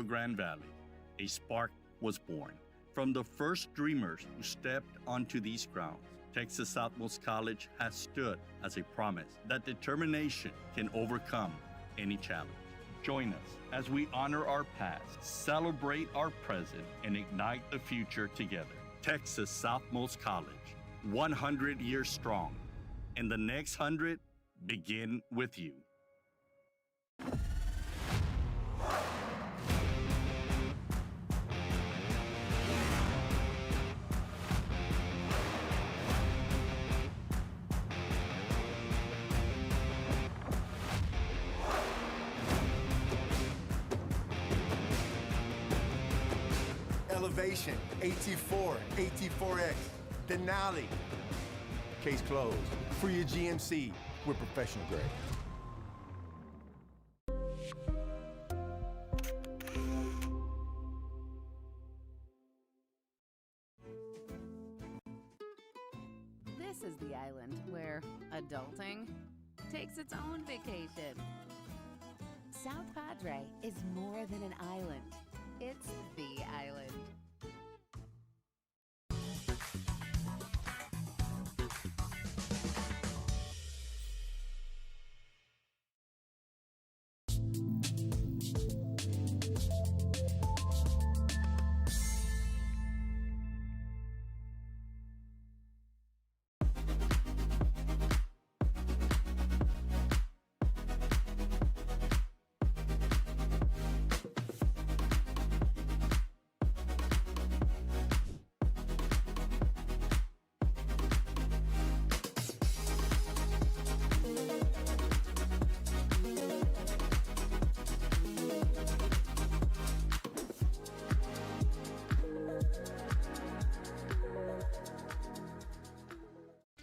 Rio Grande Valley, a spark was born. From the first dreamers who stepped onto these grounds, Texas Southmost College has stood as a promise that determination can overcome any challenge. Join us as we honor our past, celebrate our present, and ignite the future together. Texas Southmost College, 100 years strong, and the next 100 begin with you. Elevation, AT4, AT4X, Denali. Case closed. For your GMC, we're professional grade. This is the island where adulting takes its own vacation. South Padre is more than an island. It's the island.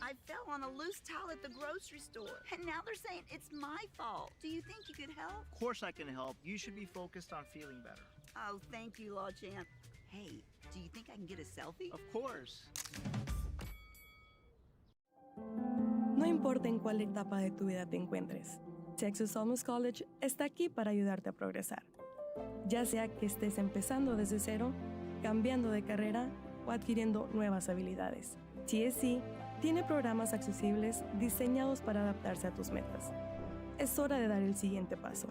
I fell on a loose towel at the grocery store, and now they're saying it's my fault. Do you think you could help? Of course I can help. You should be focused on feeling better. Oh, thank you, Law Champ. Hey, do you think I can get a selfie? Of course. No importa en cuál etapa de tu vida te encuentres, Texas Southmost College está aquí para ayudarte a progresar. Ya sea que estés empezando desde cero, cambiando de carrera o adquiriendo nuevas habilidades, TSC tiene programas accesibles diseñados para adaptarse a tus metas. Es hora de dar el siguiente paso.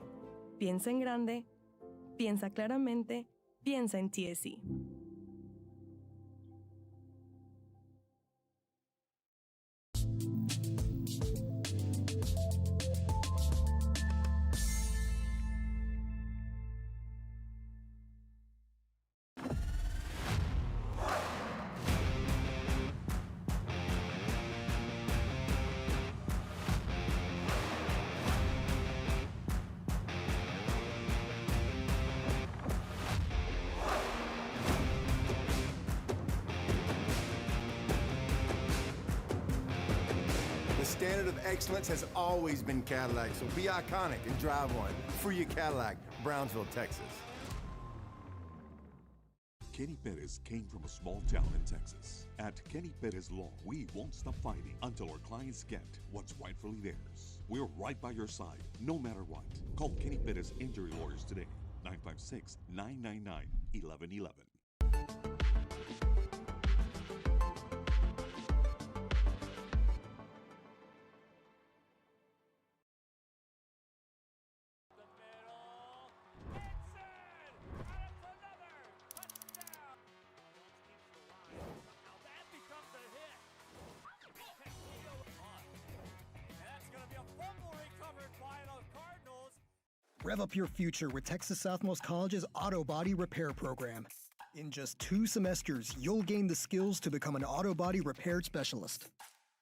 Piensa en grande, piensa claramente, piensa en TSC. The standard of excellence has always been Cadillac, so be iconic and drive one. Free your Cadillac, Brownsville, Texas. Kenny Perez came from a small town in Texas. At Kenny Perez Law, we won't stop fighting until our clients get what's rightfully theirs. We're right by your side, no matter what. Call Kenny Perez Injury Lawyers today, 956-999-1111. Rev up your future with Texas Southmost College's Auto Body Repair Program. In just 2 semesters, you'll gain the skills to become an auto body repair specialist.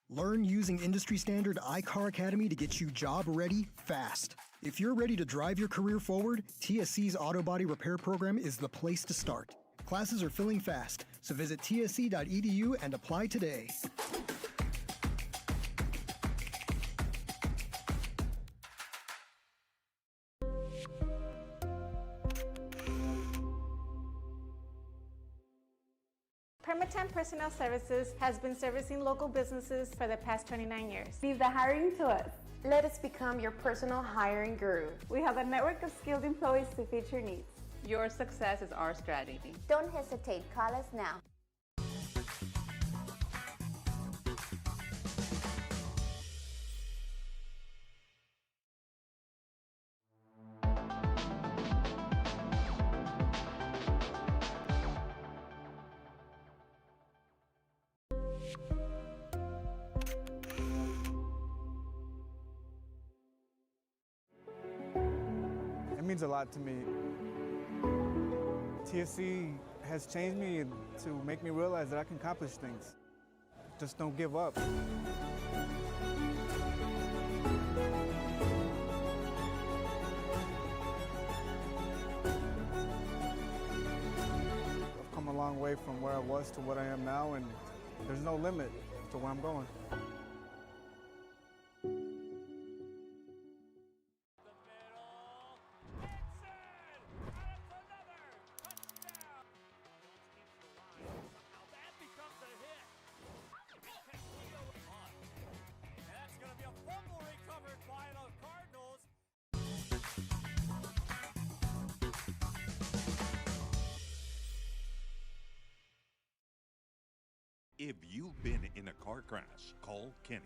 Learn using industry standard iCar Academy to get you job ready fast. If you're ready to drive your career forward, TSC's Auto Body Repair Program is the place to start. Classes are filling fast, so visit tsc.edu and apply today. Permatemp Personnel Services has been servicing local businesses for the past 29 years. Leave the hiring to us. Let us become your personal hiring guru. We have a network of skilled employees to fit your needs. Your success is our strategy. Don't hesitate, call us now. It means a lot to me. TSC has changed me to make me realize that I can accomplish things. Just don't give up. I've come a long way from where I was to what I am now, and there's no limit to where I'm going. If you've been in a car crash, call Kenny.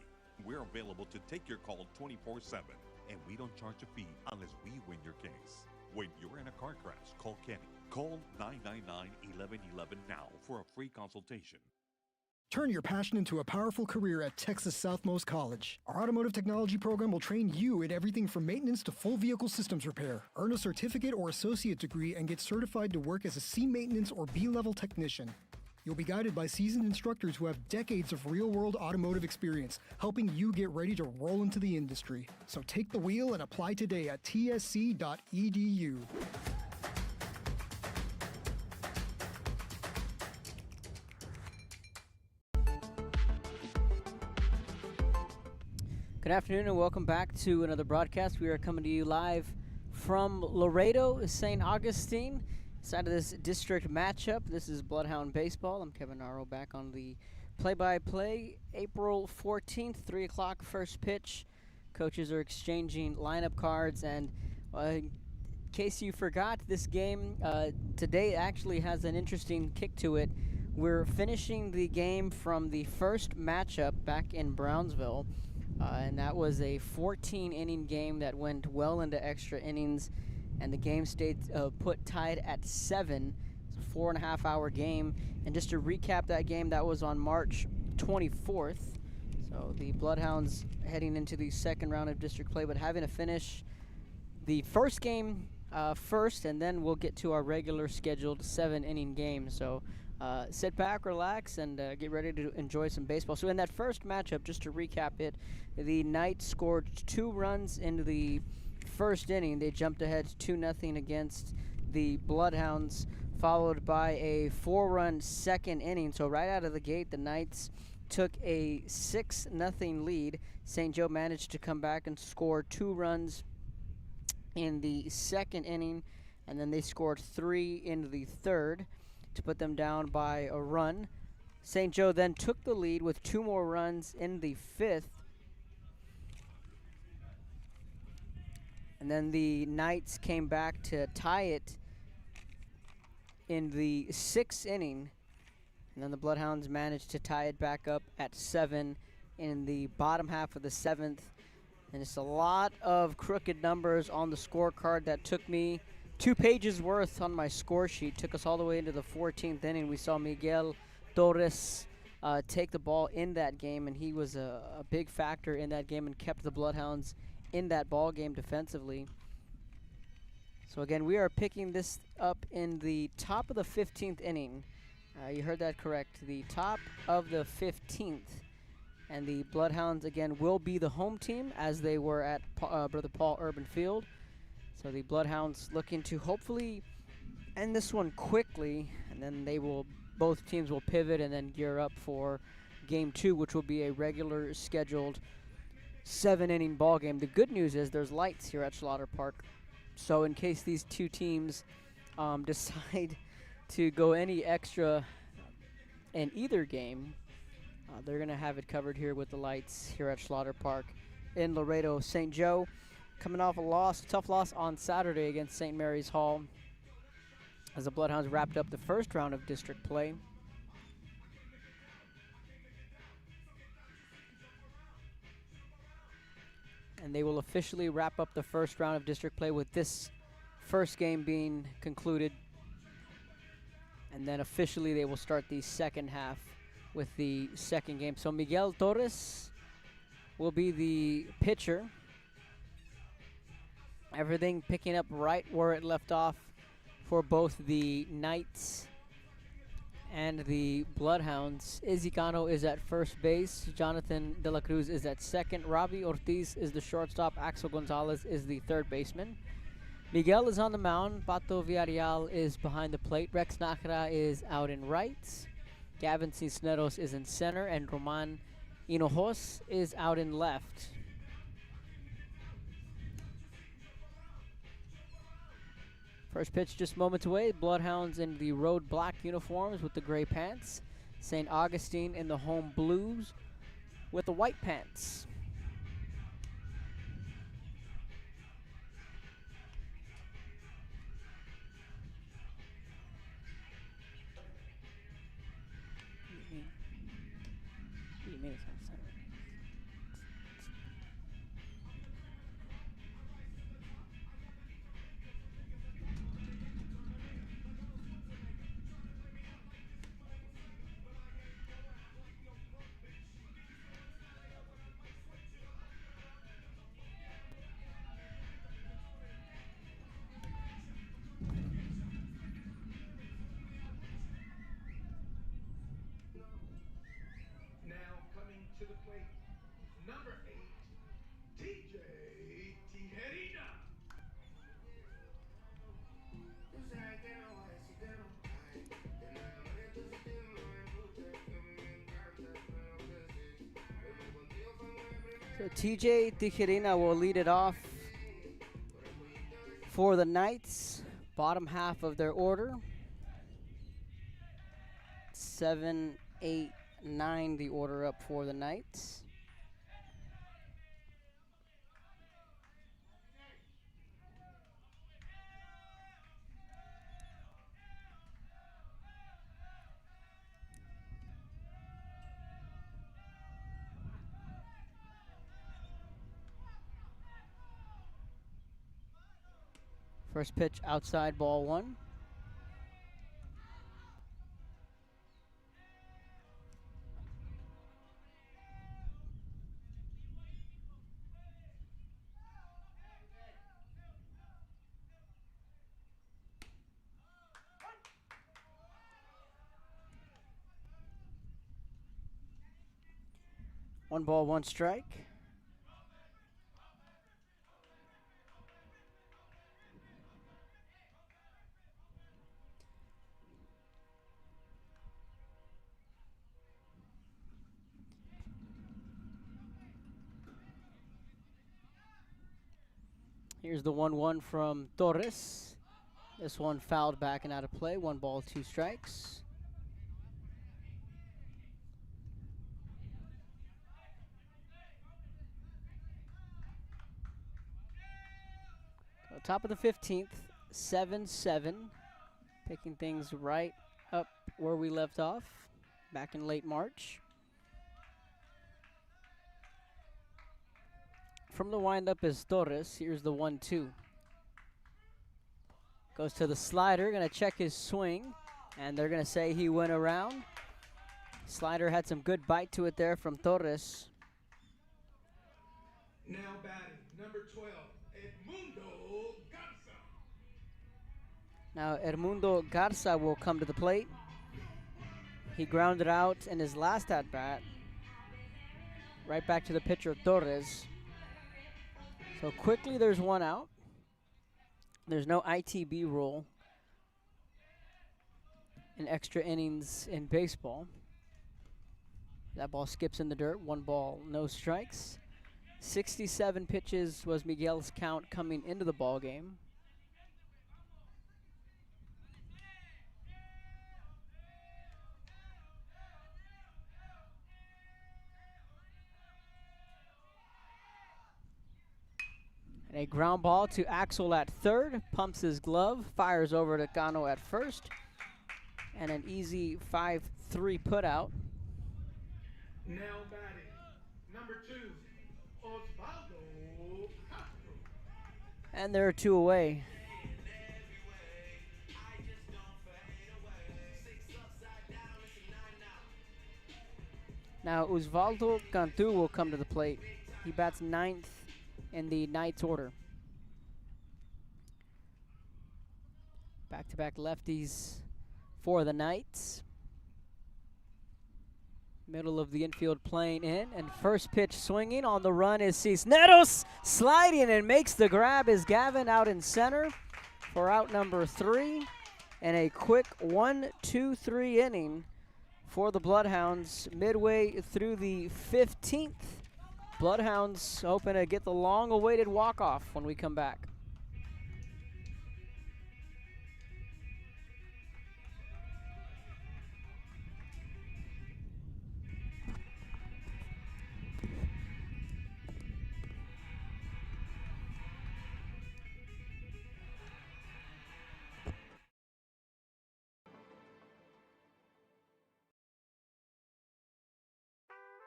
We're available to take your call 24/7, and we don't charge a fee unless we win your case. When you're in a car crash, call Kenny. Call 999-1111 now for a free consultation. Turn your passion into a powerful career at Texas Southmost College. Our automotive technology program will train you in everything from maintenance to full vehicle systems repair. Earn a certificate or associate degree and get certified to work as a C maintenance or B-level technician. You'll be guided by seasoned instructors who have decades of real-world automotive experience, helping you get ready to roll into the industry. So take the wheel and apply today at tsc.edu. Good afternoon and welcome back to another broadcast. We are coming to you live from Laredo, St. Augustine. Side of this district matchup. This is Bloodhound Baseball. I'm Kevin Naro back on the play-by-play. April 14th, 3 o'clock, first pitch. Coaches are exchanging lineup cards, and in case you forgot, this game today actually has an interesting kick to it. We're finishing the game from the first matchup back in Brownsville, and that was a 14-inning game that went well into extra innings. And the game stayed put tied at 7. It's a 4.5-hour game. And just to recap that game, that was on March 24th. So the Bloodhounds heading into the second round of district play, but having to finish the first game first, and then we'll get to our regular scheduled 7-inning game. So sit back, relax, and get ready to enjoy some baseball. So in that first matchup, just to recap it, the Knights scored 2 runs into the first inning. They jumped ahead 2-0 against the Bloodhounds, followed by a 4-run second inning. So right out of the gate, the Knights took a 6-0 lead. St. Joe managed to come back and score 2 runs in the second inning, and then they scored 3 in the third to put them down by a run. St. Joe then took the lead with 2 more runs in the fifth. And then the Knights came back to tie it in the 6th inning. And then the Bloodhounds managed to tie it back up at 7 in the bottom half of the 7th. And it's a lot of crooked numbers on the scorecard that took me 2 pages worth on my score sheet. Took us all the way into the 14th inning. We saw Miguel Torres take the ball in that game, and he was a big factor in that game and kept the Bloodhounds in that ball game defensively. So again, we are picking this up in the top of the 15th inning. You heard that correct, the top of the 15th. And the Bloodhounds again will be the home team as they were at Brother Paul Urban Field. So the Bloodhounds looking to hopefully end this one quickly, and then both teams will pivot and then gear up for game 2, which will be a regular scheduled 7-inning ball game. The good news is there's lights here at Slaughter Park, so in case these 2 teams decide to go any extra in either game, they're going to have it covered here with the lights here at Slaughter Park in Laredo. St. Joe coming off a tough loss on Saturday against St. Mary's Hall. as the Bloodhounds wrapped up the first round of district play. And they will officially wrap up the first round of district play with this first game being concluded. And then officially they will start the second half with the second game. So Miguel Torres will be the pitcher. Everything picking up right where it left off for both the Knights and the Bloodhounds. Izzy Cano is at first base. Jonathan De La Cruz is at second. Robbie Ortiz is the shortstop. Axel Gonzalez is the third baseman. Miguel is on the mound. Pato Villarreal is behind the plate. Rex Nakara is out in right. Gavin Cisneros is in center. And Roman Hinojos is out in left. First pitch just moments away. Bloodhounds in the road black uniforms with the gray pants. St. Augustine in the home blues with the white pants. So TJ Tijerina will lead it off for the Knights, bottom half of their order. 7, 8, 9 the order up for the Knights. First pitch outside, ball one. One ball, one strike. Here's the 1-1 from Torres. This one fouled back and out of play. One ball, two strikes. So top of the 15th, 7-7. Picking things right up where we left off back in late March. From the windup is Torres. Here's the 1-2. Goes to the slider, gonna check his swing, and they're gonna say he went around. Slider had some good bite to it there from Torres. Now batting, number 12, Edmundo Garza. Now Edmundo Garza will come to the plate. He grounded out in his last at-bat. Right back to the pitcher, Torres. So quickly there's one out. There's no ITB rule in extra innings in baseball. That ball skips in the dirt. One ball, no strikes. 67 pitches was Miguel's count coming into the ball game. And a ground ball to Axel at third, pumps his glove, fires over to Cano at first, and an easy 5-3 putout. Now batting, number 2, Osvaldo Castro. And there are 2 away. Now Osvaldo Cantu will come to the plate. He bats 9th in the Knights order. Back-to-back lefties for the Knights. Middle of the infield playing in, and first pitch swinging on the run is Cisneros, sliding and makes the grab is Gavin out in center for out number 3, and a quick 1-2-3 inning for the Bloodhounds midway through the 15th. Bloodhounds hoping to get the long-awaited walk-off when we come back.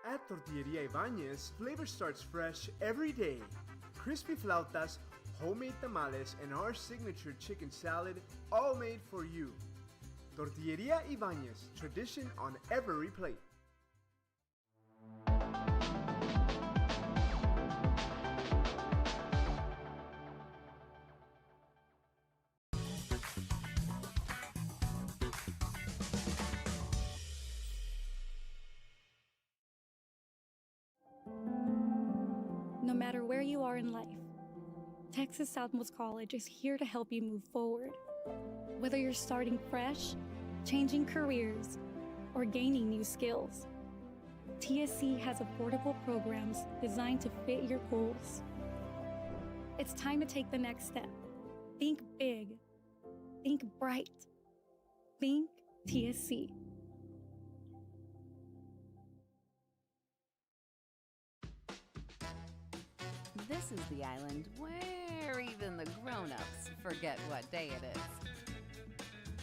At Tortilleria Ibañez, flavor starts fresh every day. Crispy flautas, homemade tamales, and our signature chicken salad, all made for you. Tortilleria Ibañez, tradition on every plate. No matter where you are in life, Texas Southmost College is here to help you move forward. Whether you're starting fresh, changing careers, or gaining new skills, TSC has affordable programs designed to fit your goals. It's time to take the next step. Think big. Think bright. Think TSC. This is the island where even the grown-ups forget what day it is.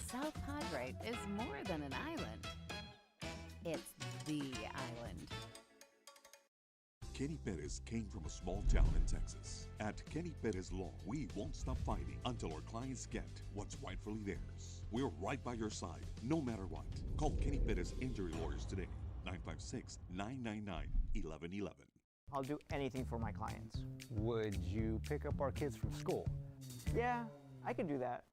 South Padre is more than an island. It's the island. Kenny Perez came from a small town in Texas. At Kenny Perez Law, we won't stop fighting until our clients get what's rightfully theirs. We're right by your side, no matter what. Call Kenny Perez Injury Lawyers today, 956-999-1111. I'll do anything for my clients. Would you pick up our kids from school? Yeah, I could do that.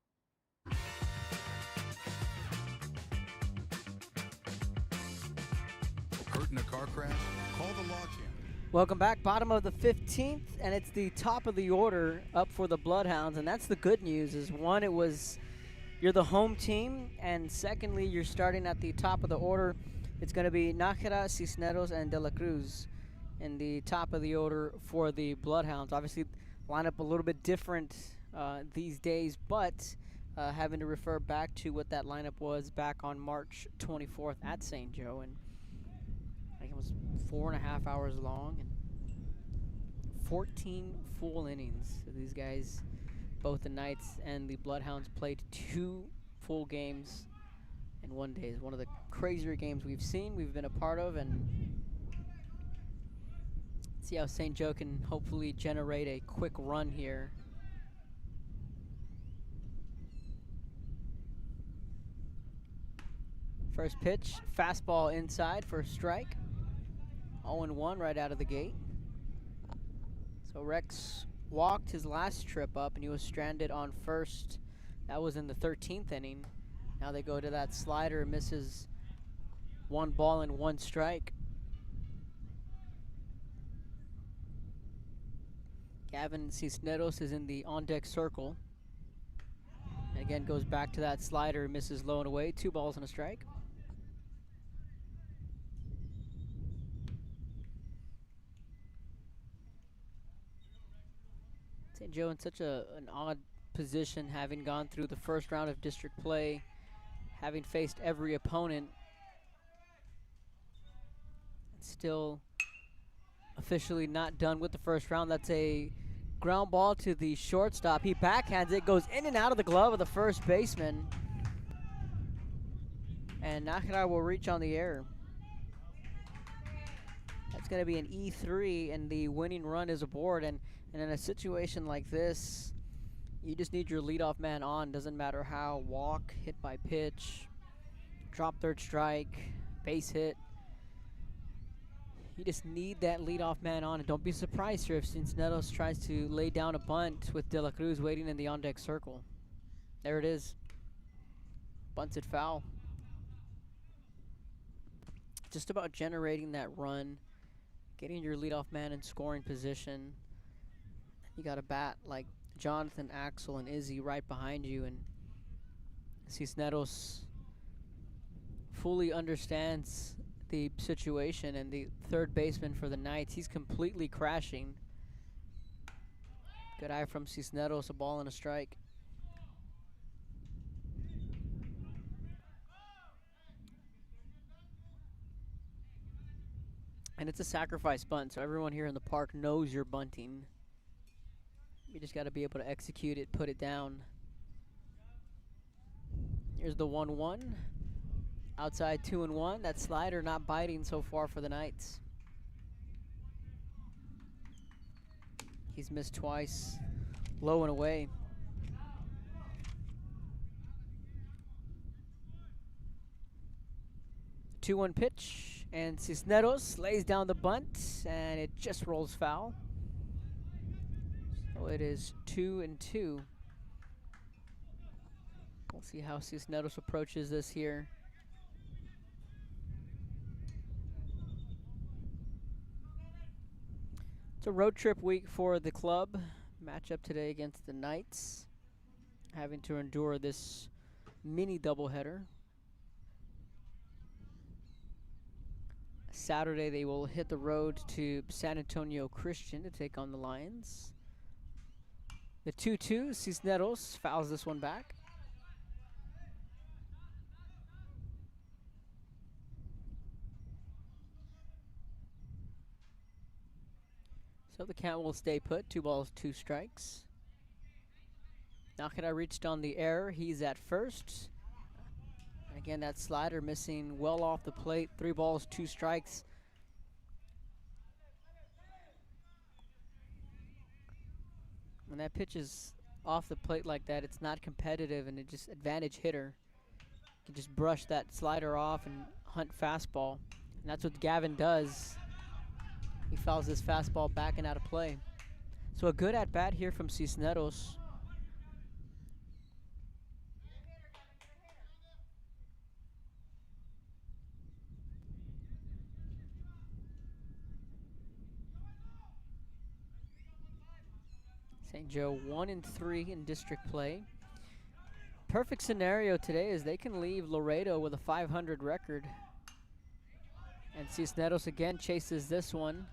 Hurt in a car crash? Call the Law Champ. Welcome back, bottom of the 15th, and it's the top of the order up for the Bloodhounds, and that's the good news. Is one, you're the home team, and secondly, you're starting at the top of the order. It's going to be Nájera, Cisneros, and De La Cruz in the top of the order for the Bloodhounds. Obviously, lineup a little bit different these days, but having to refer back to what that lineup was back on March 24th at St. Joe, and I think it was 4.5 hours long and 14 full innings. So these guys, both the Knights and the Bloodhounds, played 2 full games in one day. It's one of the crazier games we've been a part of, and see how St. Joe can hopefully generate a quick run here. First pitch, fastball inside for a strike. 0-1 right out of the gate. So Rex walked his last trip up, and he was stranded on first. That was in the 13th inning. Now they go to that slider, misses 1 ball and 1 strike. Gavin Cisneros is in the on-deck circle. And again, goes back to that slider, misses low and away. 2 balls and a strike. St. Joe in such an odd position, having gone through the first round of district play, having faced every opponent, still officially not done with the first round. That's a ground ball to the shortstop. He backhands it, goes in and out of the glove of the first baseman. And Nakara will reach on the air. That's going to be an E3, and the winning run is aboard. And in a situation like this, you just need your leadoff man on. Doesn't matter how. Walk, hit by pitch, drop third strike, base hit. You just need that leadoff man on. And don't be surprised here if Cisneros tries to lay down a bunt with De La Cruz waiting in the on-deck circle. There it is. Bunts it foul. Just about generating that run, getting your leadoff man in scoring position. You got a bat like Jonathan, Axel, and Izzy right behind you, and Cisneros fully understands the situation, and the third baseman for the Knights, he's completely crashing. Good eye from Cisneros, a ball and a strike. And it's a sacrifice bunt, so everyone here in the park knows you're bunting. You just got to be able to execute it, put it down. Here's the 1-1. Outside 2-1. That slider not biting so far for the Knights. He's missed twice. Low and away. Two-one pitch. And Cisneros lays down the bunt, and it just rolls foul. So it is 2-2. We'll see how Cisneros approaches this here. It's a road trip week for the club. Matchup today against the Knights, having to endure this mini doubleheader. Saturday, they will hit the road to San Antonio Christian to take on the Lions. The 2-2, Cisneros fouls this one back. So the count will stay put, 2 balls, 2 strikes. Nakara reached on the error, he's at first. Again, that slider missing well off the plate. 3 balls, 2 strikes. When that pitch is off the plate like that, it's not competitive, and it just advantage hitter. You can just brush that slider off and hunt fastball. And that's what Gavin does. He fouls this fastball back and out of play. So a good at-bat here from Cisneros. St. Joe 1-3 in district play. Perfect scenario today is they can leave Laredo with a .500 record. And Cisneros again chases this one.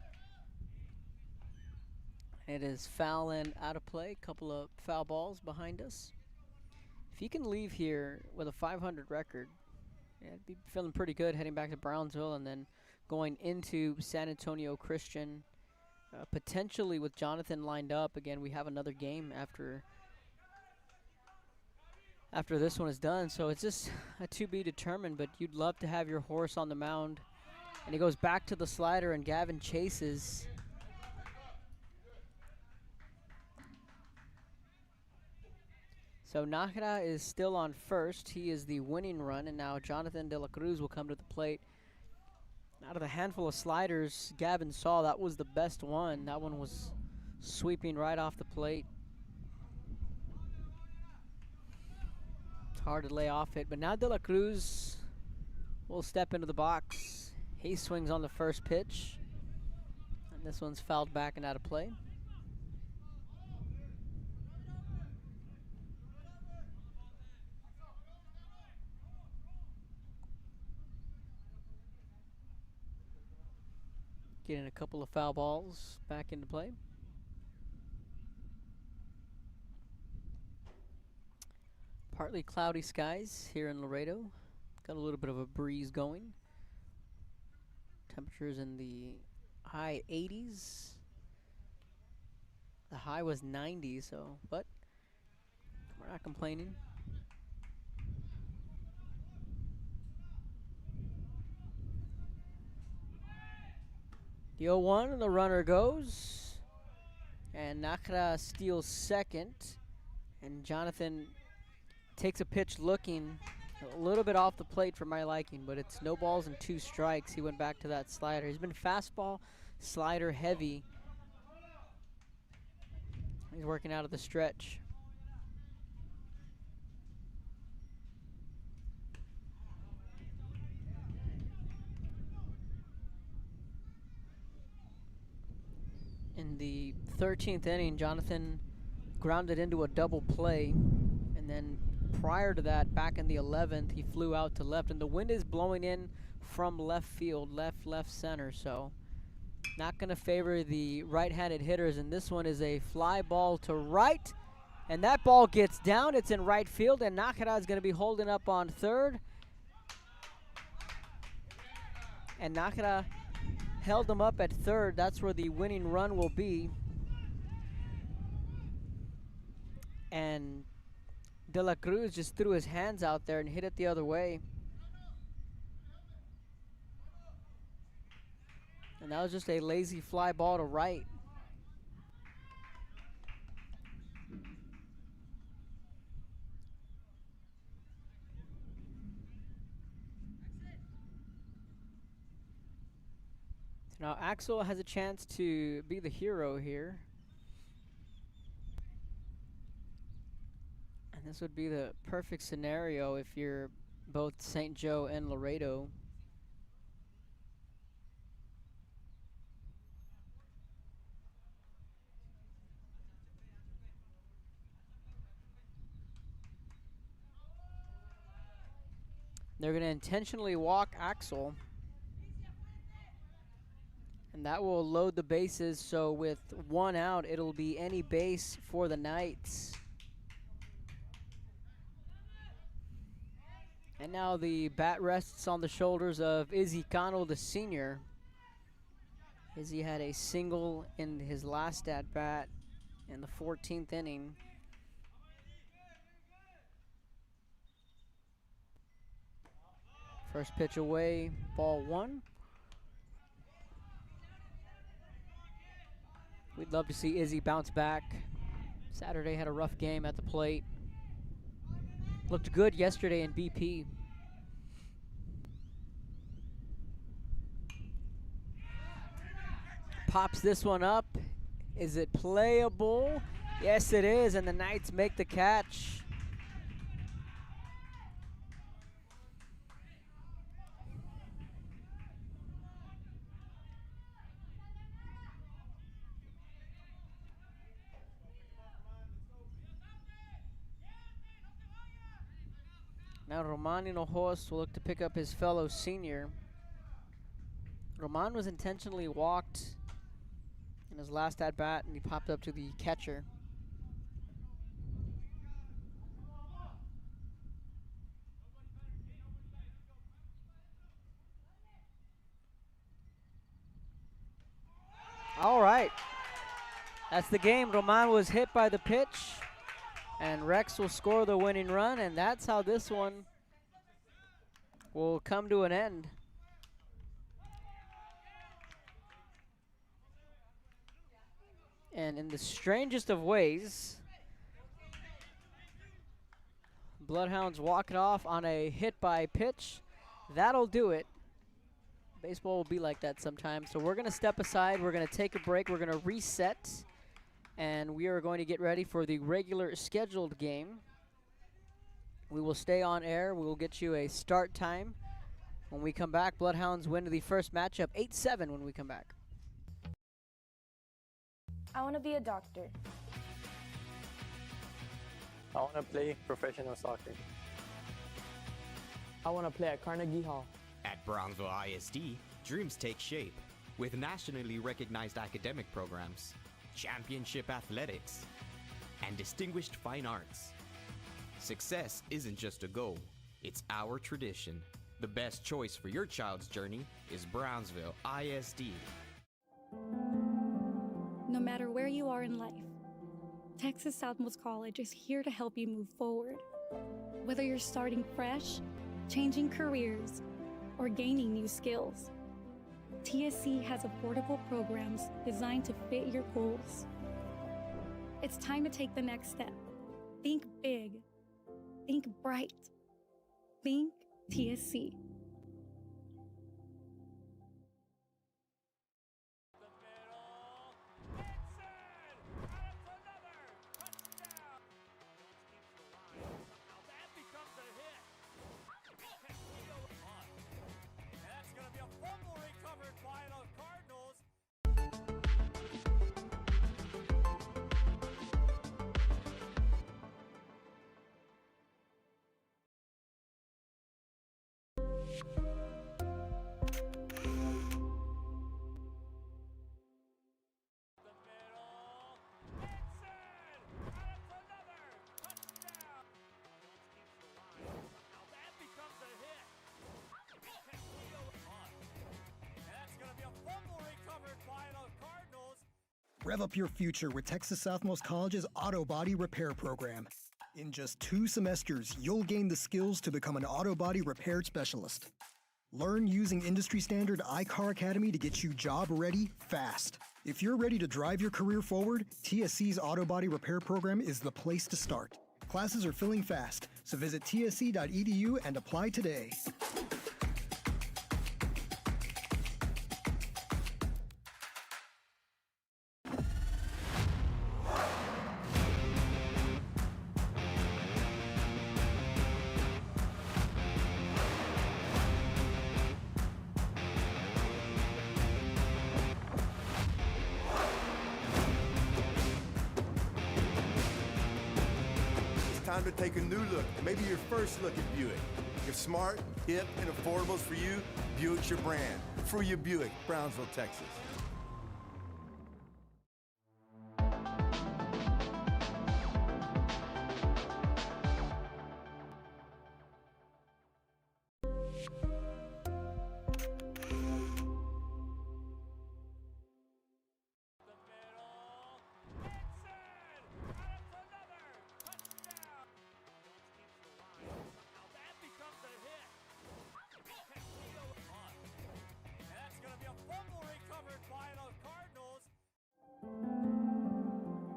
It is foul and out of play. Couple of foul balls behind us. If you can leave here with a .500 record, yeah, I'd be feeling pretty good heading back to Brownsville and then going into San Antonio Christian. Potentially with Jonathan lined up. Again, we have another game after this one is done. So it's just a to be determined, but you'd love to have your horse on the mound. And he goes back to the slider, and Gavin chases. So Nakara is still on first. He is the winning run, and now Jonathan De La Cruz will come to the plate. Out of the handful of sliders Gavin saw, that was the best one. That one was sweeping right off the plate. It's hard to lay off it, but now De La Cruz will step into the box. He swings on the first pitch, and this one's fouled back and out of play. Getting a couple of foul balls back into play. Partly cloudy skies here in Laredo. Got a little bit of a breeze going. Temperatures in the high 80s. The high was 90, so, but we're not complaining. The 0-1 and the runner goes. And Nakra steals second. And Jonathan takes a pitch looking a little bit off the plate for my liking, but it's no balls and 2 strikes. He went back to that slider. He's been fastball, slider heavy. He's working out of the stretch. In the 13th inning, Jonathan grounded into a double play, and then prior to that, back in the 11th, he flew out to left, and the wind is blowing in from left field, left center, so not going to favor the right-handed hitters, and this one is a fly ball to right, and that ball gets down. It's in right field, and Nakara is going to be holding up on third, and Nakara held him up at third. That's where the winning run will be. And De La Cruz just threw his hands out there and hit it the other way. And that was just a lazy fly ball to right. Now Axel has a chance to be the hero here. And this would be the perfect scenario if you're both St. Joe and Laredo. They're going to intentionally walk Axel. And that will load the bases, so with 1 out, it'll be any base for the Knights. And now the bat rests on the shoulders of Izzy Cano, the senior. Izzy had a single in his last at-bat in the 14th inning. First pitch away, ball 1. We'd love to see Izzy bounce back. Saturday had a rough game at the plate. Looked good yesterday in BP. Pops this one up. Is it playable? Yes, it is, and the Knights make the catch. Now Roman Hinojos will look to pick up his fellow senior. Roman was intentionally walked in his last at-bat, and he popped up to the catcher. All right. That's the game. Roman was hit by the pitch, and Rex will score the winning run, and that's how this one will come to an end. And in the strangest of ways, Bloodhounds walk it off on a hit by pitch. That'll do it. Baseball will be like that sometimes. So we're going to step aside. We're going to take a break. We're going to reset. And we are going to get ready for the regular scheduled game. We will stay on air. We will get you a start time. When we come back, Bloodhounds win the first matchup 8-7 when we come back. I want to be a doctor. I want to play professional soccer. I want to play at Carnegie Hall. At Brownsville ISD, dreams take shape with nationally recognized academic programs, championship athletics, and distinguished fine arts. Success isn't just a goal, it's our tradition. The best choice for your child's journey is Brownsville ISD. No matter where you are in life, Texas Southmost College is here to help you move forward. Whether you're starting fresh, changing careers, or gaining new skills, TSC has affordable programs designed to fit your goals. It's time to take the next step. Think big. Think bright. Think TSC. Rev up your future with Texas Southmost College's Auto Body Repair Program. In just 2 semesters, you'll gain the skills to become an auto body repair specialist. Learn using industry standard iCar Academy to get you job ready fast. If you're ready to drive your career forward, TSC's Auto Body Repair Program is the place to start. Classes are filling fast, so visit tsc.edu and apply today. Time to take a new look, maybe your first look at Buick. If smart, hip, and affordable's for you, Buick's your brand. For your Buick, Brownsville, Texas.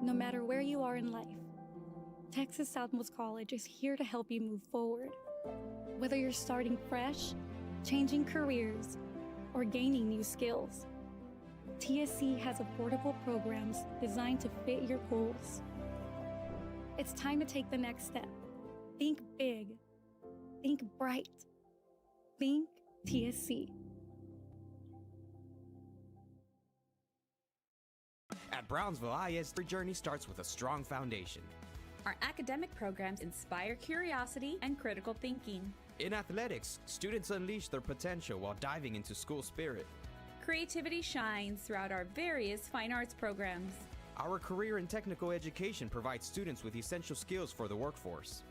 No matter where you are in life, Texas Southmost College is here to help you move forward. Whether you're starting fresh, changing careers, or gaining new skills, TSC has affordable programs designed to fit your goals. It's time to take the next step. Think big. Think bright. Think TSC. At Brownsville ISD, journey starts with a strong foundation. Our academic programs inspire curiosity and critical thinking. In athletics, students unleash their potential while diving into school spirit. Creativity shines throughout our various fine arts programs. Our career and technical education provides students with essential skills for the workforce.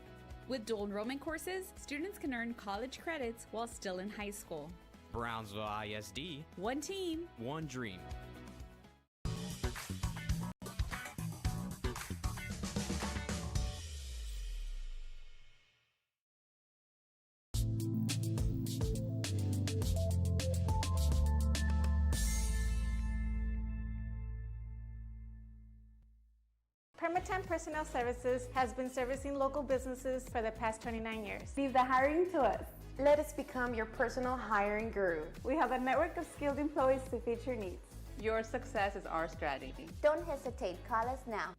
With dual enrollment courses, students can earn college credits while still in high school. Brownsville ISD. One team. One dream. Permatemp Personnel Services has been servicing local businesses for the past 29 years. Leave the hiring to us. Let us become your personal hiring guru. We have a network of skilled employees to fit your needs. Your success is our strategy. Don't hesitate, call us now.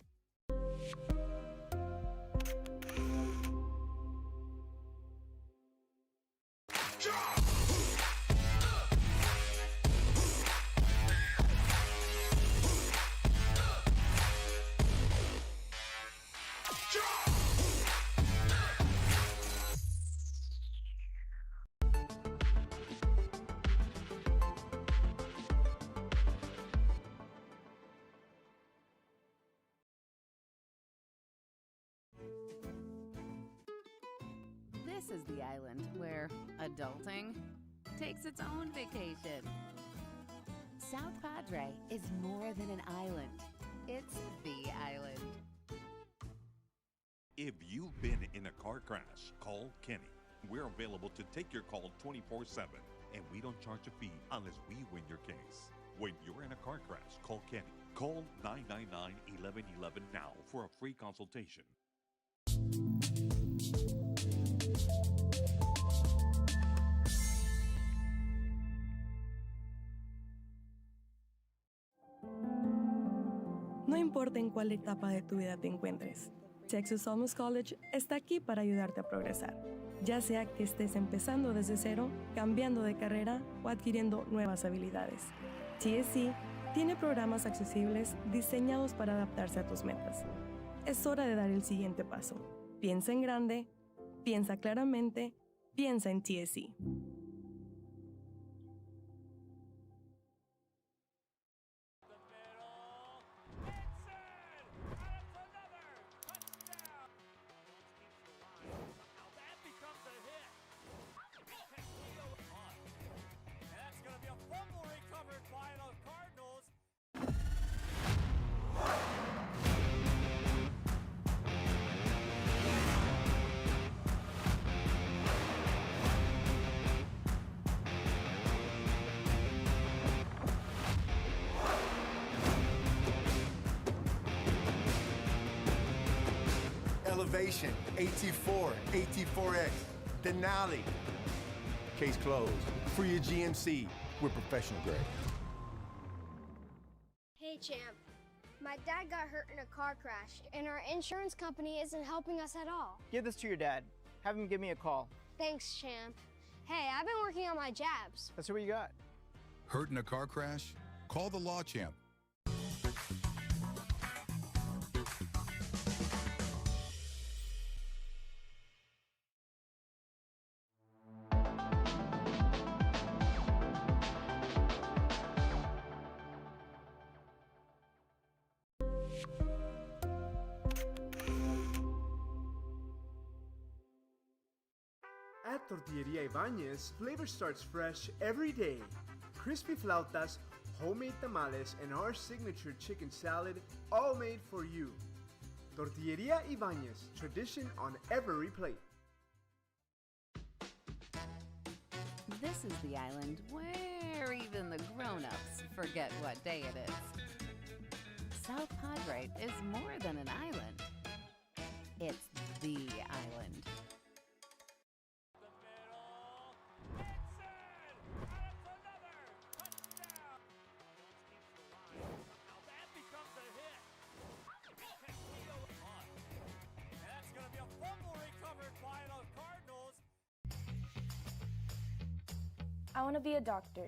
This is the island where adulting takes its own vacation. South Padre is more than an island. It's the island. If you've been in a car crash, call Kenny. We're available to take your call 24/7, and we don't charge a fee unless we win your case. When you're in a car crash, call Kenny. Call 999-1111 now for a free consultation. No importa en cuál etapa de tu vida te encuentres, Texas Almus College está aquí para ayudarte a progresar. Ya sea que estés empezando desde cero, cambiando de carrera o adquiriendo nuevas habilidades. TSC tiene programas accesibles diseñados para adaptarse a tus metas. Es hora de dar el siguiente paso. Piensa en grande, piensa claramente, piensa en TSC. Elevation, AT4, AT4X, Denali. Case closed. For your GMC, we're professional grade. Hey, champ. My dad got hurt in a car crash, and our insurance company isn't helping us at all. Give this to your dad. Have him give me a call. Thanks, champ. Hey, I've been working on my jabs. Let's see what you got. Hurt in a car crash? Call the Law Champ. At Tortilleria Ibañez, flavor starts fresh every day. Crispy flautas, homemade tamales, and our signature chicken salad, all made for you. Tortilleria Ibañez, tradition on every plate. This is the island where even the grown-ups forget what day it is. South Padre is more than an island. It's the island. I want to be a doctor.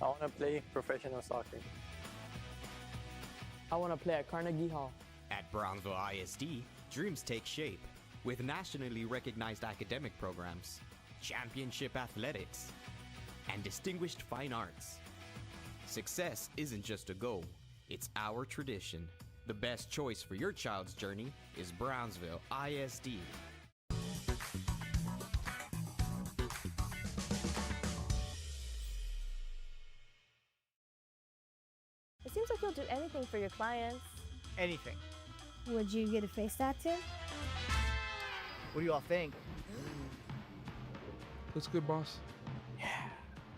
I want to play professional soccer. I want to play at Carnegie Hall. At Brownsville ISD, dreams take shape with nationally recognized academic programs, championship athletics, and distinguished fine arts. Success isn't just a goal, it's our tradition. The best choice for your child's journey is Brownsville ISD. It seems like you'll do anything for your clients. Anything. Would you get a face tattoo? What do you all think? Looks good, boss. Yeah,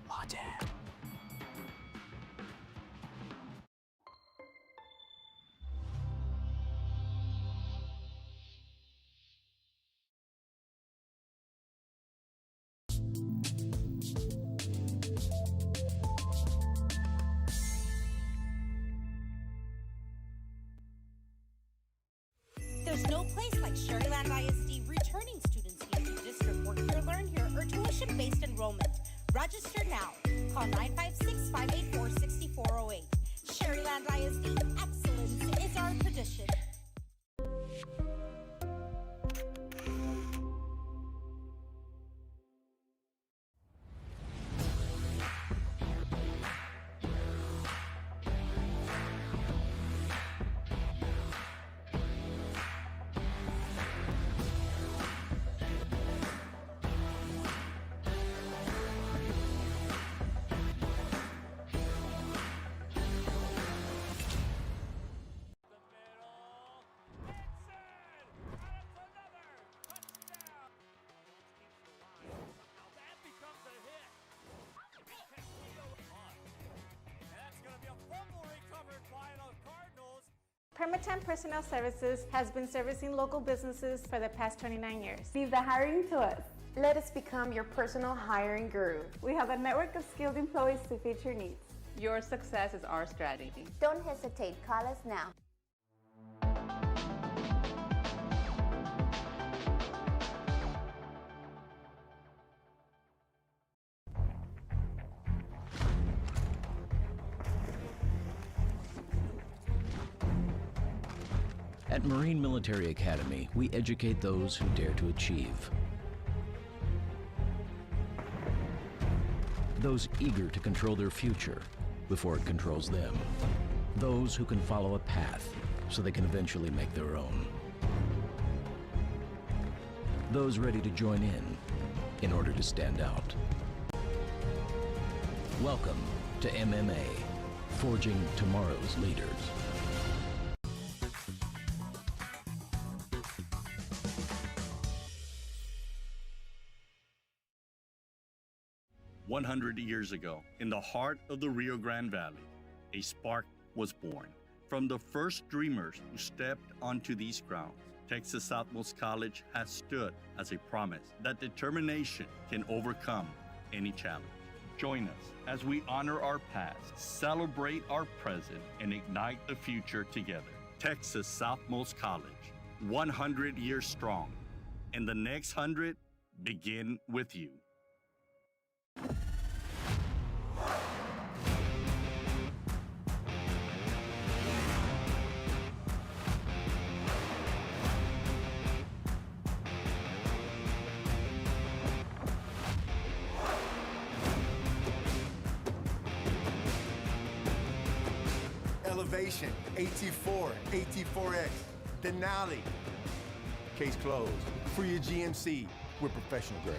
Law Jam. There's no place like Sherryland ISD returning students need to district work here, learn here, or tuition-based enrollment. Register now. Call 956-584-6408. Sherryland ISD, excellence is our tradition. M10 Personnel Services has been servicing local businesses for the past 29 years. Leave the hiring to us. Let us become your personal hiring guru. We have a network of skilled employees to fit your needs. Your success is our strategy. Don't hesitate, call us now. At Marine Military Academy, we educate those who dare to achieve. Those eager to control their future before it controls them. Those who can follow a path so they can eventually make their own. Those ready to join in order to stand out. Welcome to MMA, forging tomorrow's leaders. "100 years ago, in the heart of the Rio Grande Valley, a spark was born. From the first dreamers who stepped onto these grounds, Texas Southmost College has stood as a promise that determination can overcome any challenge. Join us as we honor our past, celebrate our present, and ignite the future together. Texas Southmost College, 100 years strong, and the next 100 begin with you." Elevation, AT4, AT4X, Denali. Case closed. For your GMC, we're professional grade.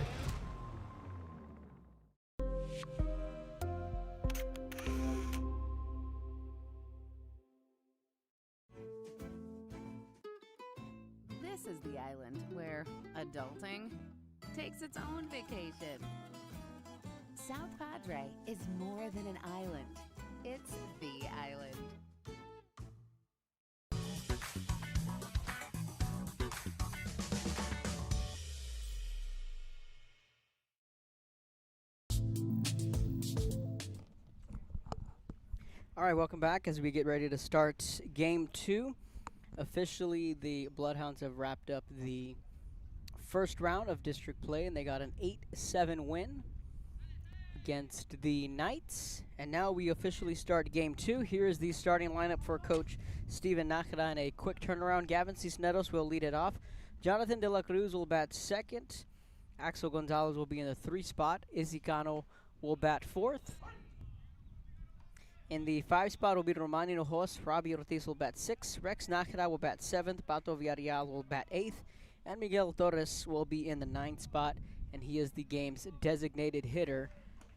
This is the island where adulting takes its own vacation. South Padre is more than an island. It's the island. All right, welcome back as we get ready to start Game 2. Officially, the Bloodhounds have wrapped up the first round of district play, and they got an 8-7 win against the Knights. And now we officially start Game 2. Here is the starting lineup for Coach Steven Nájera in a quick turnaround. Gavin Cisneros will lead it off. Jonathan De La Cruz will bat second. Axel Gonzalez will be in the 3 spot. Izzy Cano will bat 4th. In the 5 spot will be Romani Nojos. Robbie Ortiz will bat 6th. Rex Nájera will bat 7th. Pato Villarreal will bat 8th. And Miguel Torres will be in the 9th spot. And he is the game's designated hitter,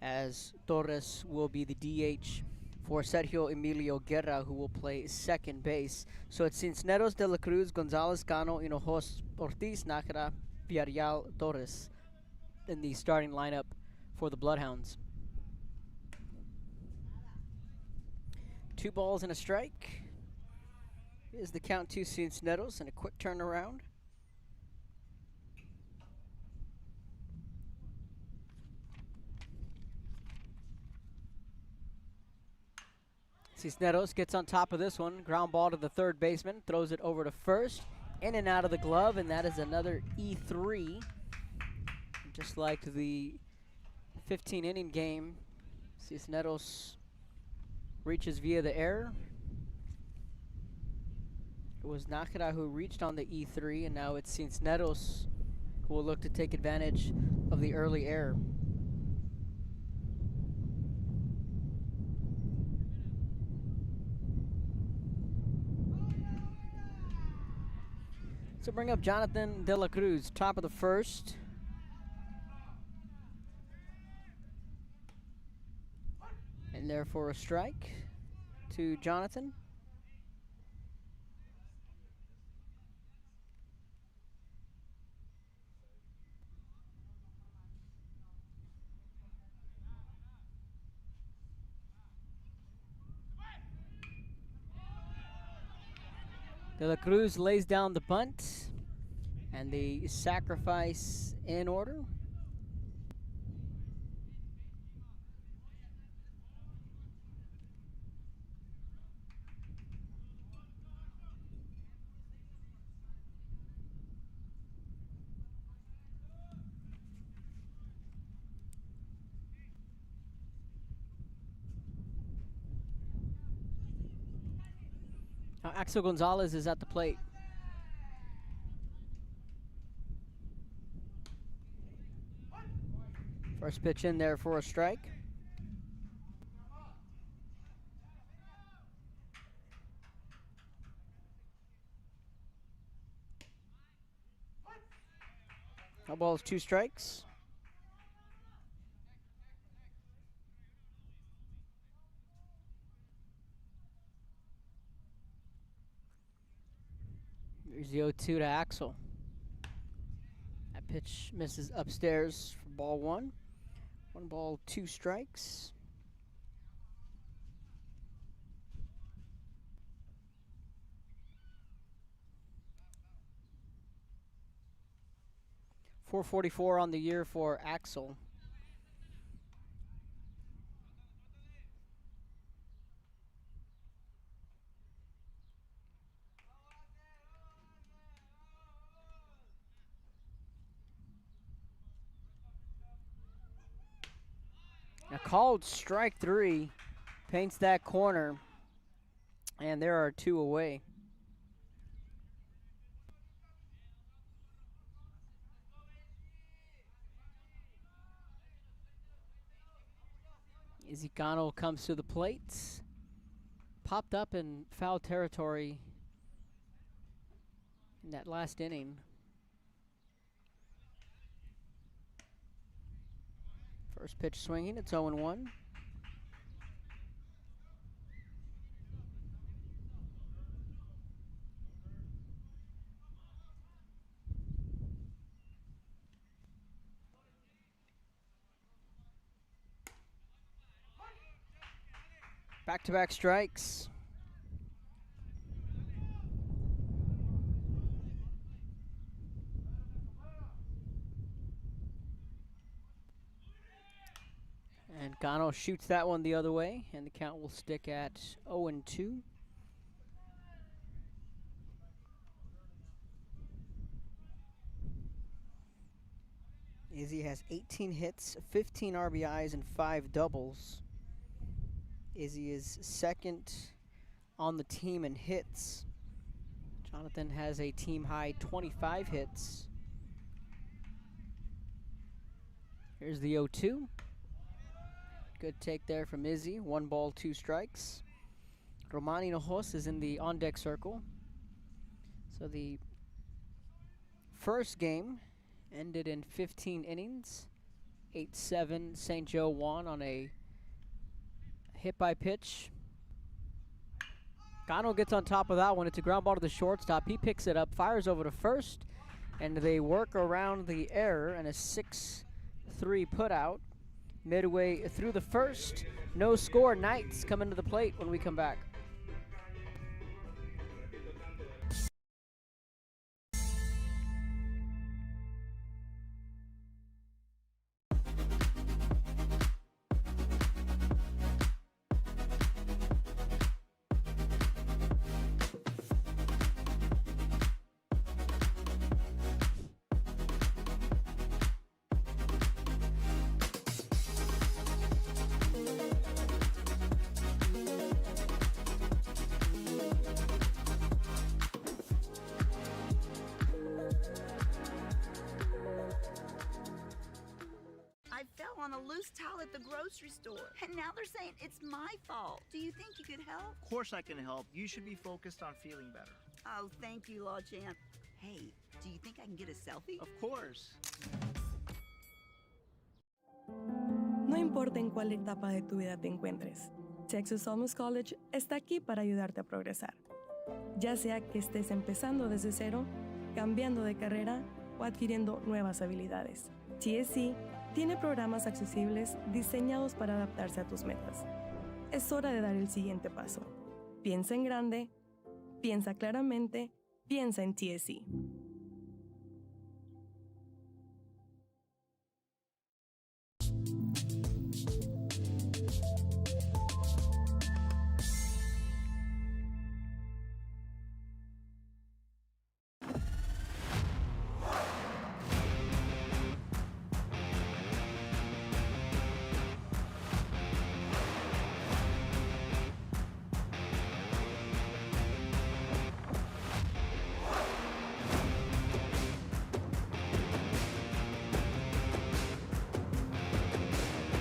as Torres will be the DH for Sergio Emilio Guerra, who will play second base. So it's Cisneros, De La Cruz, Gonzalez, Cano, Hinojos, Ortiz, Nájera, Villarreal, Torres in the starting lineup for the Bloodhounds. 2 balls and a strike. Here's the count to Cisneros and a quick turnaround. Cisneros gets on top of this one. Ground ball to the third baseman. Throws it over to first. In and out of the glove, and that is another E3. Just like the 15-inning game, Cisneros reaches via the air. It was Nájera who reached on the E3, and now it's Cisneros who will look to take advantage of the early error. So bring up Jonathan De La Cruz, top of the first. And therefore a strike to Jonathan. De La Cruz lays down the bunt, and the sacrifice in order. Now Axel Gonzalez is at the plate. First pitch in there for a strike. No balls, 2 strikes. Here's the 0-2 to Axel. That pitch misses upstairs for ball 1. 1 ball, 2 strikes. .444 on the year for Axel. A called strike 3 paints that corner, and there are 2 away. Izicano comes to the plate. Popped up in foul territory in that last inning. First pitch swinging, it's 0-1. Back-to-back strikes. And Gano shoots that one the other way, and the count will stick at 0-2. Izzy has 18 hits, 15 RBIs, and 5 doubles. Izzy is second on the team in hits. Jonathan has a team-high 25 hits. Here's the 0-2. Good take there from Izzy. 1 ball, 2 strikes. Romani Nojos is in the on-deck circle. So the first game ended in 15 innings. 8-7, St. Joe won on a hit by pitch. Gano gets on top of that one. It's a ground ball to the shortstop. He picks it up, fires over to first, and they work around the error and a 6-3 putout. Midway through the first, no score. Knights come into the plate when we come back. On a loose towel at the grocery store, and now they're saying it's my fault. Do you think you could help? Of course I can help. You should be focused on feeling better. Oh, thank you, Law Champ. Hey, do you think I can get a selfie? Of course. No importa en cuál etapa de tu vida te encuentres, Texas Almus College está aquí para ayudarte a progresar. Ya sea que estés empezando desde cero, cambiando de carrera o adquiriendo nuevas habilidades. TSC tiene programas accesibles diseñados para adaptarse a tus metas. Es hora de dar el siguiente paso. Piensa en grande, Piensa claramente, piensa en TSC.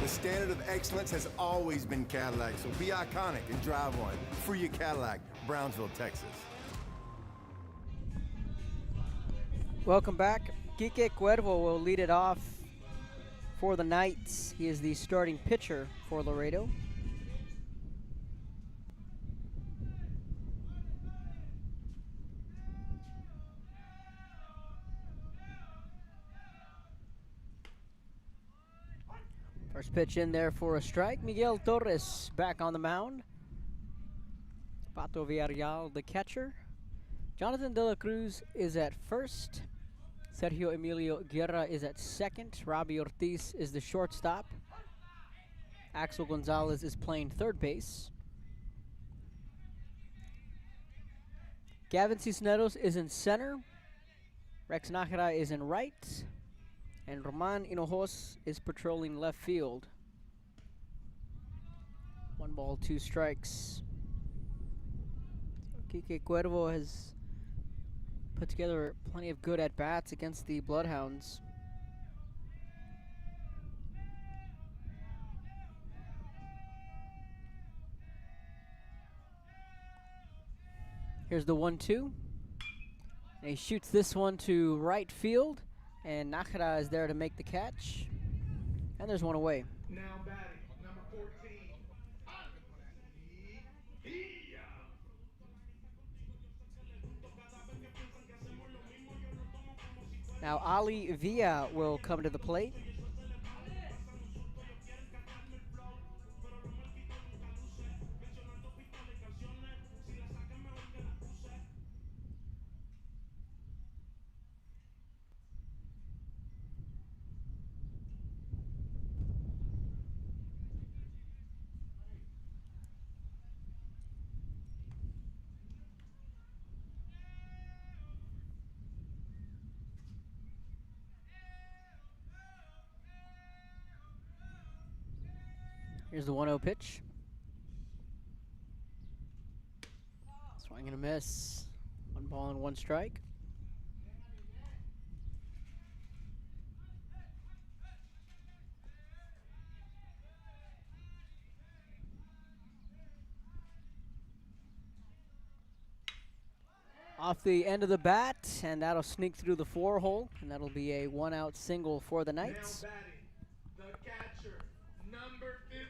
The standard of excellence has always been Cadillac, so be iconic and drive one. Free your Cadillac, Brownsville, Texas. Welcome back. Quique Cuervo will lead it off for the Knights. He is the starting pitcher for Laredo. First pitch in there for a strike. Miguel Torres back on the mound. Pato Villarreal, the catcher. Jonathan De La Cruz is at first. Sergio Emilio Guerra is at second. Robbie Ortiz is the shortstop. Axel Gonzalez is playing third base. Gavin Cisneros is in center. Rex Nájera is in right. And Roman Hinojos is patrolling left field. 1 ball, 2 strikes. So Quique Cuervo has put together plenty of good at-bats against the Bloodhounds. Here's the 1-2. And he shoots this one to right field. And Nájera is there to make the catch. And there's one away. Now batting, number 14. Now Ali Villa will come to the plate. Here's the 1-0 pitch. Swing and a miss. 1 ball and 1 strike. Off the end of the bat, and that'll sneak through the 4-hole, and that'll be a 1-out single for the Knights. Now batting, the catcher, number 50.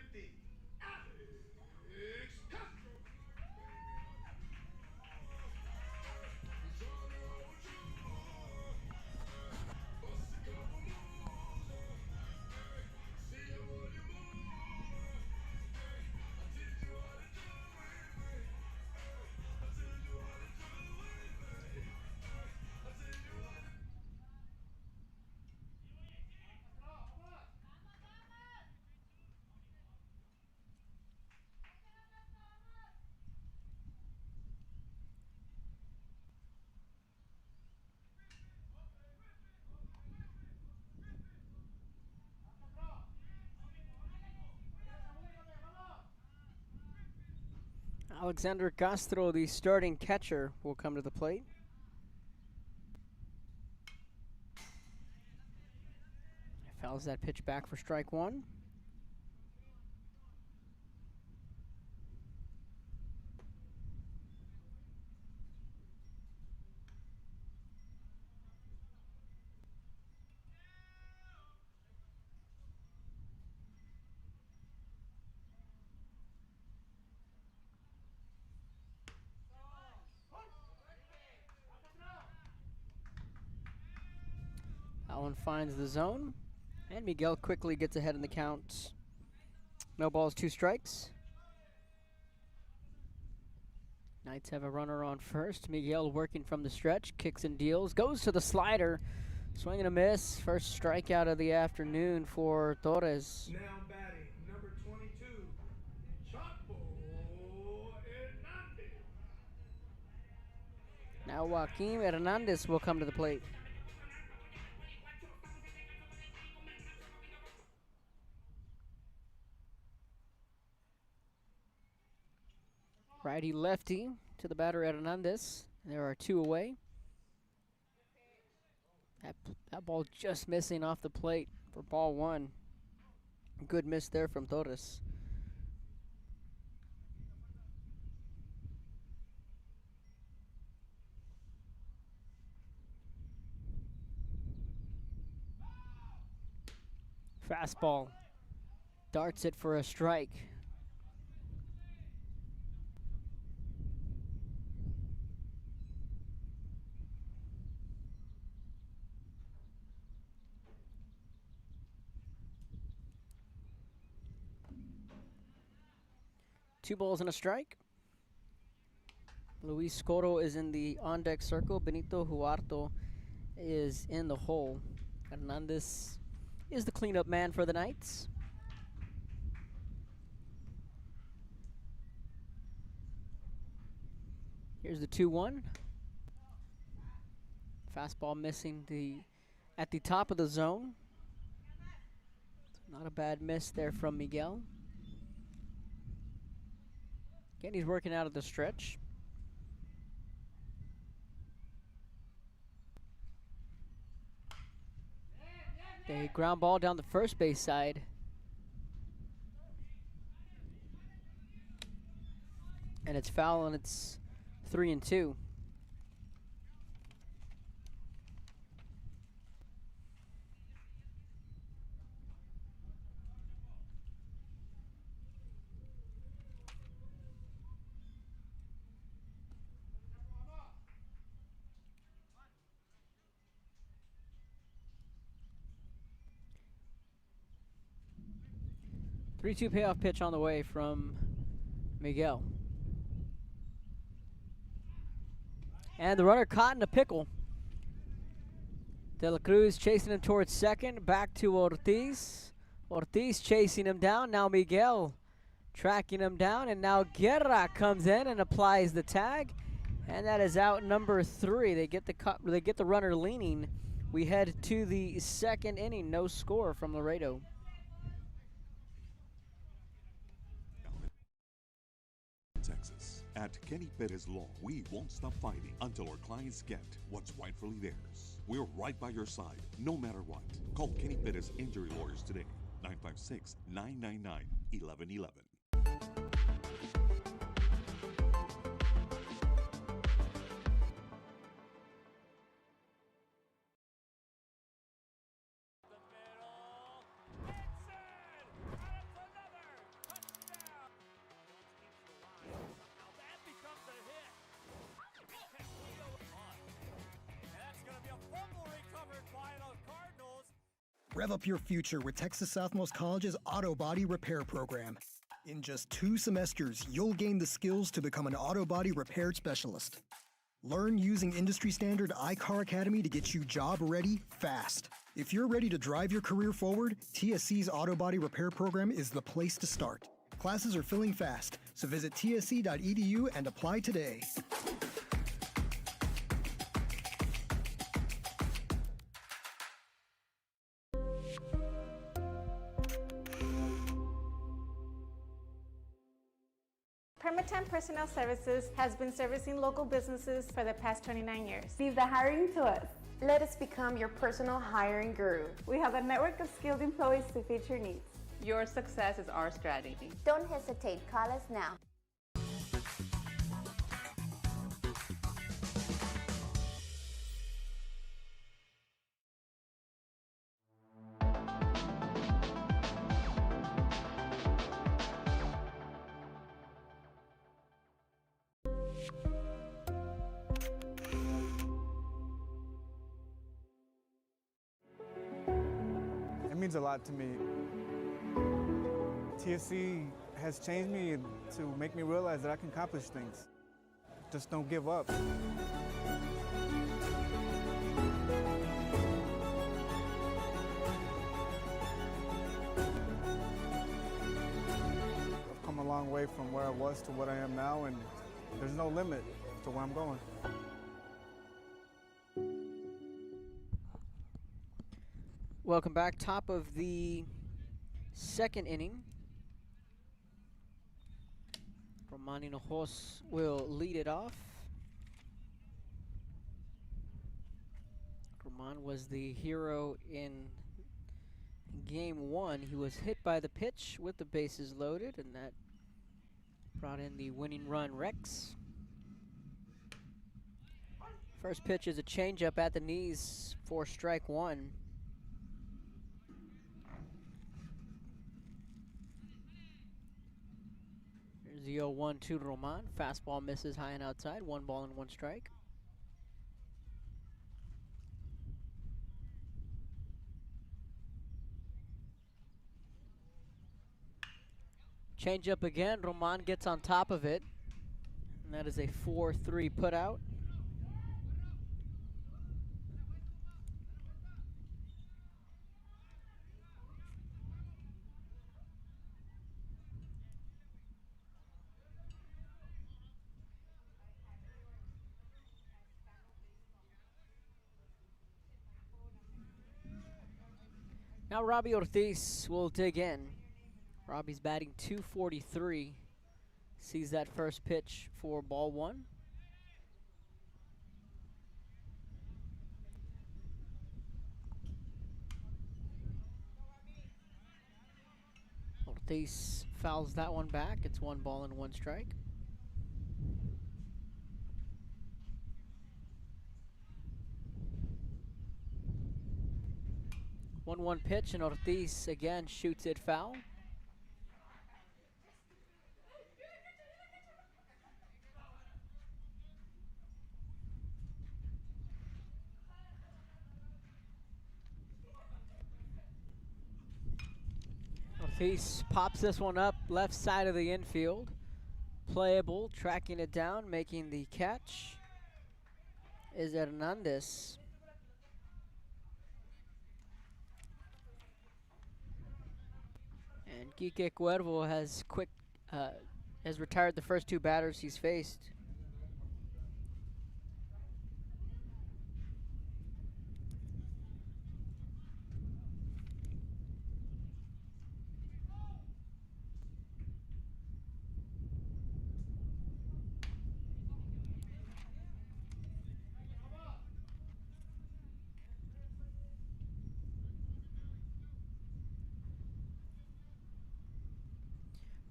Alexander Castro, the starting catcher, will come to the plate. Fouls that pitch back for strike 1. That one finds the zone, and Miguel quickly gets ahead in the count. No balls, 2 strikes. Knights have a runner on first. Miguel working from the stretch, kicks and deals, goes to the slider. Swing and a miss. First strikeout of the afternoon for Torres. Now batting, number 22, Chapo Hernandez. Now Joaquin Hernandez will come to the plate. Righty lefty to the batter Hernandez. There are two away. That ball just missing off the plate for ball one. Good miss there from Torres. Fastball. Darts it for a strike. Two balls and a strike. Luis Coro is in the on-deck circle. Benito Huarto is in the hole. Hernandez is the cleanup man for the Knights. Here's the 2-1. Fastball missing at the top of the zone. Not a bad miss there from Miguel. Again, he's working out of the stretch. A ground ball down the first base side. And it's foul, and it's 3-2. Three-two payoff pitch on the way from Miguel. And the runner caught in a pickle. De La Cruz chasing him towards second. Back to Ortiz. Ortiz chasing him down. Now Miguel tracking him down. And now Guerra comes in and applies the tag. And that is out number 3. They get the runner leaning. We head to the second inning. No score from Laredo. Texas. At Kenny Perez Law, we won't stop fighting until our clients get what's rightfully theirs. We're right by your side, no matter what. Call Kenny Perez Injury Lawyers today, 956-999-1111. Rev up your future with Texas Southmost College's Auto Body Repair Program. In just 2 semesters, you'll gain the skills to become an auto body repair specialist. Learn using industry standard iCar Academy to get you job ready fast. If you're ready to drive your career forward, TSC's Auto Body Repair Program is the place to start. Classes are filling fast, so visit tsc.edu and apply today. Permatemp Personnel Services has been servicing local businesses for the past 29 years. Leave the hiring to us. Let us become your personal hiring guru. We have a network of skilled employees to fit your needs. Your success is our strategy. Don't hesitate, call us now. It means a lot to me. TSC has changed me to make me realize that I can accomplish things. just don't give up. I've come a long way from where I was to what I am now, and there's no limit to where I'm going. Welcome back. Top of the second inning. Roman Hinojos will lead it off. Roman was the hero in game one. He was hit by the pitch with the bases loaded, and that brought in the winning run, Rex. First pitch is a changeup at the knees for strike one. Here's the 0-1 to Roman. Fastball misses high and outside. 1 ball and 1 strike. Changeup again. Roman gets on top of it. And that is a 4-3 put out. Now Robbie Ortiz will dig in. Robbie's batting .243. Sees that first pitch for ball one. Ortiz fouls that one back. It's 1 ball and 1 strike. One pitch, and Ortiz again shoots it foul. Ortiz pops this one up left side of the infield. Playable, tracking it down, making the catch is Hernandez. And Quique Cuervo has retired the first 2 batters he's faced.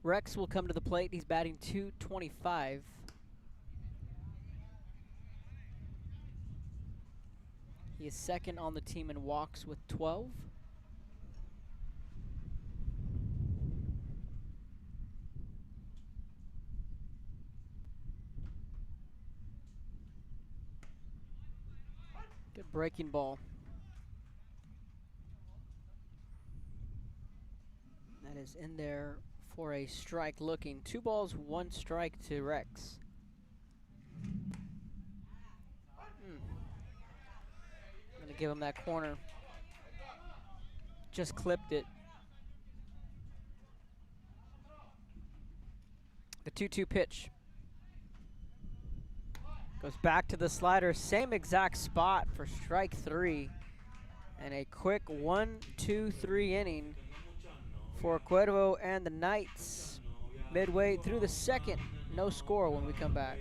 Rex will come to the plate. He's batting .225. He is second on the team in walks with 12. Good breaking ball. That is in there for a strike looking. 2 balls, 1 strike to Rex. I'm gonna give him that corner. Just clipped it. The 2-2 pitch. Goes back to the slider, same exact spot for strike 3. And a quick 1-2-3 inning for Cuervo and the Knights. Midway through the second, no score when we come back.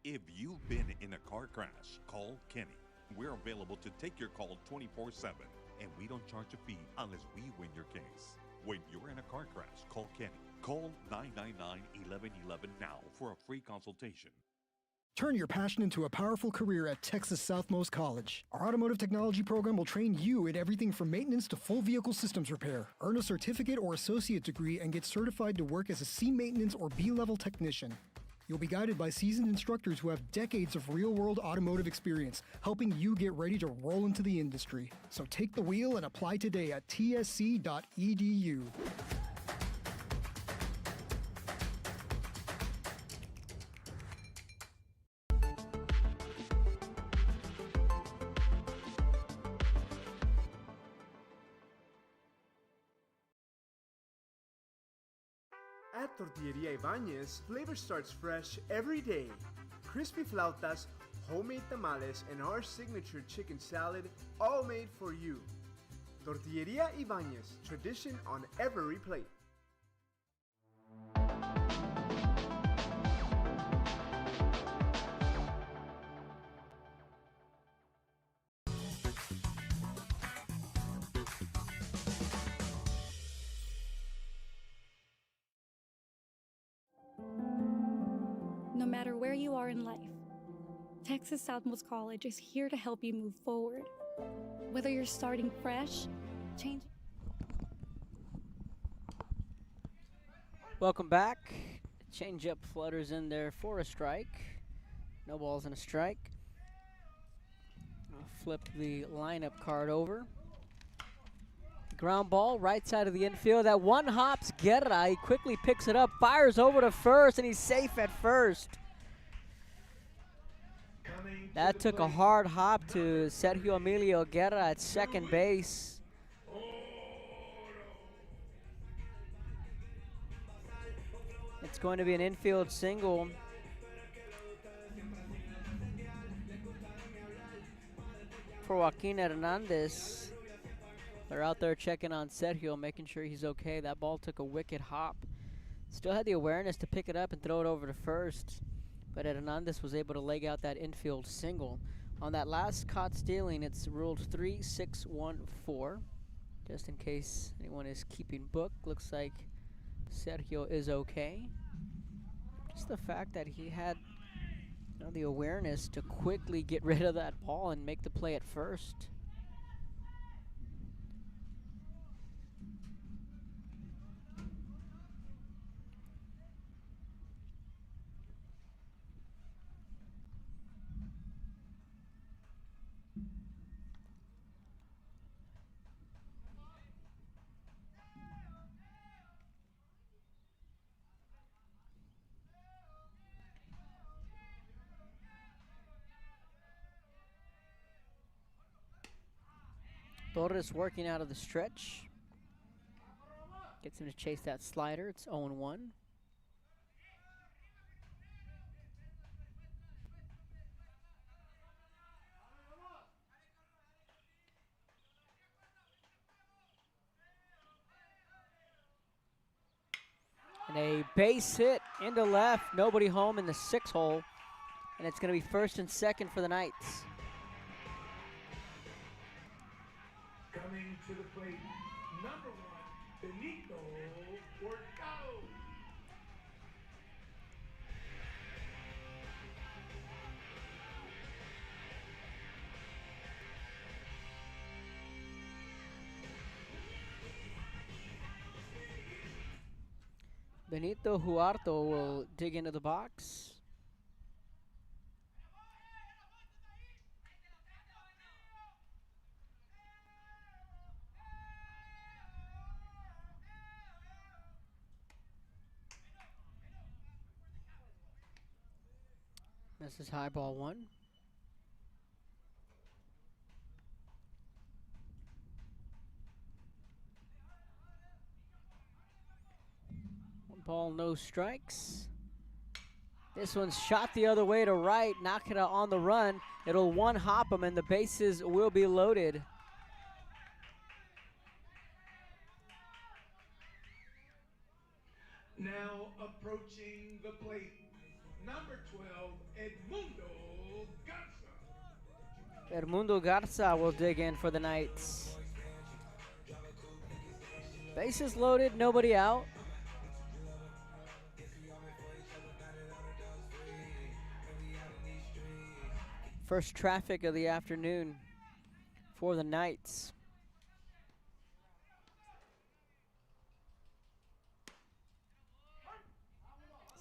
If you've been in a car crash, call Kenny. We're available to take your call 24/7, and we don't charge a fee unless we win your case. When you're in a car crash, call Kenny. Call 999-1111 now for a free consultation. Turn your passion into a powerful career at Texas Southmost College. Our automotive technology program will train you in everything from maintenance to full vehicle systems repair. Earn a certificate or associate degree and get certified to work as a C maintenance or B-level technician. You'll be guided by seasoned instructors who have decades of real-world automotive experience, helping you get ready to roll into the industry. So take the wheel and apply today at tsc.edu. At Tortilleria Ibañez, flavor starts fresh every day. Crispy flautas, homemade tamales, and our signature chicken salad, all made for you. Tortilleria Ibañez, tradition on every plate. No matter where you are in life, Texas Southmost College is here to help you move forward. Whether you're starting fresh, changing. Welcome back. Change-up flutters in there for a strike. No balls and a strike. I'll flip the lineup card over. Ground ball, right side of the infield. That one hops Guerra. He quickly picks it up, fires over to first, and he's safe at first. That took a hard hop to Sergio Emilio Guerra at second base. It's going to be an infield single. For Joaquin Hernandez. They're out there checking on Sergio, making sure he's okay. That ball took a wicked hop. Still had the awareness to pick it up and throw it over to first, but Hernandez was able to leg out that infield single. On that last caught stealing, it's ruled 3-6-1-4. Just in case anyone is keeping book, looks like Sergio is okay. Just the fact that he had the awareness to quickly get rid of that ball and make the play at first. Torres working out of the stretch. Gets him to chase that slider. It's 0-1. And a base hit into left. Nobody home in the 6 hole. And it's going to be first and second for the Knights. Coming to the plate, number 1, Benito Hurtado. Benito Huarto will dig into the box. This is high ball 1. One ball, no strikes. This one's shot the other way to right. Nakata on the run. It'll one hop him and the bases will be loaded. Now approaching the plate, number 12, Edmundo Garza. Edmundo Garza will dig in for the Knights. Bases loaded, nobody out. First traffic of the afternoon for the Knights.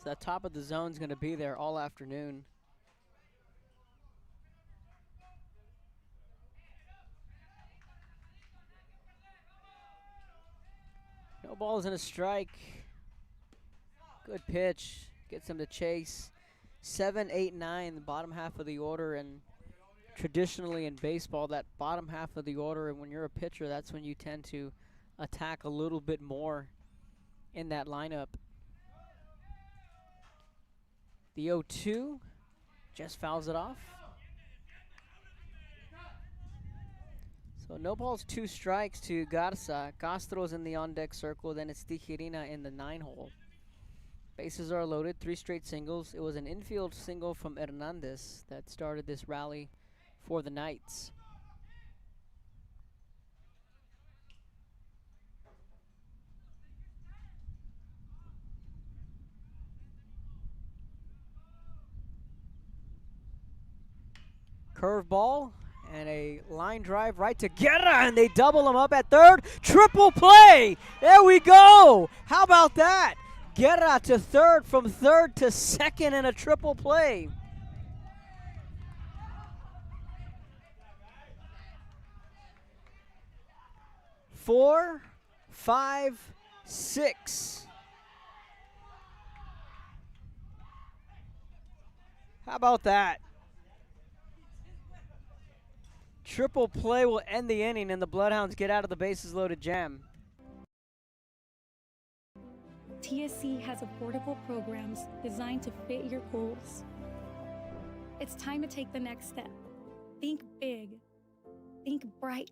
So the top of the zone is going to be there all afternoon. No balls and a strike. Good pitch. Gets him to chase. 7, 8, 9, the bottom half of the order. And traditionally in baseball, that bottom half of the order, and when you're a pitcher, that's when you tend to attack a little bit more in that lineup. The 0-2 just fouls it off. So no balls, 2 strikes to Garza. Castro's in the on-deck circle, then it's Tijerina in the 9-hole. Bases are loaded, 3 straight singles. It was an infield single from Hernandez that started this rally for the Knights. Curveball and a line drive right to Guerra, and they double him up at third. Triple play! There we go! How about that? Guerra to third, from third to second in a triple play. Four, 5, 6. How about that? Triple play will end the inning, and the Bloodhounds get out of the bases loaded jam. TSC has affordable programs designed to fit your goals. It's time to take the next step. Think big. Think bright.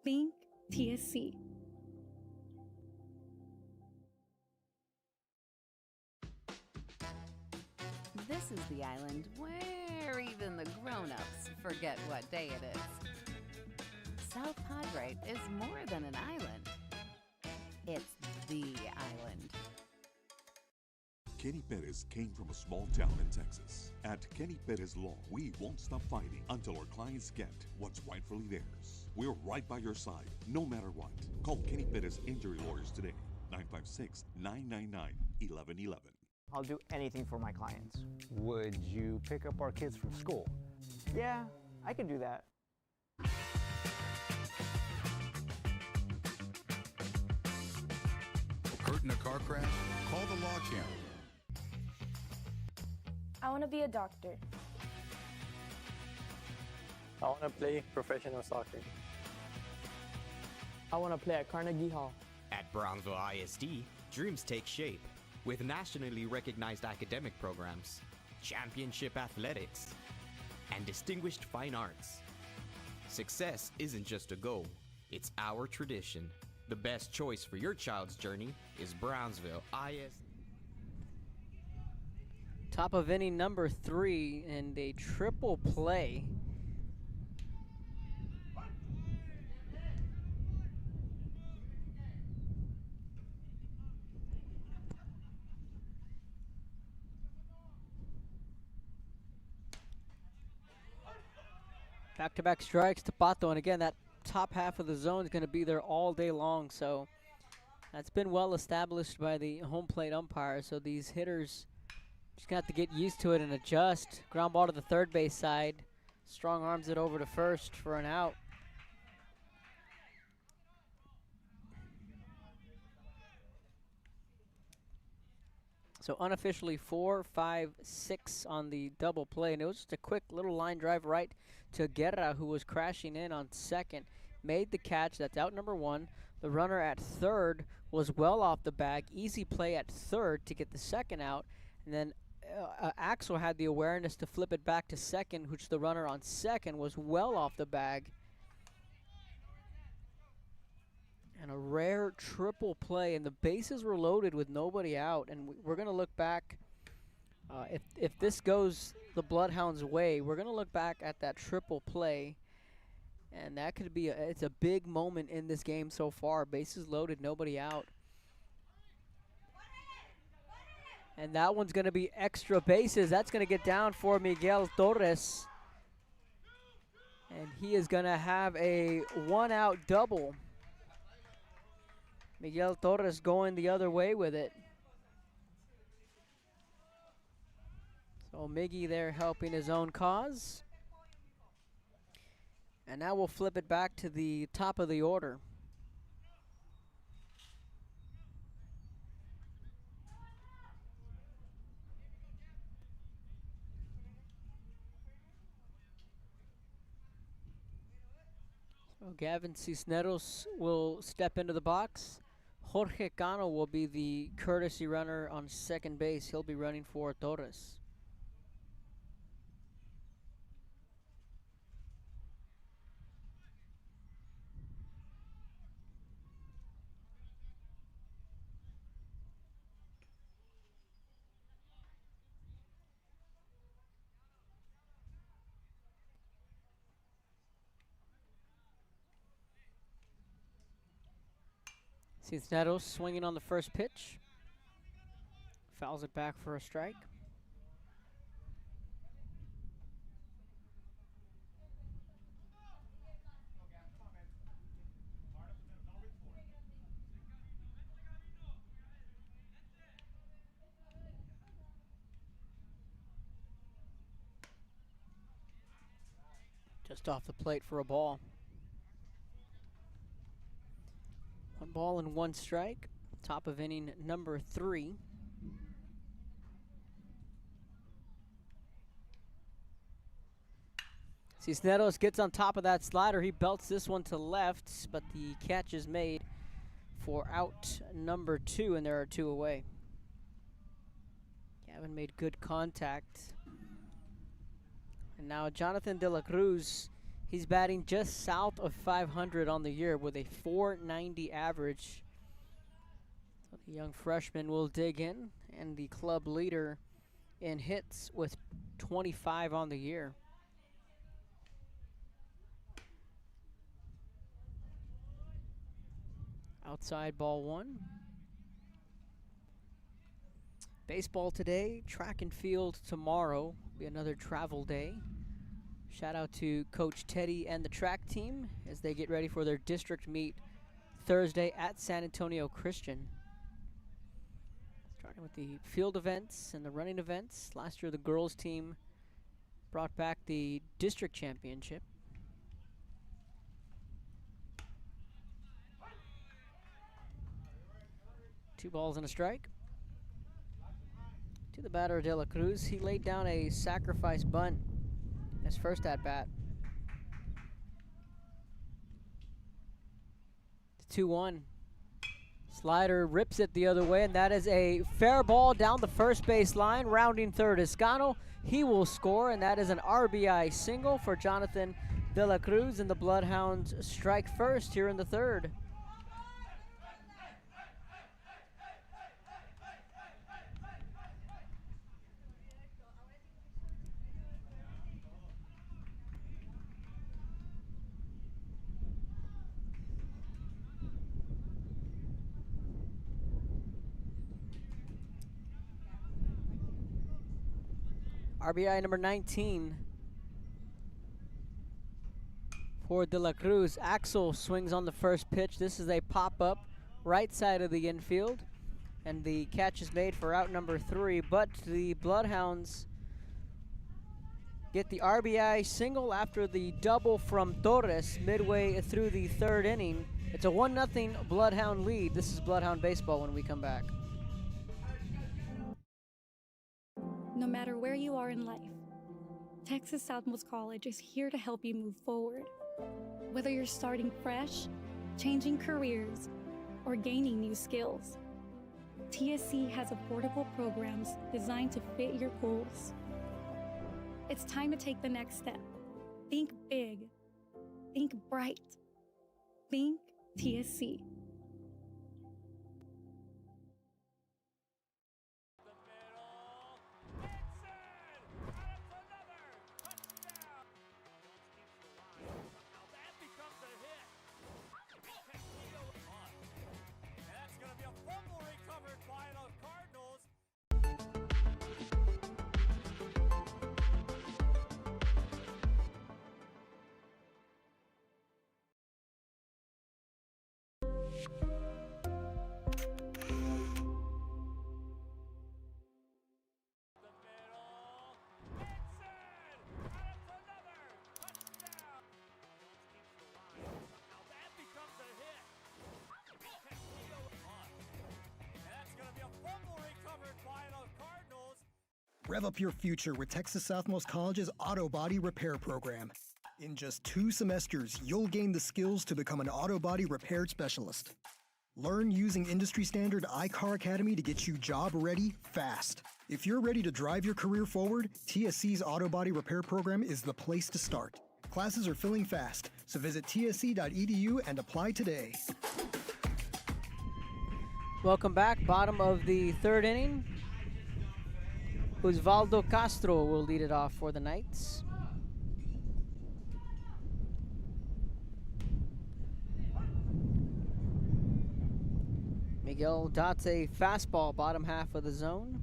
Think TSC. This is the island where even the grown-ups forget what day it is. South Padre is more than an island. It's the island. Kenny Perez came from a small town in Texas. At Kenny Perez Law, we won't stop fighting until our clients get what's rightfully theirs. We're right by your side, no matter what. Call Kenny Perez Injury Lawyers today, 956-999-1111. I'll do anything for my clients. Would you pick up our kids from school? Yeah, I could do that. Hurt in a car crash? Call the Law Channel. I want to be a doctor. I want to play professional soccer. I want to play at Carnegie Hall. At Brownsville ISD, dreams take shape with nationally recognized academic programs, championship athletics, and distinguished fine arts. Success isn't just a goal, it's our tradition. The best choice for your child's journey is Brownsville ISD. Top of inning number 3 and a triple play. Back-to-back strikes to Pato, and again, that top half of the zone is going to be there all day long, so that's been well established by the home plate umpire, so these hitters just got to get used to it and adjust. Ground ball to the third base side. Strong arms it over to first for an out. So unofficially 4, 5, 6 on the double play, and it was just a quick little line drive right to Guerra, who was crashing in on second. Made the catch. That's out number 1. The runner at third was well off the bag. Easy play at third to get the second out, and then Axel had the awareness to flip it back to second, which the runner on second was well off the bag. And a rare triple play, and the bases were loaded with nobody out. And we're going to look back, if this goes the Bloodhounds' way, we're going to look back at that triple play. And that could be, it's a big moment in this game so far. Bases loaded, nobody out. And that one's going to be extra bases. That's going to get down for Miguel Torres. And he is going to have a one-out double. Miguel Torres going the other way with it. So Miggy there helping his own cause. And now we'll flip it back to the top of the order. So Gavin Cisneros will step into the box. Jorge Cano will be the courtesy runner on second base. He'll be running for Torres. Cisneros swinging on the first pitch. Fouls it back for a strike. Just off the plate for a ball. 1 ball and 1 strike. Top of inning number 3. Cisneros gets on top of that slider. He belts this one to left, but the catch is made for out number 2, and there are 2 away. Gavin made good contact. And now Jonathan De La Cruz, he's batting just south of 500 on the year with a .490 average. So the young freshman will dig in, and the club leader in hits with 25 on the year. Outside ball 1. Baseball today, track and field tomorrow. Be another travel day. Shout out to Coach Teddy and the track team as they get ready for their district meet Thursday at San Antonio Christian. Starting with the field events and the running events. Last year the girls team brought back the district championship. Two balls and a strike. To the batter, De La Cruz. He laid down a sacrifice bunt in his first at-bat. 2-1. Slider rips it the other way, and that is a fair ball down the first base line. Rounding third is Cano. He will score, and that is an RBI single for Jonathan De La Cruz, and the Bloodhounds strike first here in the third. RBI number 19 for De La Cruz. Axel swings on the first pitch. This is a pop-up right side of the infield, and the catch is made for out number 3, but the Bloodhounds get the RBI single after the double from Torres midway through the third inning. It's a 1-0 Bloodhound lead. This is Bloodhound Baseball when we come back. No matter where you are in life, Texas Southmost College is here to help you move forward. Whether you're starting fresh, changing careers, or gaining new skills, TSC has affordable programs designed to fit your goals. It's time to take the next step. Think big. Think bright. Think TSC. Rev up your future with Texas Southmost College's Auto Body Repair Program. In just 2 semesters, you'll gain the skills to become an auto body repair specialist. Learn using industry standard iCar Academy to get you job ready fast. If you're ready to drive your career forward, TSC's Auto Body Repair Program is the place to start. Classes are filling fast, so visit tsc.edu and apply today. Welcome back. Bottom of the 3rd inning. Osvaldo Castro will lead it off for the Knights. Miguel dots a fastball, bottom half of the zone.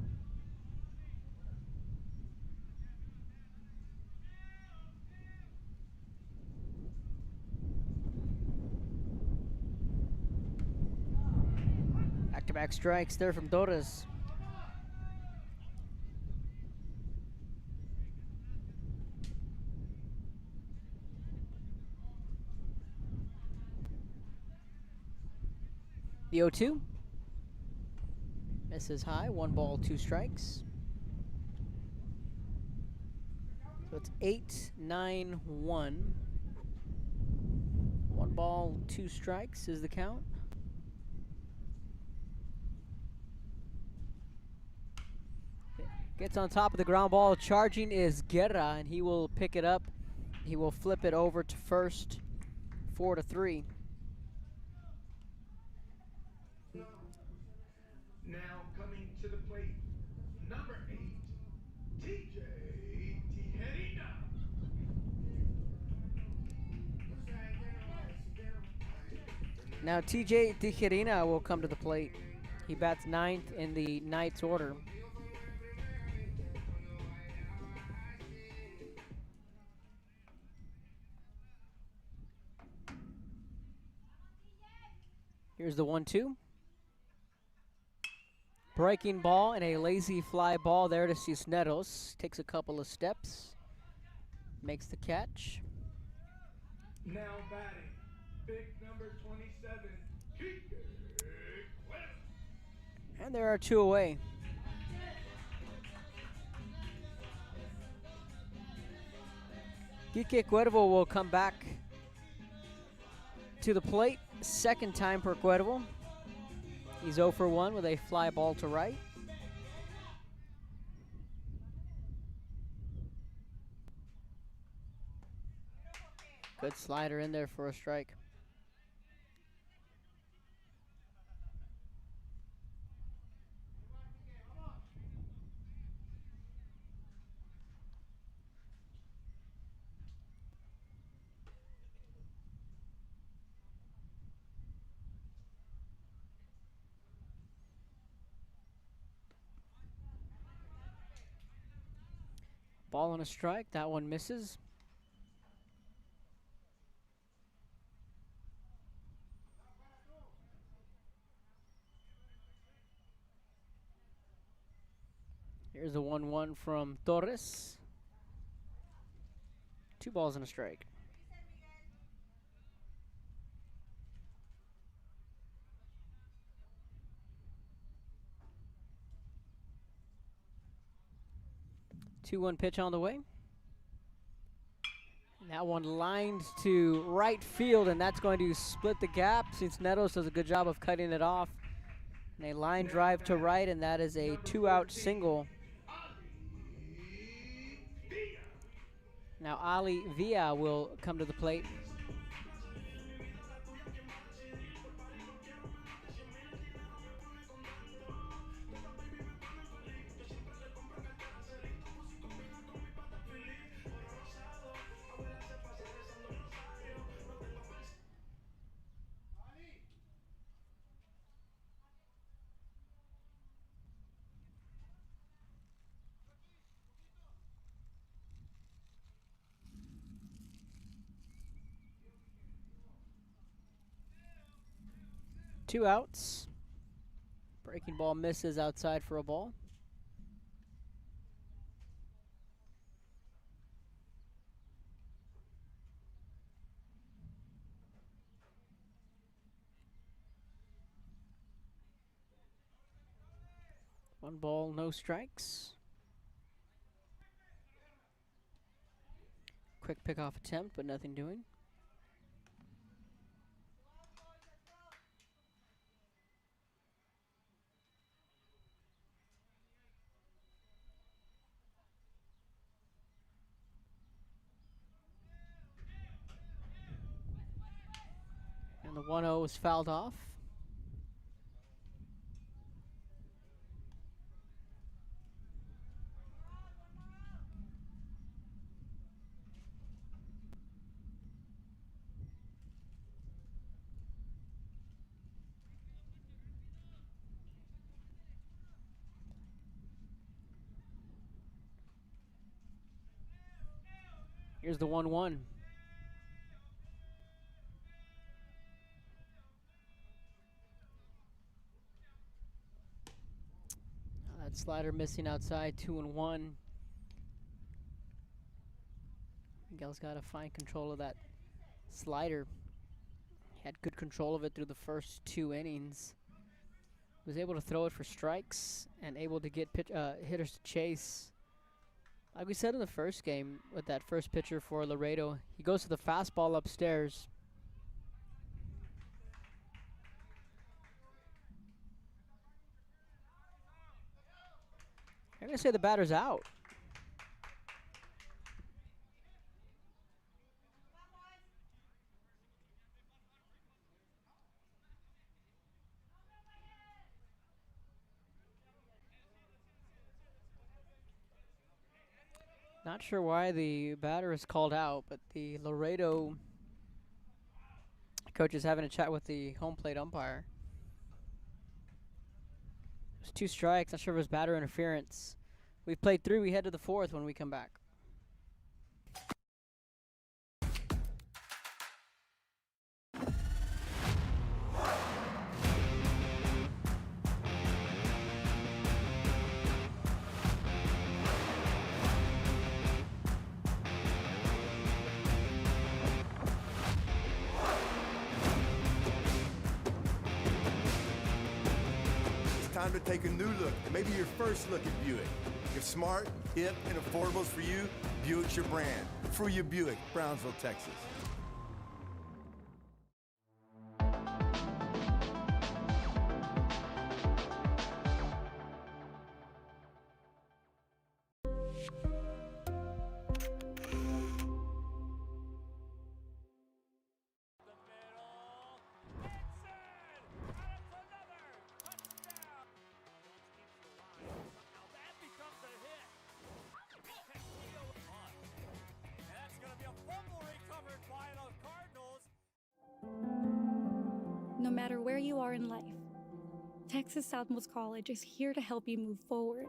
Back-to-back strikes there from Torres. The 0-2. Misses high, 1 ball, 2 strikes. So it's 8-9-1. 1 ball, 2 strikes is the count. Gets on top of the ground ball. Charging is Guerra, and he will pick it up. He will flip it over to first, 4-3. Now coming to the plate, number 8, TJ Tijerina. Now TJ Tijerina will come to the plate. He bats 9th in the Knights order. Here's the 1-2. Breaking ball and a lazy fly ball there to Cisneros. Takes a couple of steps. Makes the catch. Now batting, big number 27, Kike Cuervo. And there are 2 away. Kike Cuervo will come back to the plate. 2nd time per Cuervo. He's 0 for 1 with a fly ball to right. Good slider in there for a strike. Ball on a strike. That one misses. Here's the 1-1 from Torres. 2 balls and a strike. Two 2-1 pitch on the way. That one lined to right field, and that's going to split the gap. Cisneros does a good job of cutting it off. And a line drive to right, and that is a 2-out single. Now Ali Villa will come to the plate. 2 outs. Breaking ball misses outside for a ball. One ball, no strikes. Quick pickoff attempt, but nothing doing. And the 1-0 is fouled off. Here's the 1-1. That slider missing outside, 2-1. Miguel's got to find control of that slider. He had good control of it through the first 2 innings. Was able to throw it for strikes and able to get hitters to chase. Like we said in the first game with that first pitcher for Laredo, he goes to the fastball upstairs. I'm going to say the batter's out. Not sure why the batter is called out, but the Laredo coach is having a chat with the home plate umpire. It was 2 strikes. Not sure if it was batter interference. We've played 3. We head to the 4th when we come back. Time to take a new look, maybe your first look at Buick. If smart, hip, and affordable is for you, Buick's your brand. For your Buick, Brownsville, Texas. No matter where you are in life, Texas Southmost College is here to help you move forward.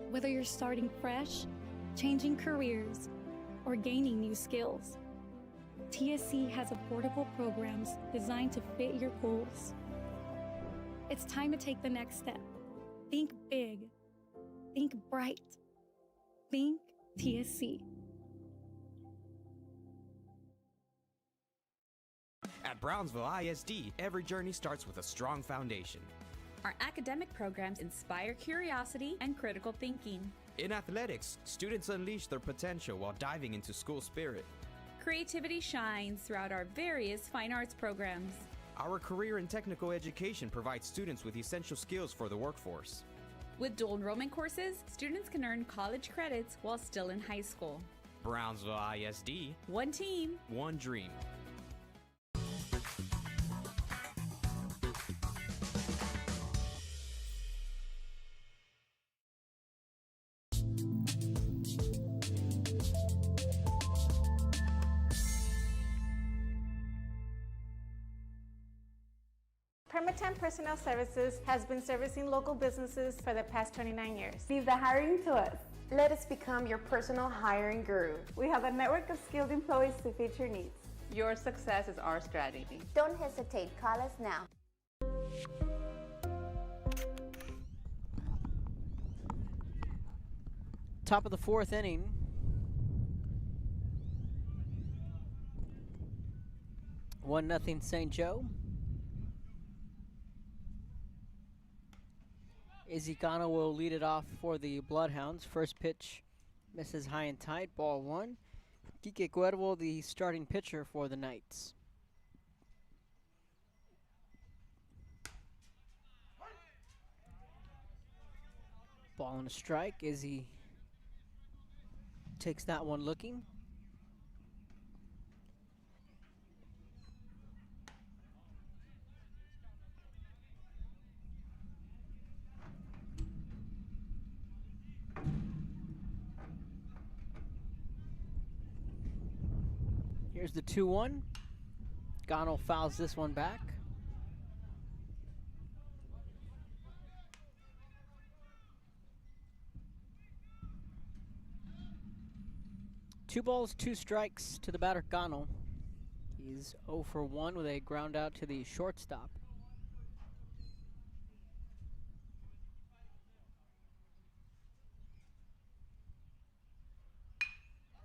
Whether you're starting fresh, changing careers, or gaining new skills, TSC has affordable programs designed to fit your goals. It's time to take the next step. Think big. Think bright. Think TSC. At Brownsville ISD, every journey starts with a strong foundation. Our academic programs inspire curiosity and critical thinking. In athletics, students unleash their potential while diving into school spirit. Creativity shines throughout our various fine arts programs. Our career and technical education provides students with essential skills for the workforce. With dual enrollment courses, students can earn college credits while still in high school. Brownsville ISD. One team. One dream. Permatemp Personnel Services has been servicing local businesses for the past 29 years. Leave the hiring to us. Let us become your personal hiring guru. We have a network of skilled employees to fit your needs. Your success is our strategy. Don't hesitate, call us now. Top of the 4th inning. One nothing St. Joe. Izzy Gano will lead it off for the Bloodhounds. First pitch misses high and tight, ball 1. Quique Cuervo, the starting pitcher for the Knights. Ball and a strike. Izzy takes that one looking. Here's the 2-1. Gano fouls this one back. Two balls, 2 strikes to the batter, Gano. He's 0 for 1 with a ground out to the shortstop.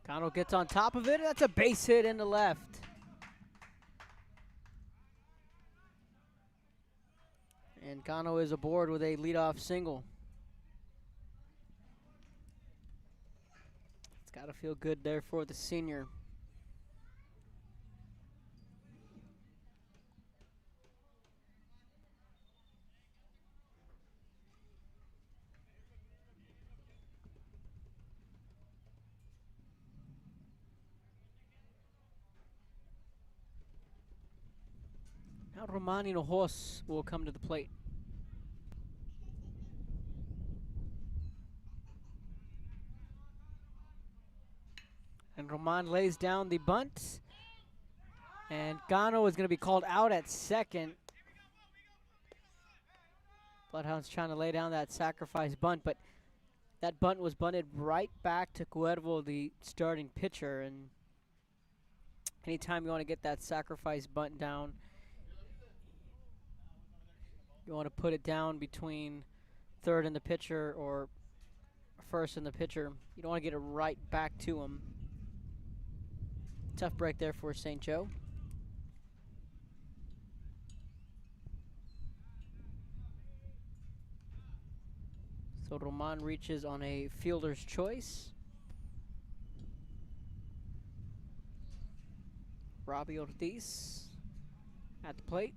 Gano gets on top of it. That's a base hit into left. And Gano is aboard with a leadoff single. It's got to feel good there for the senior. Now Roman Hinojos will come to the plate. And Roman lays down the bunt. And Gano is going to be called out at second. Bloodhounds trying to lay down that sacrifice bunt, but that bunt was bunted right back to Cuervo, the starting pitcher. And anytime you want to get that sacrifice bunt down, you want to put it down between third and the pitcher or first and the pitcher. You don't want to get it right back to him. Tough break there for St. Joe. So Roman reaches on a fielder's choice. Robbie Ortiz at the plate.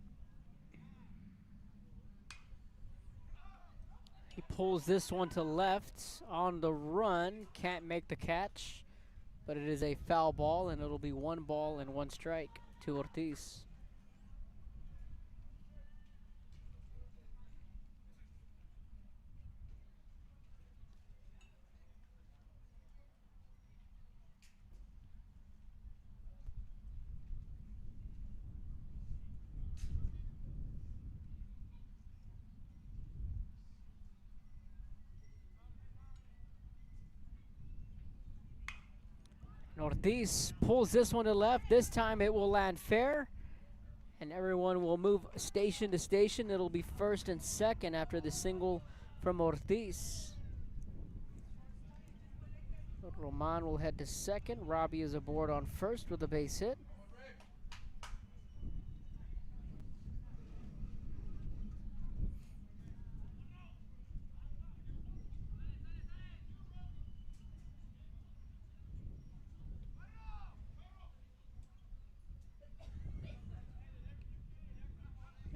He pulls this one to left on the run. Can't make the catch, but it is a foul ball, and it'll be 1 ball and 1 strike to Ortiz. Ortiz pulls this one to left. This time it will land fair, and everyone will move station to station. It'll be first and second after the single from Ortiz. Roman will head to second. Robbie is aboard on first with a base hit.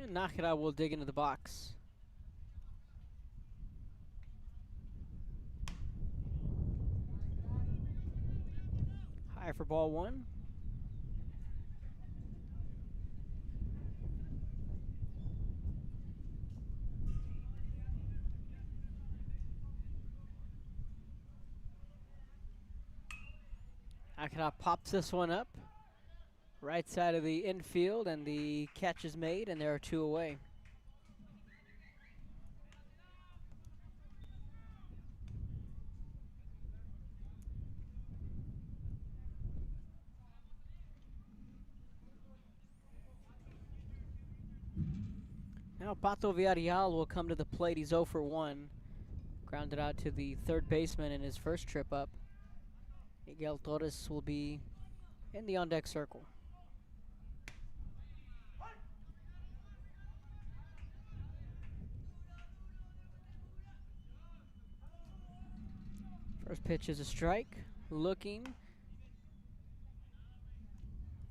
And Nakira will dig into the box. High for ball 1. Nakira pops this one up. Right side of the infield, and the catch is made, and there are 2 away. Now Now Pato Villarreal will come to the plate. He's 0 for 1. Grounded out to the third baseman in his first trip up. Miguel Torres will be in the on-deck circle. First pitch is a strike. Looking.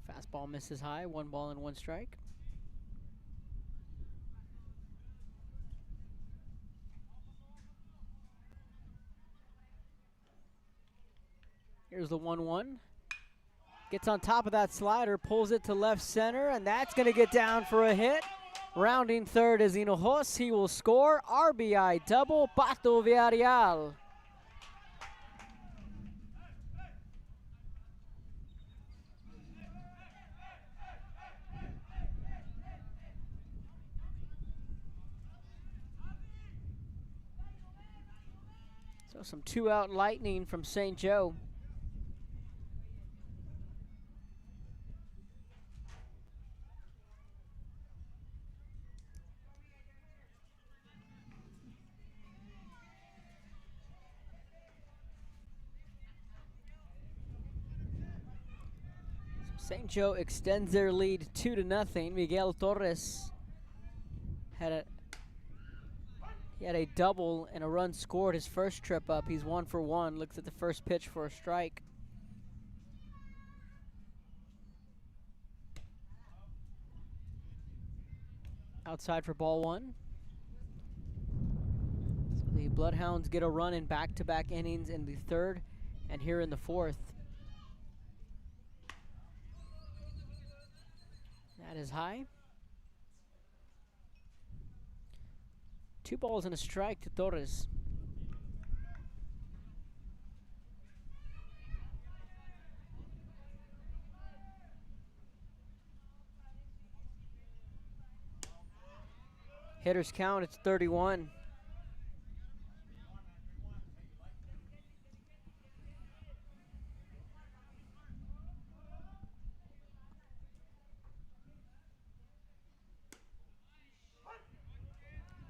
Fastball misses high. 1 ball and 1 strike. Here's the 1-1. Gets on top of that slider, pulls it to left center, and that's going to get down for a hit. Rounding third is Hinojos. He will score. RBI double, Pato Villarreal. So some 2-out lightning from St. Joe. St. Joe extends their lead 2-0. Miguel Torres had a double and a run scored his first trip up. He's 1 for 1. Looks at the first pitch for a strike. Outside for ball 1. So the Bloodhounds get a run in back-to-back innings in the third and here in the fourth. That is high. 2 balls and a strike to Torres. Hitters count, it's 31.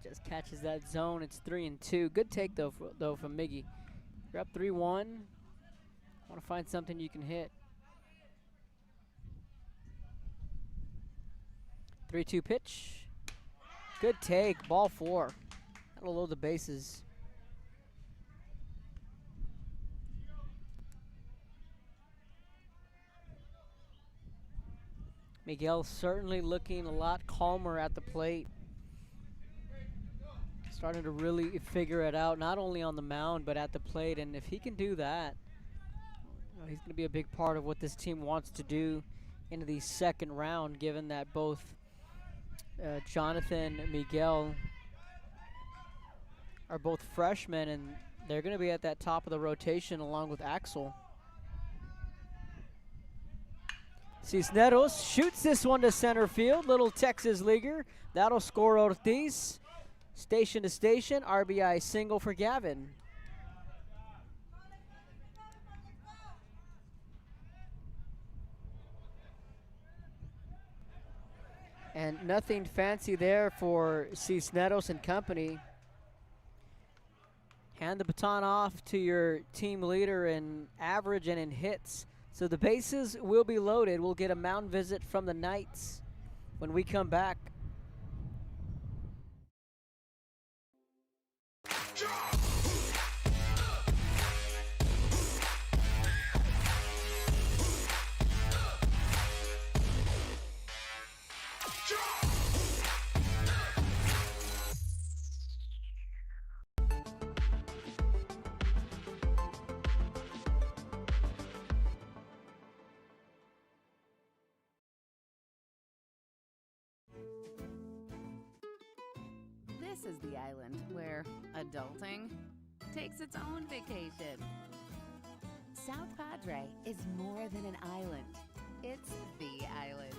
Just catches that zone. It's 3-2. Good take though from Miggy. You're up 3-1. Want to find something you can hit. 3-2 pitch. Good take. Ball 4. That'll load the bases. Miguel certainly looking a lot calmer at the plate. Starting to really figure it out, not only on the mound, but at the plate. And if he can do that, he's going to be a big part of what this team wants to do into the second round, given that both Jonathan and Miguel are both freshmen, and they're going to be at that top of the rotation along with Axel. Cisneros shoots this one to center field. Little Texas leaguer. That'll score Ortiz. Station to station, RBI single for Gavin. And nothing fancy there for Cisneros and company. Hand the baton off to your team leader in average and in hits. So the bases will be loaded. We'll get a mound visit from the Knights when we come back. This is the island where adulting takes its own vacation. South Padre is more than an island. It's the island.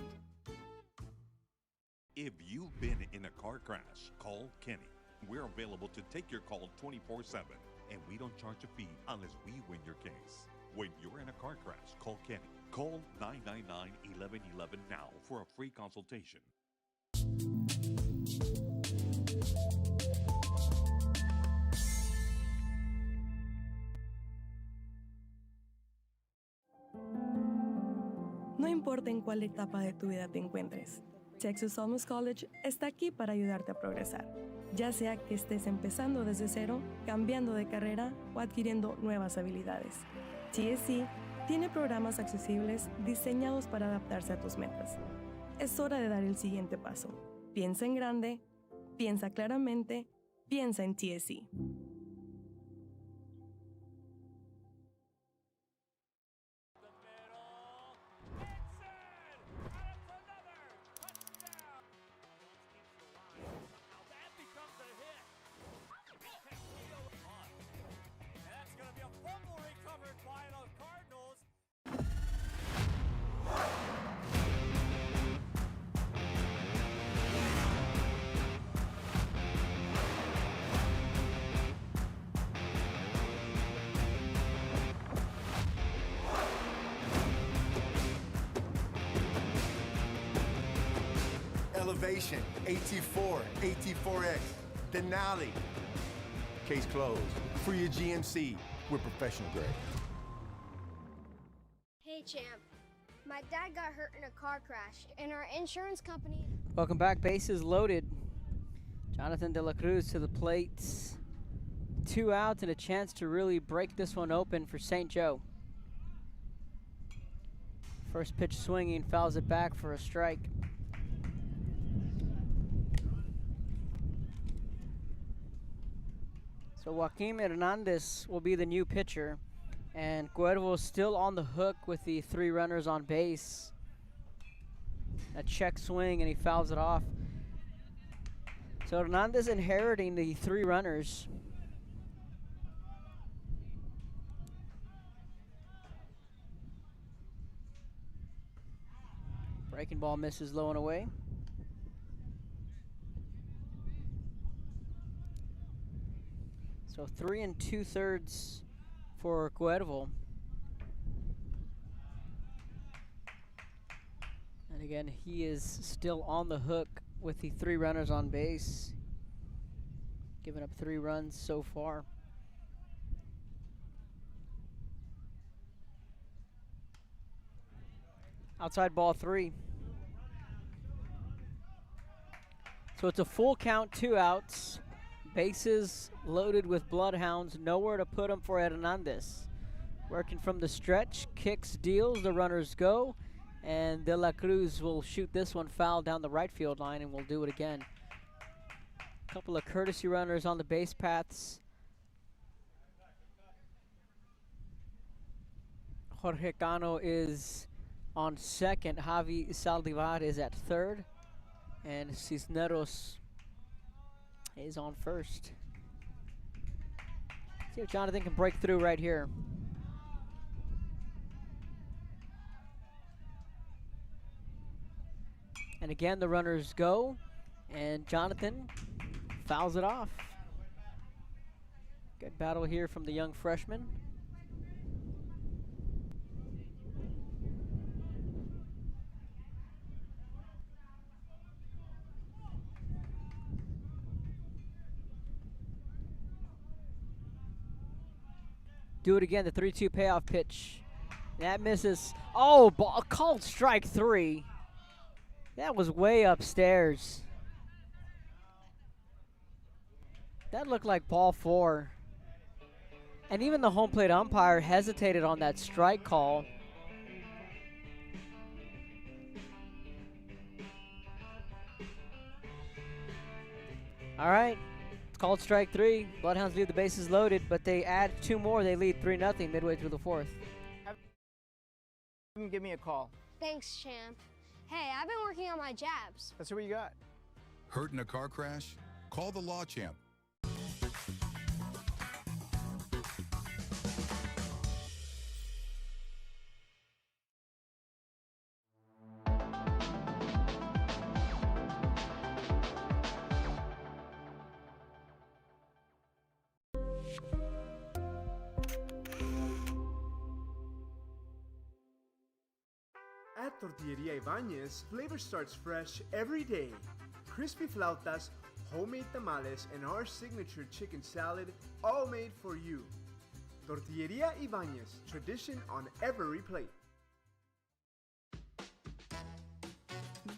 If you've been in a car crash, call Kenny. We're available to take your call 24/7, and we don't charge a fee unless we win your case. When you're in a car crash, call Kenny. Call 999-1111 now for a free consultation. No importa en cuál etapa de tu vida te encuentres, Texas Almost College está aquí para ayudarte a progresar, ya sea que estés empezando desde cero, cambiando de carrera o adquiriendo nuevas habilidades. TSC tiene programas accesibles diseñados para adaptarse a tus metas. Es hora de dar el siguiente paso. Piensa en grande, piensa claramente, piensa en TSC. Elevation, AT4, AT4X, Denali. Case closed. For your GMC, we're professional grade. Hey, champ. My dad got hurt in a car crash, and our insurance company... Welcome back. Bases loaded. Jonathan De La Cruz to the plate. 2 outs and a chance to really break this one open for St. Joe. First pitch swinging, fouls it back for a strike. So Joaquin Hernandez will be the new pitcher, and Cuervo still on the hook with the 3 runners on base. A check swing, and he fouls it off. So Hernandez inheriting the 3 runners. Breaking ball misses low and away. So 3 2/3 for Cuervo. And again, he is still on the hook with the 3 runners on base. Giving up 3 runs so far. Outside ball 3. So it's a full count, 2 outs. Bases loaded with bloodhounds, nowhere to put them for Hernandez. Working from the stretch, kicks, deals, the runners go, and De La Cruz will shoot this one foul down the right field line, and we'll do it again. Couple of courtesy runners on the base paths. Jorge Cano is on second, Javi Saldivar is at third, and Cisneros is on first. See if Jonathan can break through right here. And again, the runners go, and Jonathan fouls it off. Good battle here from the young freshman. Do it again, the 3-2 payoff pitch. That misses. Oh, ball called strike 3. That was way upstairs. That looked like ball 4. And even the home plate umpire hesitated on that strike call. All right. Called strike 3. Bloodhounds leave the bases loaded, but they add 2 more. They lead 3-0 midway through the 4th. Give me a call. Thanks, champ. Hey, I've been working on my jabs. Let's see what you got. Hurt in a car crash? Call the Law Champ. At Tortilleria Ibañez, flavor starts fresh every day. Crispy flautas, homemade tamales, and our signature chicken salad, all made for you. Tortilleria Ibañez, tradition on every plate.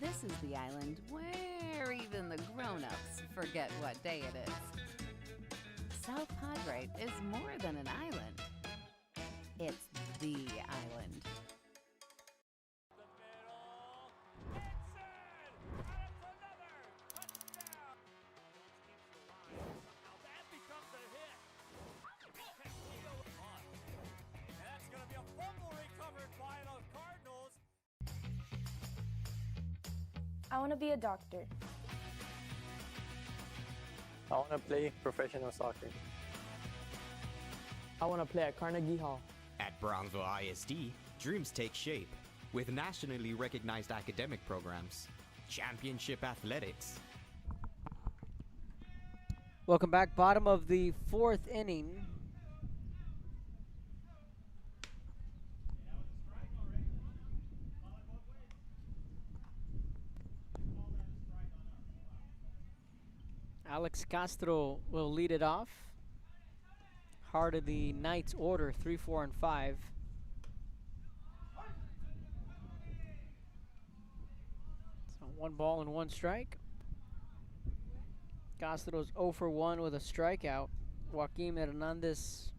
This is the island where even the grown-ups forget what day it is. South Padre is more than an island. It's the island. I want to be a doctor. I want to play professional soccer. I want to play at Carnegie Hall. At Brownsville ISD, dreams take shape with nationally recognized academic programs, championship athletics. Welcome back. Bottom of the fourth inning. Alex Castro will lead it off. Heart of the Knights order, 3, 4, and 5. So 1 ball and 1 strike. Castro's 0 for 1 with a strikeout. Joaquim Hernandez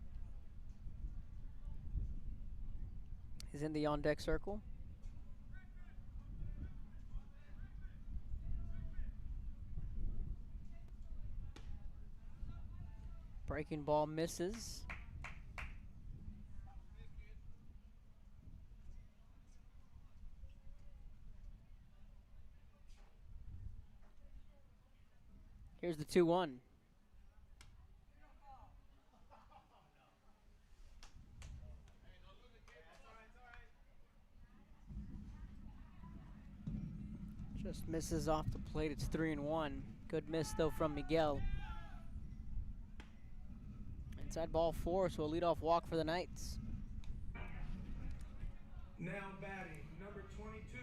is in the on-deck circle. Breaking ball misses. Here's the 2-1. Just misses off the plate. It's 3-1. Good miss though from Miguel. Inside ball 4, so a leadoff walk for the Knights. Now batting, number 22,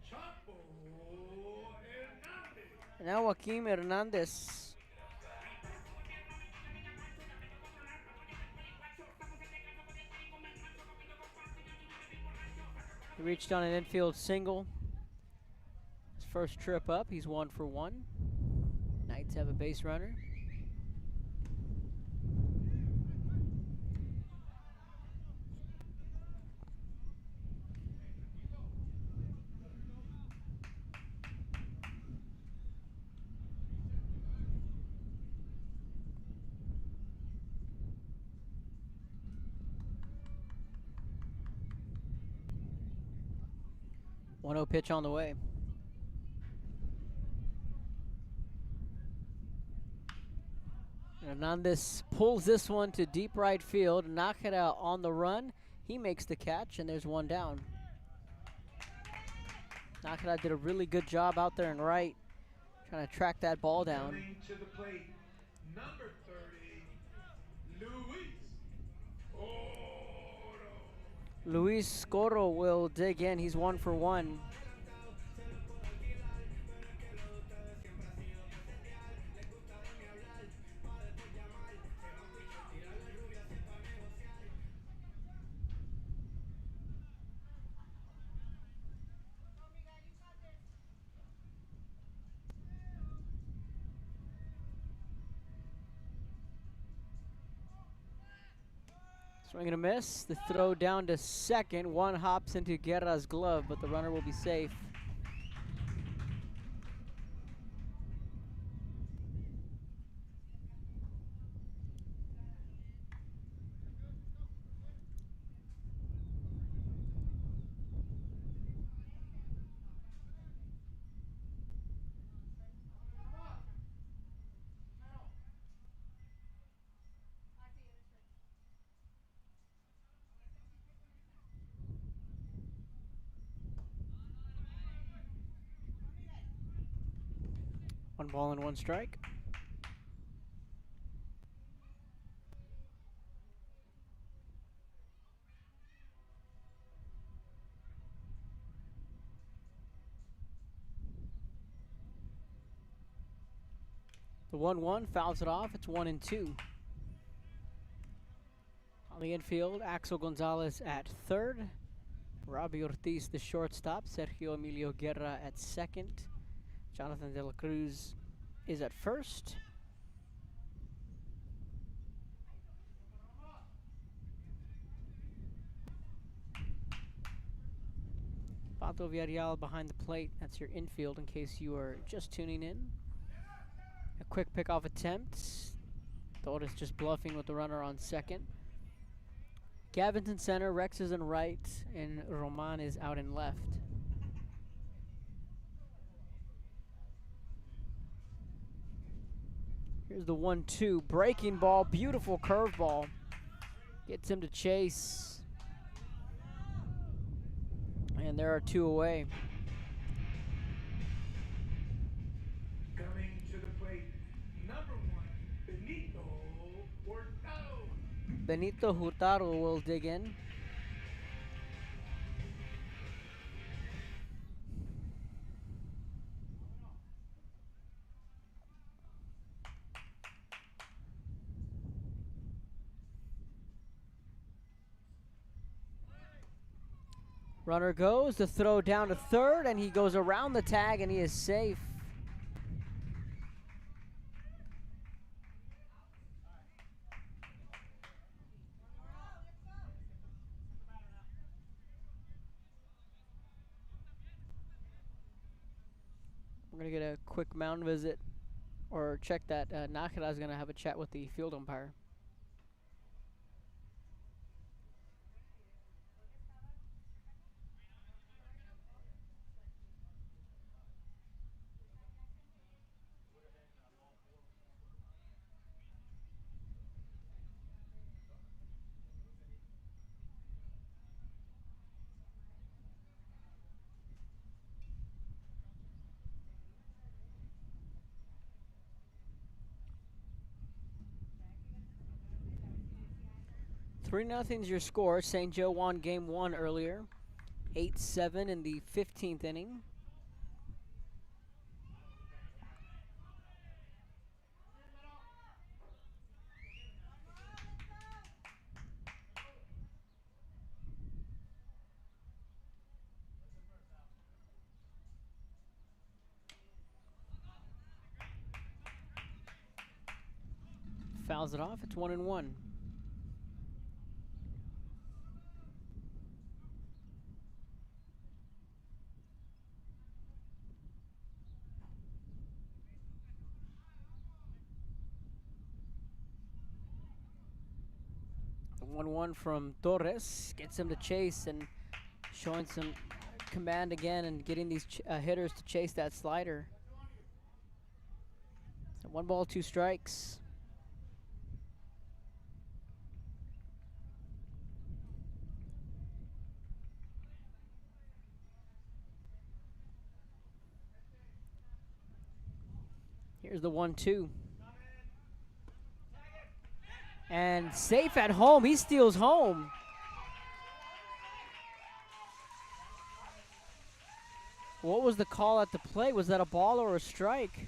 Chapo Hernandez. And now Joaquim Hernandez. He reached on an infield single. His first trip up, he's 1 for 1. Knights have a base runner. One 0 pitch on the way. Hernandez pulls this one to deep right field. Nakara on the run. He makes the catch, and there's 1 down. Nakara did a really good job out there in right, trying to track that ball down. Coming to the plate, number 30, Luis Coro will dig in. He's 1 for 1. Swing and a miss. The throw down to second. 1 hops into Guerra's glove, but the runner will be safe. One ball and 1 strike. The 1-1 fouls it off. It's 1-2. On the infield, Axel Gonzalez at third. Robbie Ortiz, the shortstop. Sergio Emilio Guerra at second. Jonathan De La Cruz is at first. Pato Villarreal behind the plate. That's your infield in case you are just tuning in. A quick pickoff attempt. Torres just bluffing with the runner on second. Gavin's in center, Rex is in right, and Roman is out in left. Here's the 1-2, breaking ball, beautiful curveball. Gets him to chase. And there are two away. Coming to the plate, number 1, Benito Hurtado. Benito Hurtado will dig in. Runner goes, the throw down to third, and he goes around the tag, and he is safe. We're going to get a quick mound visit, or check that Nakira is going to have a chat with the field umpire. Three nothing's your score. St. Joe won game one earlier. 8-7 in the 15th inning. Fouls it off. It's 1-1. The 1-1 from Torres gets him to chase and showing some command again and getting these hitters to chase that slider. So 1 ball, 2 strikes. Here's the 1-2. And safe at home. He steals home. What was the call at the plate? Was that a ball or a strike?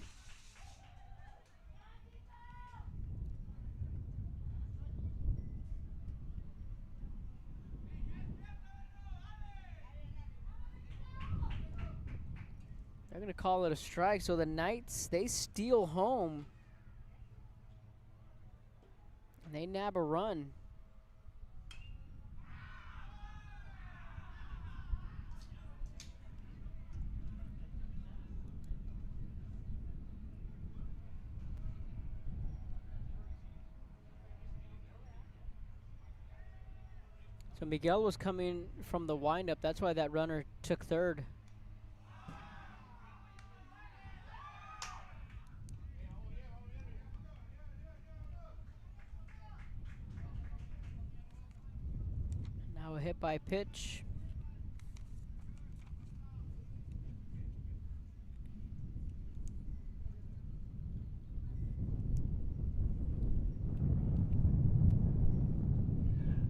They're going to call it a strike. So the Knights, they steal home. And they nab a run. So Miguel was coming from the windup. That's why that runner took third. Now a hit by pitch.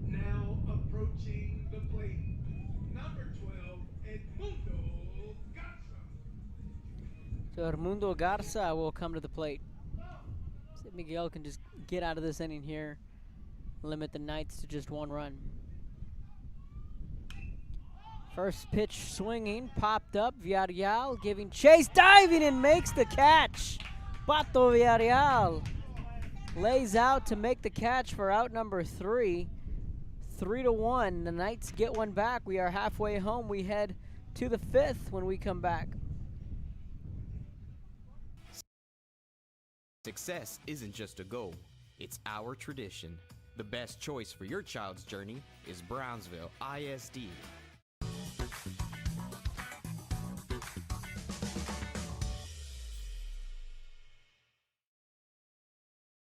Now approaching the plate, number 12, Edmundo Garza. So Edmundo Garza will come to the plate. if Miguel can just get out of this inning here, limit the Knights to just 1 run. First pitch swinging, popped up. Villarreal giving chase, diving and makes the catch. Pato Villarreal lays out to make the catch for out number 3. 3-1. The Knights get one back. We are halfway home. We head to the 5th when we come back. Success isn't just a goal, it's our tradition. The best choice for your child's journey is Brownsville ISD.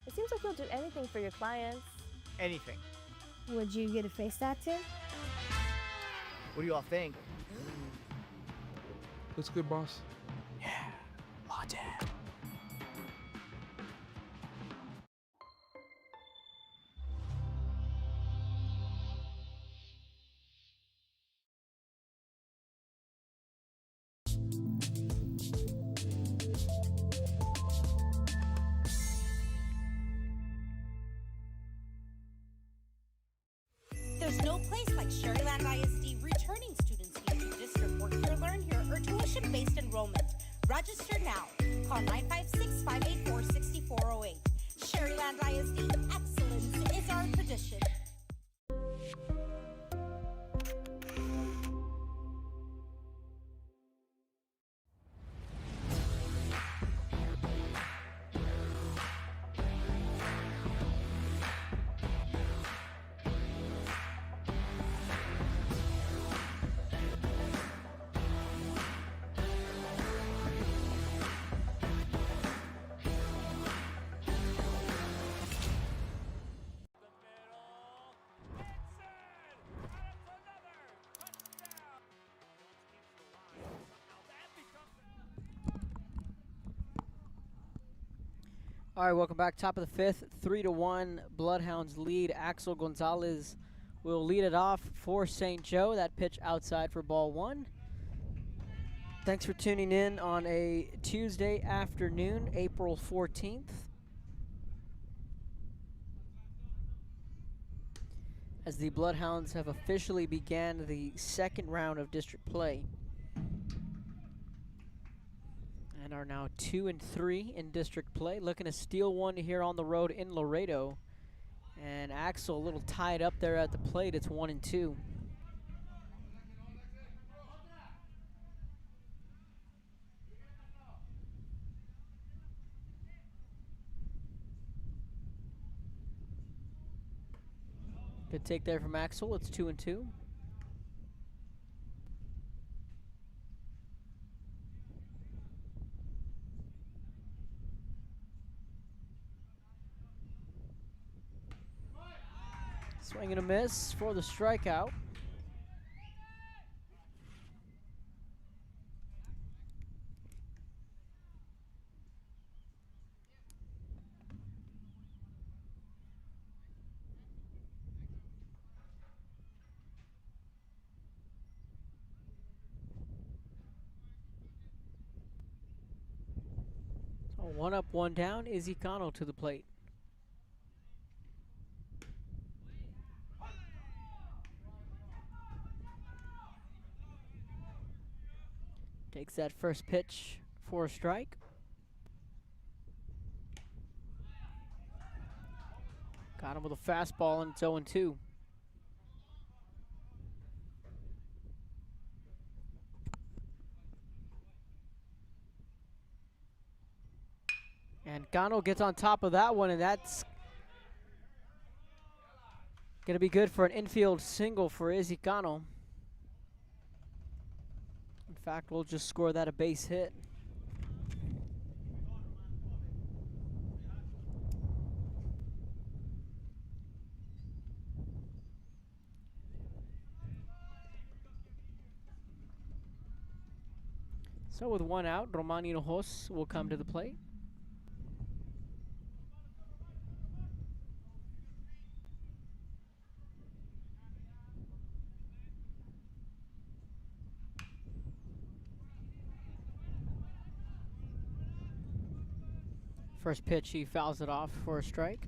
It seems like you'll do anything for your clients. Anything. Would you get a face tattoo? What do you all think? Looks good, boss. Latte. There's no place like Sherryland ISD returning students here to district work here, learn here, or tuition-based enrollment. Register now. Call 956-584-6408. Sherryland ISD, excellence is our tradition. All right, welcome back. Top of the 5th, 3-1. Bloodhounds lead. Axel Gonzalez will lead it off for St. Joe. That pitch outside for ball 1. Thanks for tuning in on a Tuesday afternoon, April 14th. As the Bloodhounds have officially began the 2nd round of district play. And are now 2-3 in district play. Looking to steal one here on the road in Laredo. And Axel a little tied up there at the plate. It's 1-2. Good take there from Axel. It's 2-2. Swing and a miss for the strikeout. So 1 up, 1 down. Izzy Cano to the plate. Takes that first pitch for a strike. Got him with a fastball, and it's 0-2. And Cano gets on top of that one, and that's going to be good for an infield single for Izzy Cano. In fact, we'll just score that a base hit. So with 1 out, Roman Hinojos will come to the plate. First pitch, he fouls it off for a strike.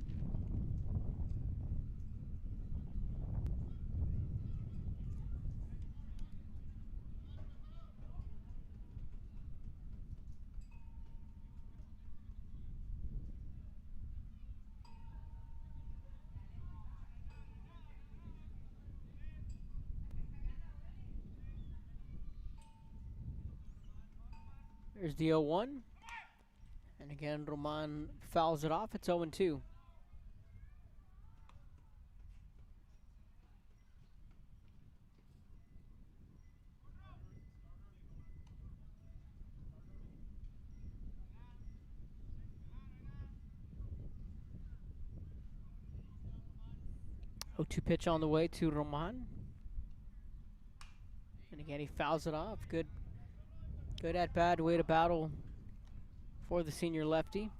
There's the 0-1. And again, Roman fouls it off. It's 0-2. Oh, 2 pitch on the way to Roman. And again, he fouls it off. Good at bat, way to battle for the senior lefty.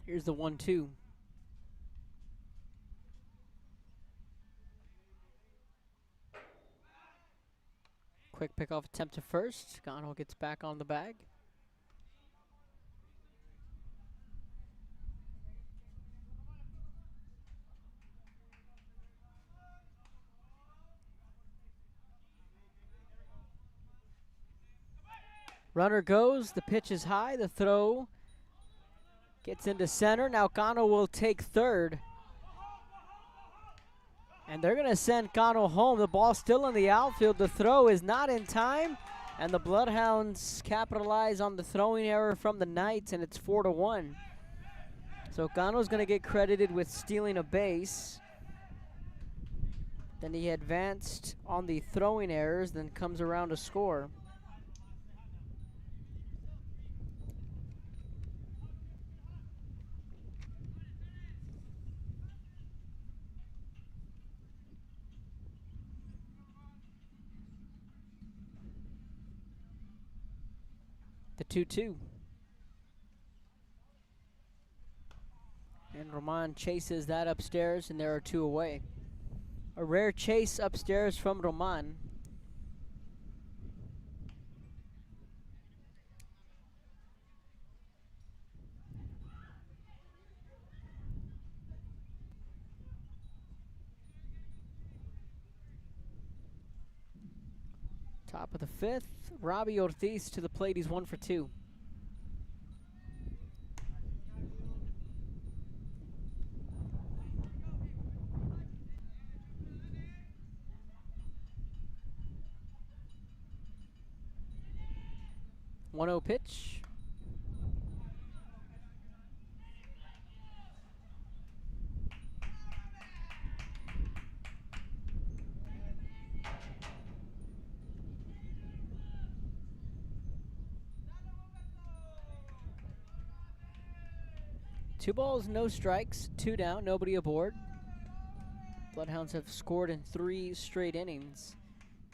Here's the 1-2. Quick pickoff attempt to first. Gano gets back on the bag. Runner goes. The pitch is high. The throw gets into center. Now Gano will take third. And they're going to send Gano home. The ball's still in the outfield. The throw is not in time. And the Bloodhounds capitalize on the throwing error from the Knights, and it's 4-1. So Gano's going to get credited with stealing a base. Then he advanced on the throwing errors, then comes around to score. The 2-2. And Roman chases that upstairs, and there are 2 away. A rare chase upstairs from Roman. Top of the 5th. Robbie Ortiz to the plate. He's 1 for 2. One-oh pitch. Two balls, no strikes, 2 down, nobody aboard. Bloodhounds have scored in 3 straight innings.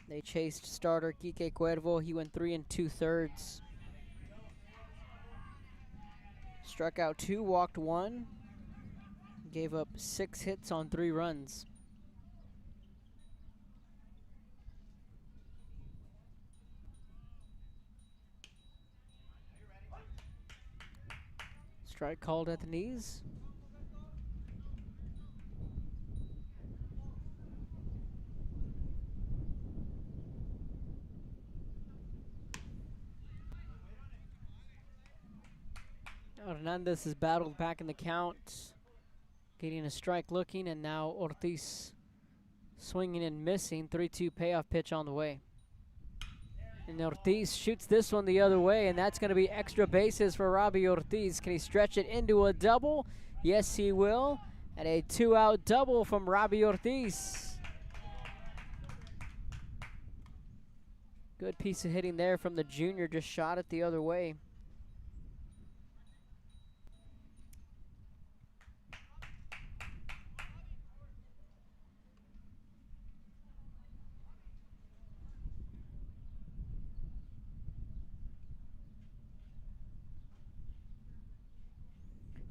They chased starter Quique Cuervo. He went 3 2/3. Struck out 2, walked 1. Gave up 6 hits on 3 runs. Strike called at the knees. Hernandez is battled back in the count, getting a strike looking, and now Ortiz swinging and missing. 3-2 payoff pitch on the way. And Ortiz shoots this one the other way, and that's going to be extra bases for Robbie Ortiz. Can he stretch it into a double? Yes, he will. And a 2-out double from Robbie Ortiz. Good piece of hitting there from the junior, just shot it the other way.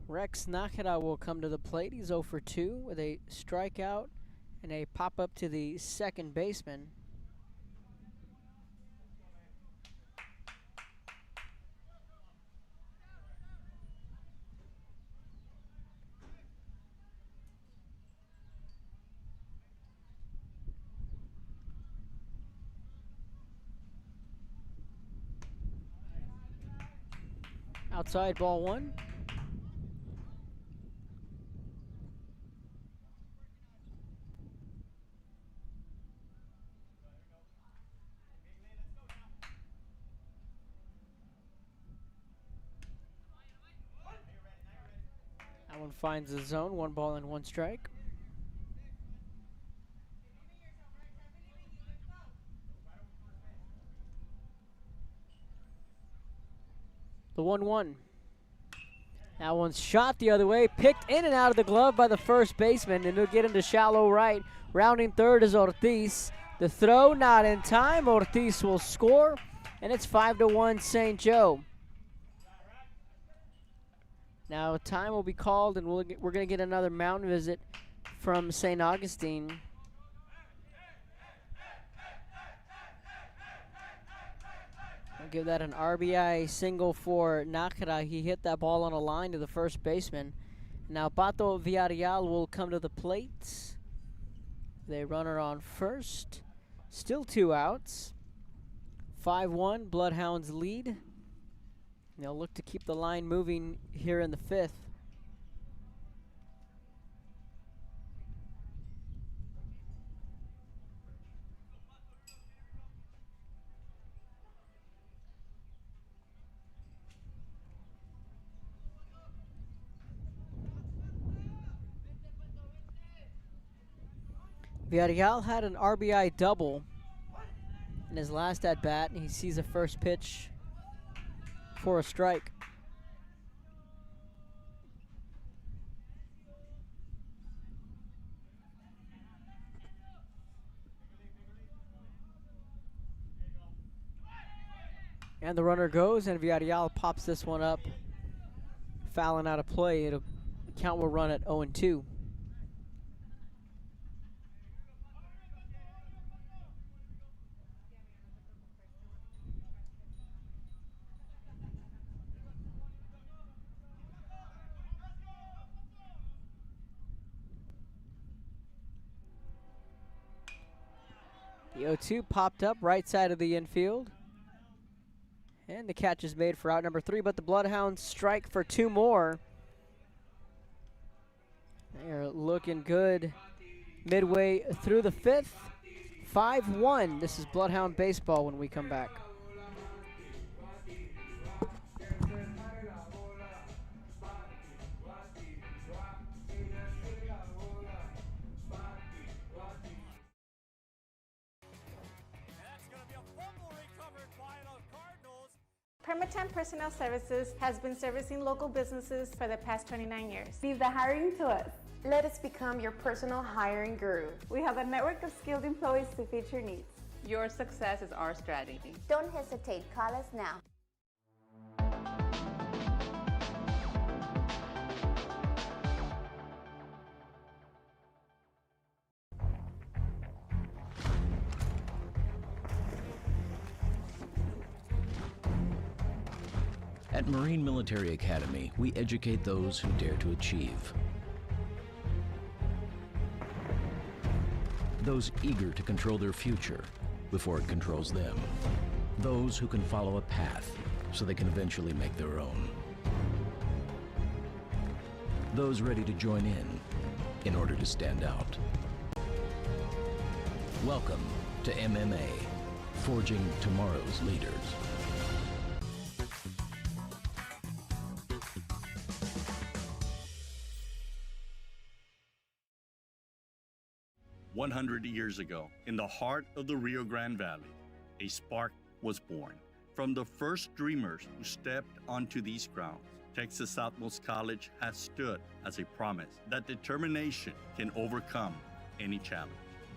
Rex Nakara will come to the plate. He's 0 for 2 with a strikeout and a pop-up to the second baseman. Outside, ball 1. That one finds the zone. 1 ball and 1 strike. The 1-1. That one's shot the other way, picked in and out of the glove by the first baseman, and it'll get into shallow right. Rounding third is Ortiz. The throw not in time. Ortiz will score, and it's 5-1 St. Joe. Now time will be called, and we're going to get another mound visit from St. Augustine. I'll give that an RBI single for Nakara. He hit that ball on a line to the first baseman. Now Pato Villarreal will come to the plate. The runner on first. Still 2 outs. 5-1, Bloodhounds lead. They'll look to keep the line moving here in the 5th. Villarreal had an RBI double in his last at-bat, and he sees a first pitch for a strike. And the runner goes, and Villarreal pops this one up, fouling out of play. The count will run at 0-2. The 0-2 popped up right side of the infield. And the catch is made for out number 3, but the Bloodhounds strike for 2 more. They're looking good midway through the 5th. 5-1. This is Bloodhound baseball when we come back. Permatemp Personnel Services has been servicing local businesses for the past 29 years. Leave the hiring to us. Let us become your personal hiring guru. We have a network of skilled employees to fit your needs. Your success is our strategy. Don't hesitate. Call us now. At Marine Military Academy, we educate those who dare to achieve. Those eager to control their future before it controls them. Those who can follow a path so they can eventually make their own. Those ready to join in order to stand out. Welcome to MMA, Forging Tomorrow's Leaders. "100 years ago, in the heart of the Rio Grande Valley, a spark was born. From the first dreamers who stepped onto these grounds, Texas Southmost College has stood as a promise that determination can overcome any challenge.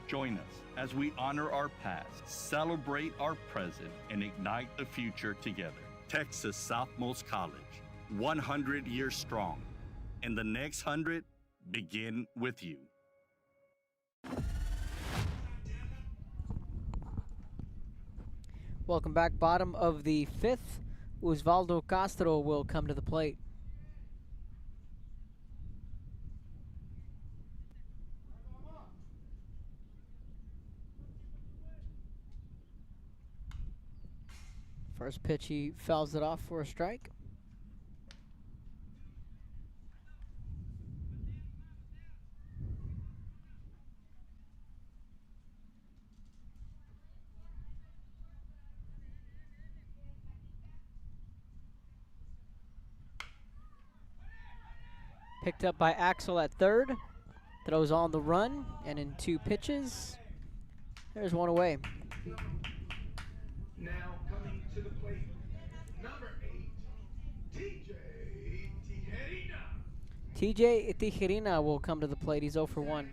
Join us as we honor our past, celebrate our present, and ignite the future together. Texas Southmost College, 100 years strong, and the next 100 begin with you. Welcome back. Bottom of the fifth. Osvaldo Castro will come to the plate. First pitch, he fouls it off for a strike. Picked up by Axel at third. Throws on the run, and in 2 pitches, there's one away. Now coming to the plate, number 8, TJ Tijerina. TJ Tijerina will come to the plate. He's 0 for 1.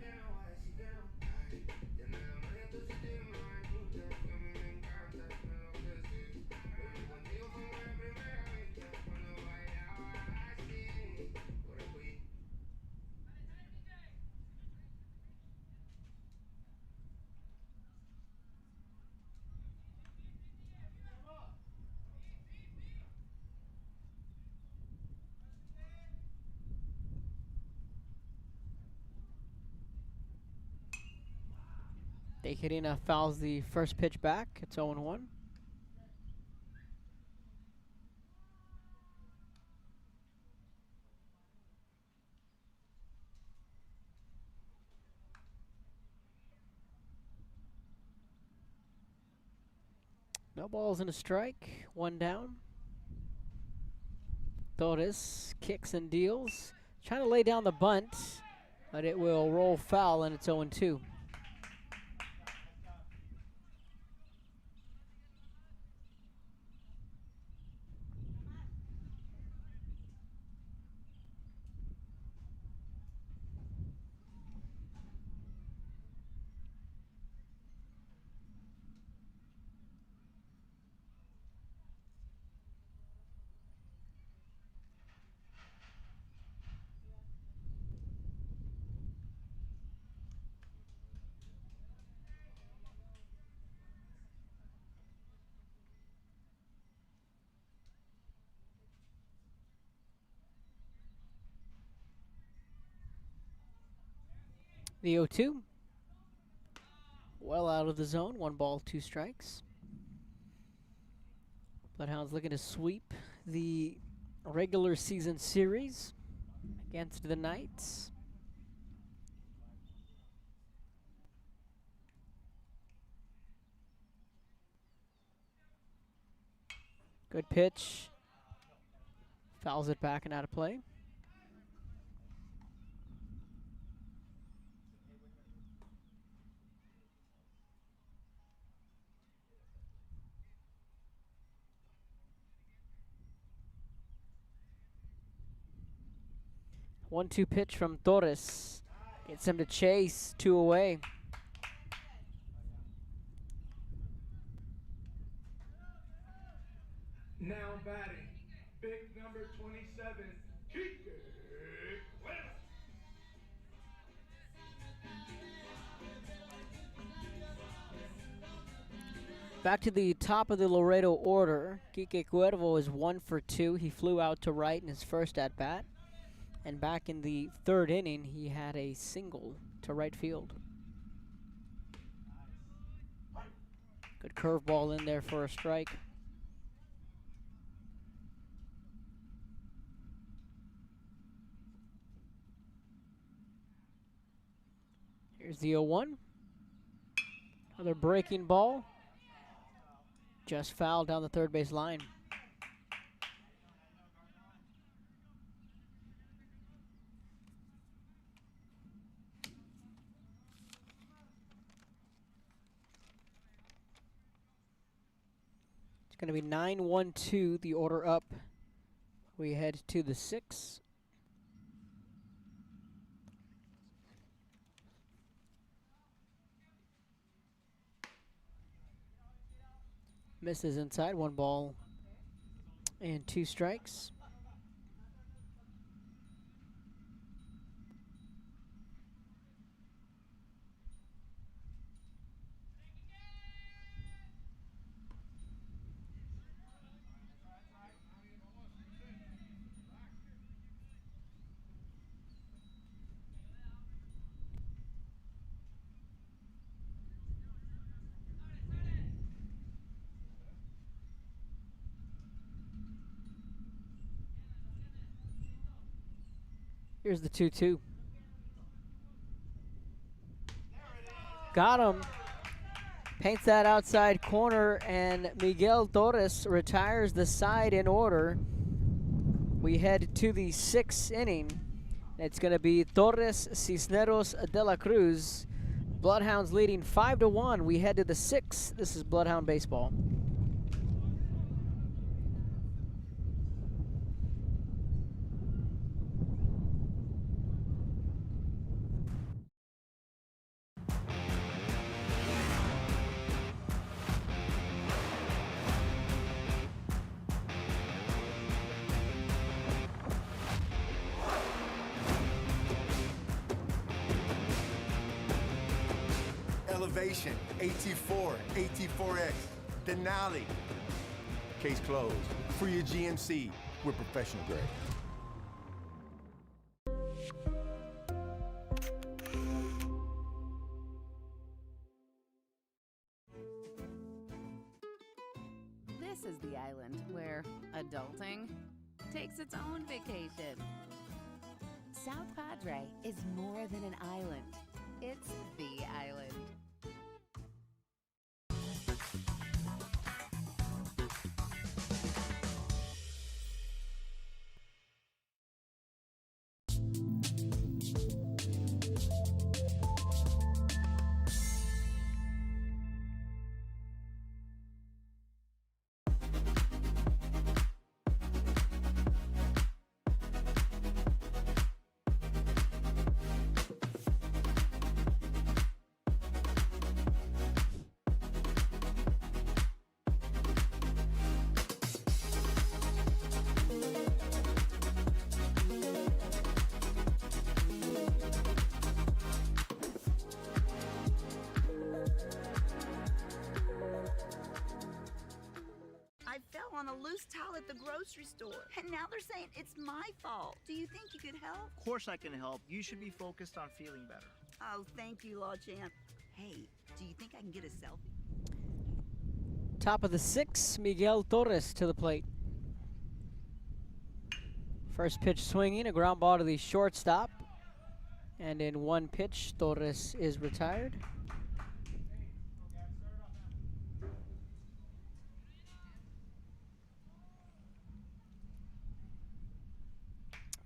Tijerina fouls the first pitch back. It's 0 1. No balls and a strike. 1 down. Torres kicks and deals. Trying to lay down the bunt, but it will roll foul, and it's 0 2. The 0 2. Well out of the zone. 1 ball, 2 strikes. Bloodhounds looking to sweep the regular season series against the Knights. Good pitch. Fouls it back and out of play. One-two pitch from Torres. Gets him to chase. 2 away. Now batting, big number 27, Kike Cuevas. Back to the top of the Laredo order. Kike Cuervo is 1 for 2. He flew out to right in his first at-bat. And back in the 3rd inning, he had a single to right field. Good curveball in there for a strike. Here's the 0-1. Another breaking ball. Just fouled down the third base line. It's going to be 9-1-2, the order up. We head to the 6th. Misses inside, 1 ball and 2 strikes. Here's the 2-2. Got him. Paints that outside corner, and Miguel Torres retires the side in order. We head to the 6th inning. It's going to be Torres, Cisneros, De La Cruz. Bloodhounds leading 5-1. We head to the 6th. This is Bloodhound Baseball. Elevation, AT4, AT4X, Denali. Case closed. For your GMC, we're professional grade. This is the island where adulting takes its own vacation. South Padre is more than an island. It's the island. I fell on a loose towel at the grocery store, and now they're saying it's my fault. Do you think you could help? Of course I can help. You should be focused on feeling better. Oh, thank you, Law Champ. Hey, do you think I can get a selfie? Top of the 6th, Miguel Torres to the plate. First pitch swinging, a ground ball to the shortstop. And in one pitch, Torres is retired.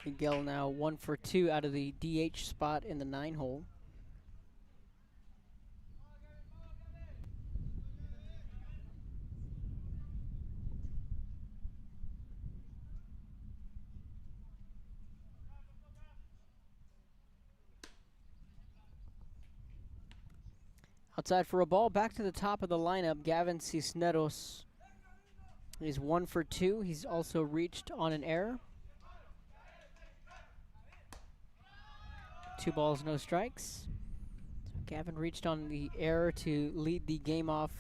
Miguel now 1 for 2 out of the DH spot in the 9-hole. Outside for a ball, back to the top of the lineup, Gavin Cisneros. He's 1 for 2. He's also reached on an error. 2 balls, no strikes. So Gavin reached on the error to lead the game off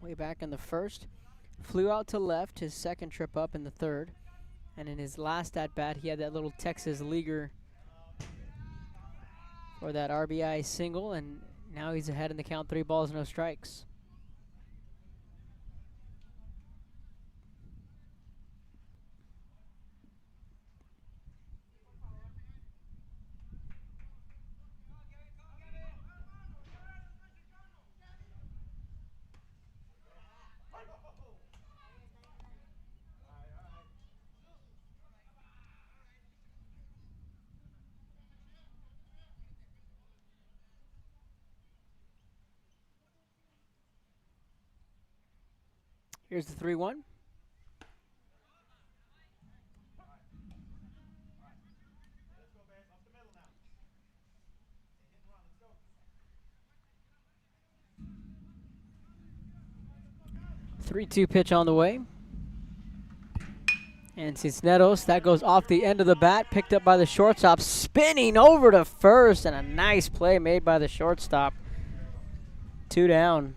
way back in the first. Flew out to left, his second trip up in the third. And in his last at-bat, he had that little Texas leaguer for that RBI single, and now he's ahead in the count, 3 balls, no strikes. Here's the 3-1. Three-two pitch on the way. And Cisneros, that goes off the end of the bat, picked up by the shortstop, spinning over to first, and a nice play made by the shortstop. 2 down.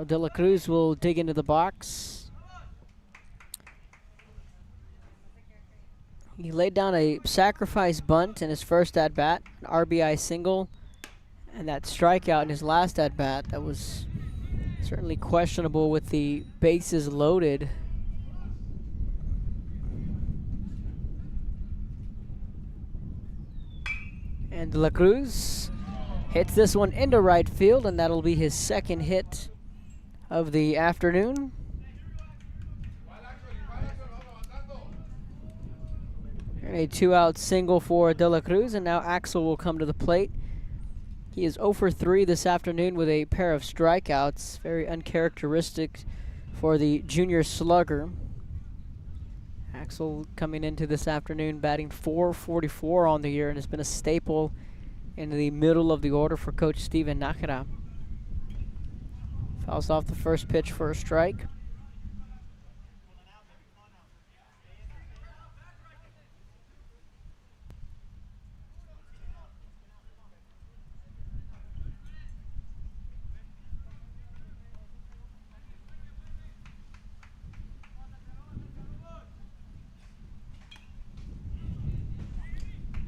De La Cruz will dig into the box. He laid down a sacrifice bunt in his first at-bat, an RBI single, and that strikeout in his last at-bat. That was certainly questionable with the bases loaded. And De La Cruz hits this one into right field, and that'll be his second hit of the afternoon. And a 2-out single for De La Cruz, and now Axel will come to the plate. He is 0 for 3 this afternoon with a pair of strikeouts, very uncharacteristic for the junior slugger. Axel coming into this afternoon batting .444 on the year and has been a staple in the middle of the order for Coach Steven Nakara. Fouls off the first pitch for a strike.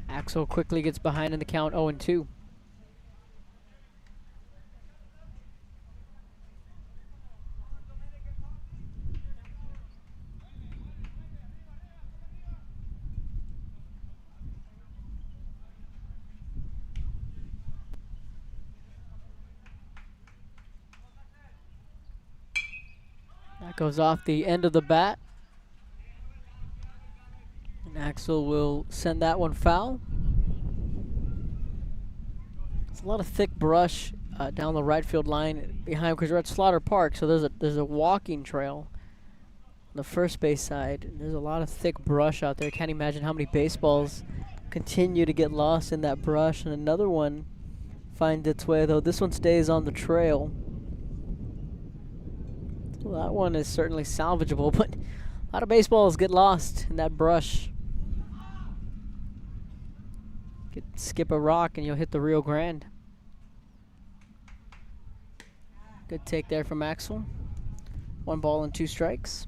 Axel quickly gets behind in the count 0-2. That goes off the end of the bat. And Axel will send that one foul. There's a lot of thick brush down the right field line behind, because we're at Slaughter Park, so there's a walking trail on the first base side. And there's a lot of thick brush out there. Can't imagine how many baseballs continue to get lost in that brush. And another one finds its way, though this one stays on the trail. So that one is certainly salvageable, but a lot of baseballs get lost in that brush. Skip a rock and you'll hit the Rio Grande. Good take there from Axel. 1 ball and 2 strikes.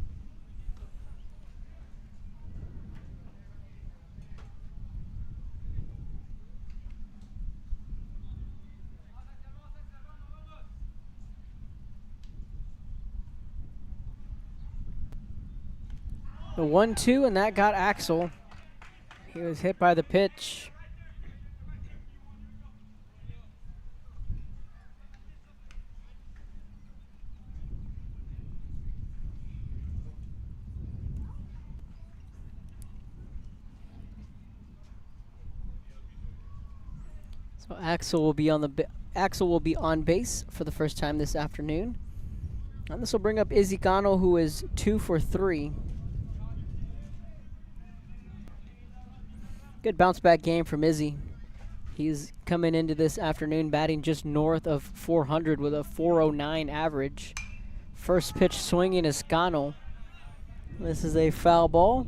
The 1-2, and that got Axel. He was hit by the pitch. So Axel will be on base for the first time this afternoon. And this will bring up Izzy Cano, who is 2 for 3. Good bounce back game from Izzy. He's coming into this afternoon batting just north of 400 with a 409 average. First pitch swinging is Cano. This is a foul ball.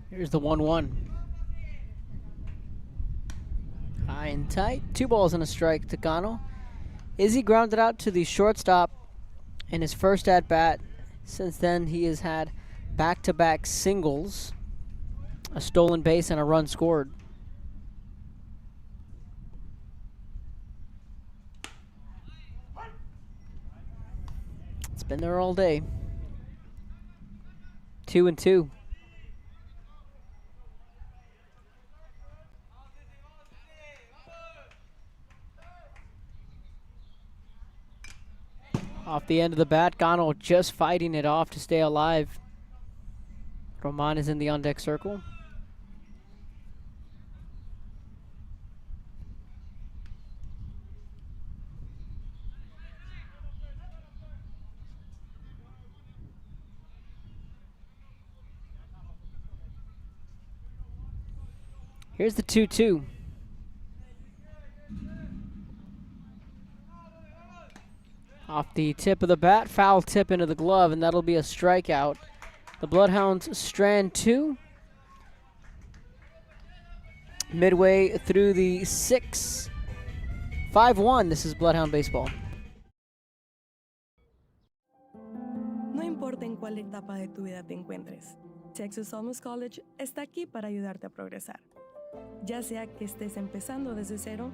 Here's the 1-1. High and tight. 2 balls and a strike to Cano. Izzy grounded out to the shortstop in his first at-bat. Since then, he has had back-to-back singles, a stolen base, and a run scored. It's been there all day. 2-2. Off the end of the bat, Cano just fighting it off to stay alive. Roman is in the on-deck circle. Here's the 2-2. Off the tip of the bat, foul tip into the glove, and that'll be a strikeout. The Bloodhounds strand 2. Midway through the 6th. 5-1, this is Bloodhound Baseball. No importa en cuál etapa de tu vida te encuentres, Texas Almus College está aquí para ayudarte a progresar. Ya sea que estés empezando desde cero,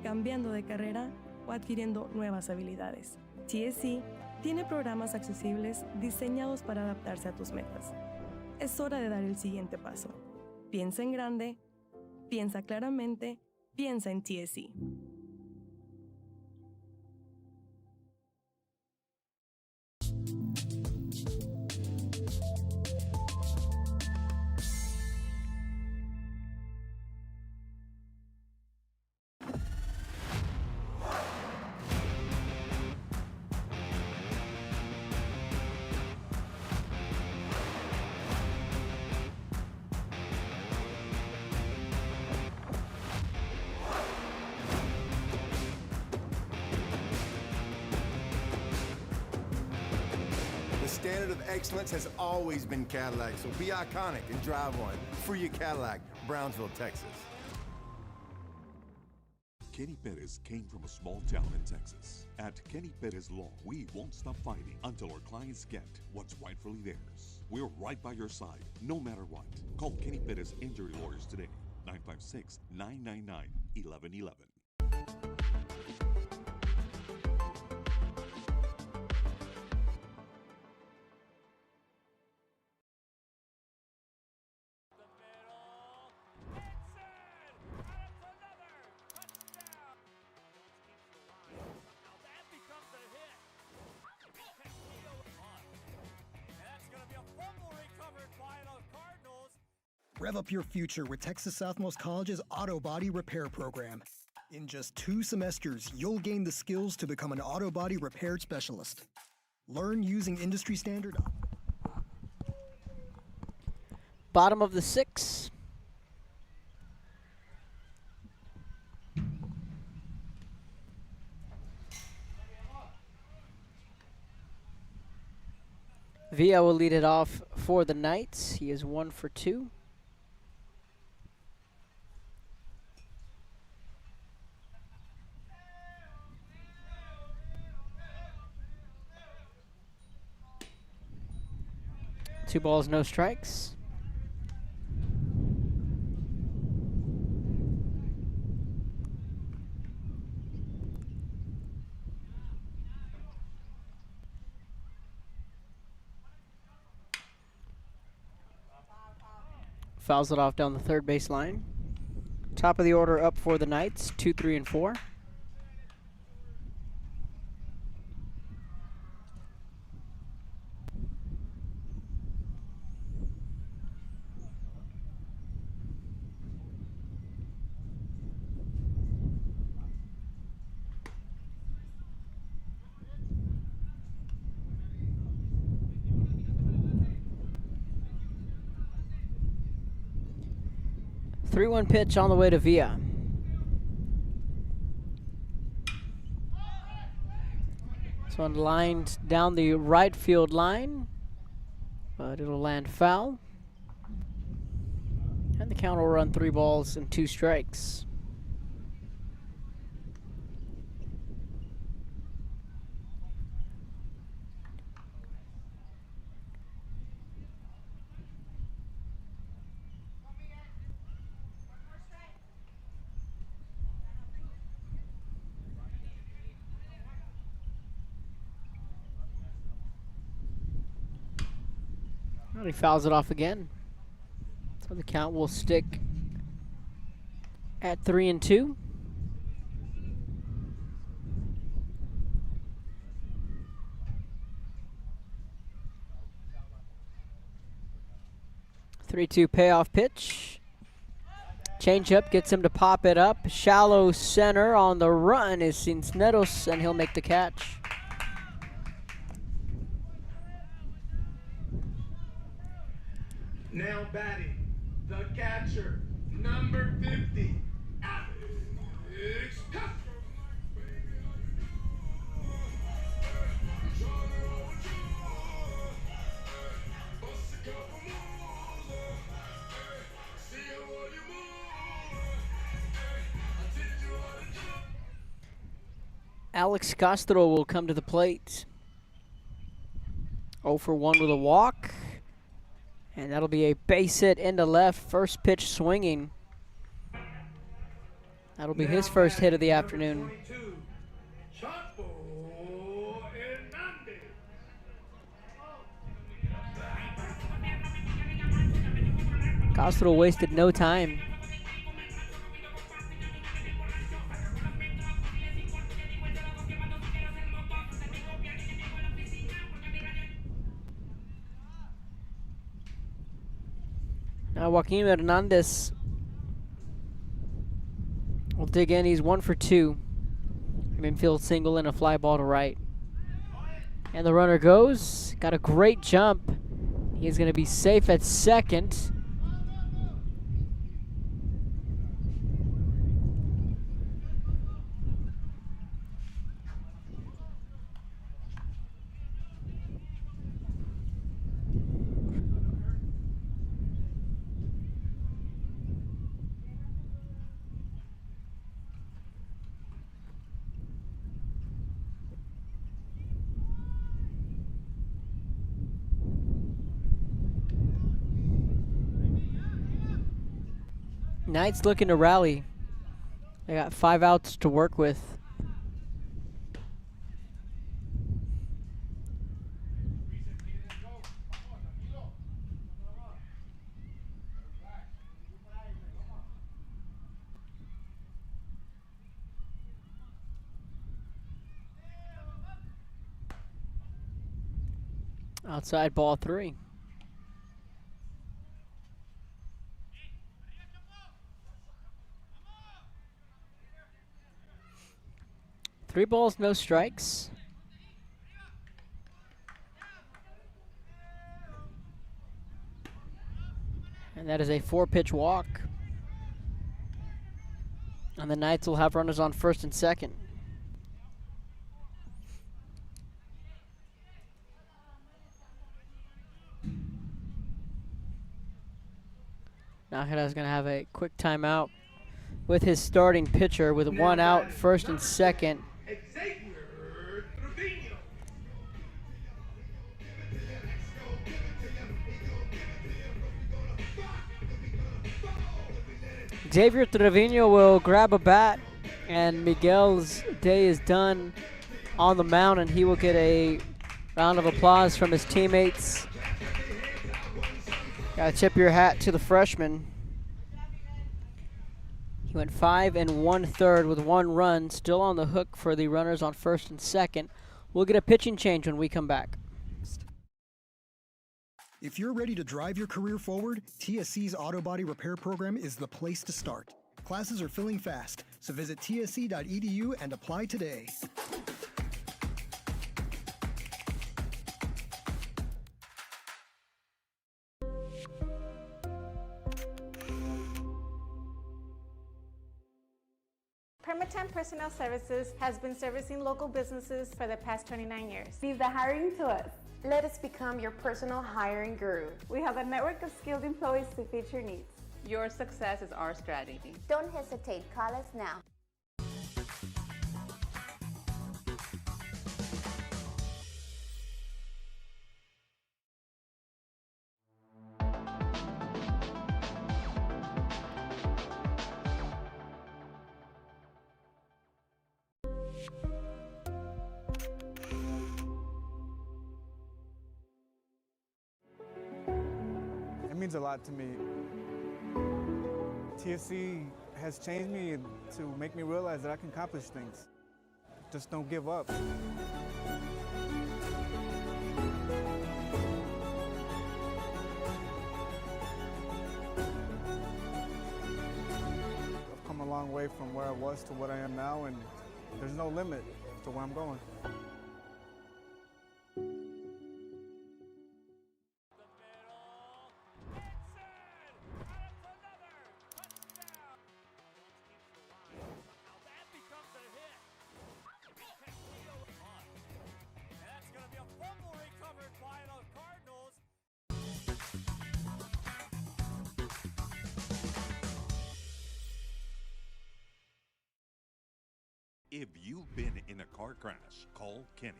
cambiando de carrera o adquiriendo nuevas habilidades. TSC tiene programas accesibles diseñados para adaptarse a tus metas. Es hora de dar el siguiente paso. Piensa en grande, piensa claramente, piensa en TSC. The standard of excellence has always been Cadillac, so be iconic and drive one. Free your Cadillac, Brownsville, Texas. Kenny Perez came from a small town in Texas. At Kenny Perez Law, we won't stop fighting until our clients get what's rightfully theirs. We're right by your side, no matter what. Call Kenny Perez Injury Lawyers today, 956-999-1111. Rev up your future with Texas Southmost College's Auto Body Repair Program. In just 2 semesters, you'll gain the skills to become an auto body repair specialist. Learn using industry standard. Bottom of the 6th. Villa will lead it off for the Knights. He is 1 for 2. Two balls, no strikes. Fouls it off down the third base line. Top of the order up for the Knights, 2, 3, and 4. Three-one pitch on the way to Villa. This one lined down the right field line, but it'll land foul. And the count will run 3 balls and 2 strikes. And he fouls it off again. So the count will stick at 3-2. Three-two payoff pitch. Changeup gets him to pop it up. Shallow center on the run is Cisneros, and he'll make the catch. Now batting, the catcher, Number 50, Alex Castro. Alex Castro will come to the plate. 0 for 1 with a walk. And that'll be a base hit into left. First pitch swinging. That'll be his first hit of the afternoon. Castro wasted no time. Now Joaquin Hernandez will dig in. He's 1 for 2. An infield single and a fly ball to right. And the runner goes. Got a great jump. He's going to be safe at second. Knights looking to rally. They got 5 outs to work with. Outside ball 3. Three balls, no strikes. And that is a 4-pitch walk. And the Knights will have runners on first and second. Najeda's going to have a quick timeout with his starting pitcher with 1 out, first and second. Xavier Trevino will grab a bat, and Miguel's day is done on the mound, and he will get a round of applause from his teammates. Gotta tip your hat to the freshman. He went 5 1/3 with 1 run, still on the hook for the runners on first and second. We'll get a pitching change when we come back. If you're ready to drive your career forward, TSC's Auto Body Repair Program is the place to start. Classes are filling fast, so visit tsc.edu and apply today. Permatemp Personnel Services has been servicing local businesses for the past 29 years. Leave the hiring to us. Let us become your personal hiring guru. We have a network of skilled employees to fit your needs. Your success is our strategy. Don't hesitate, call us now. It means a lot to me. TSC has changed me to make me realize that I can accomplish things. Just don't give up. I've come a long way from where I was to what I am now, and there's no limit to where I'm going. If you've been in a car crash, call Kenny.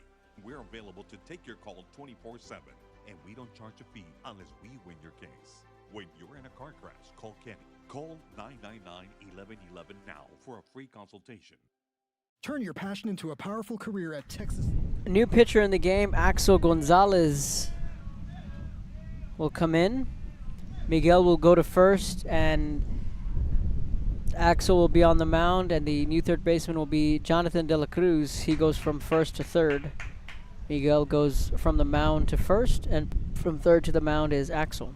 We're available to take your call 24/7, and we don't charge a fee unless we win your case. When you're in a car crash, call Kenny. Call 999-1111 now for a free consultation. Turn your passion into a powerful career at Texas. A new pitcher in the game, Axel Gonzalez, will come in. Miguel will go to first, and Axel will be on the mound, and the new third baseman will be Jonathan De La Cruz. He goes from first to third. Miguel goes from the mound to first, and from third to the mound is Axel.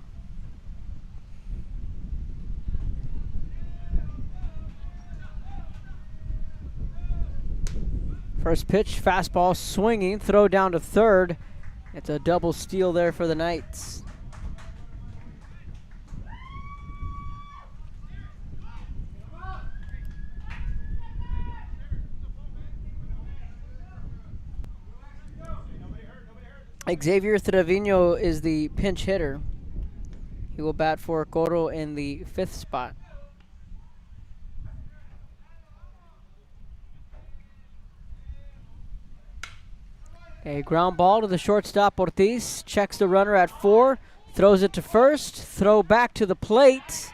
First pitch, fastball swinging, throw down to third. It's a double steal there for the Knights. Xavier Trevino is the pinch hitter. He will bat for Coro in the 5th spot. A ground ball to the shortstop, Ortiz. Checks the runner at 4. Throws it to first. Throw back to the plate.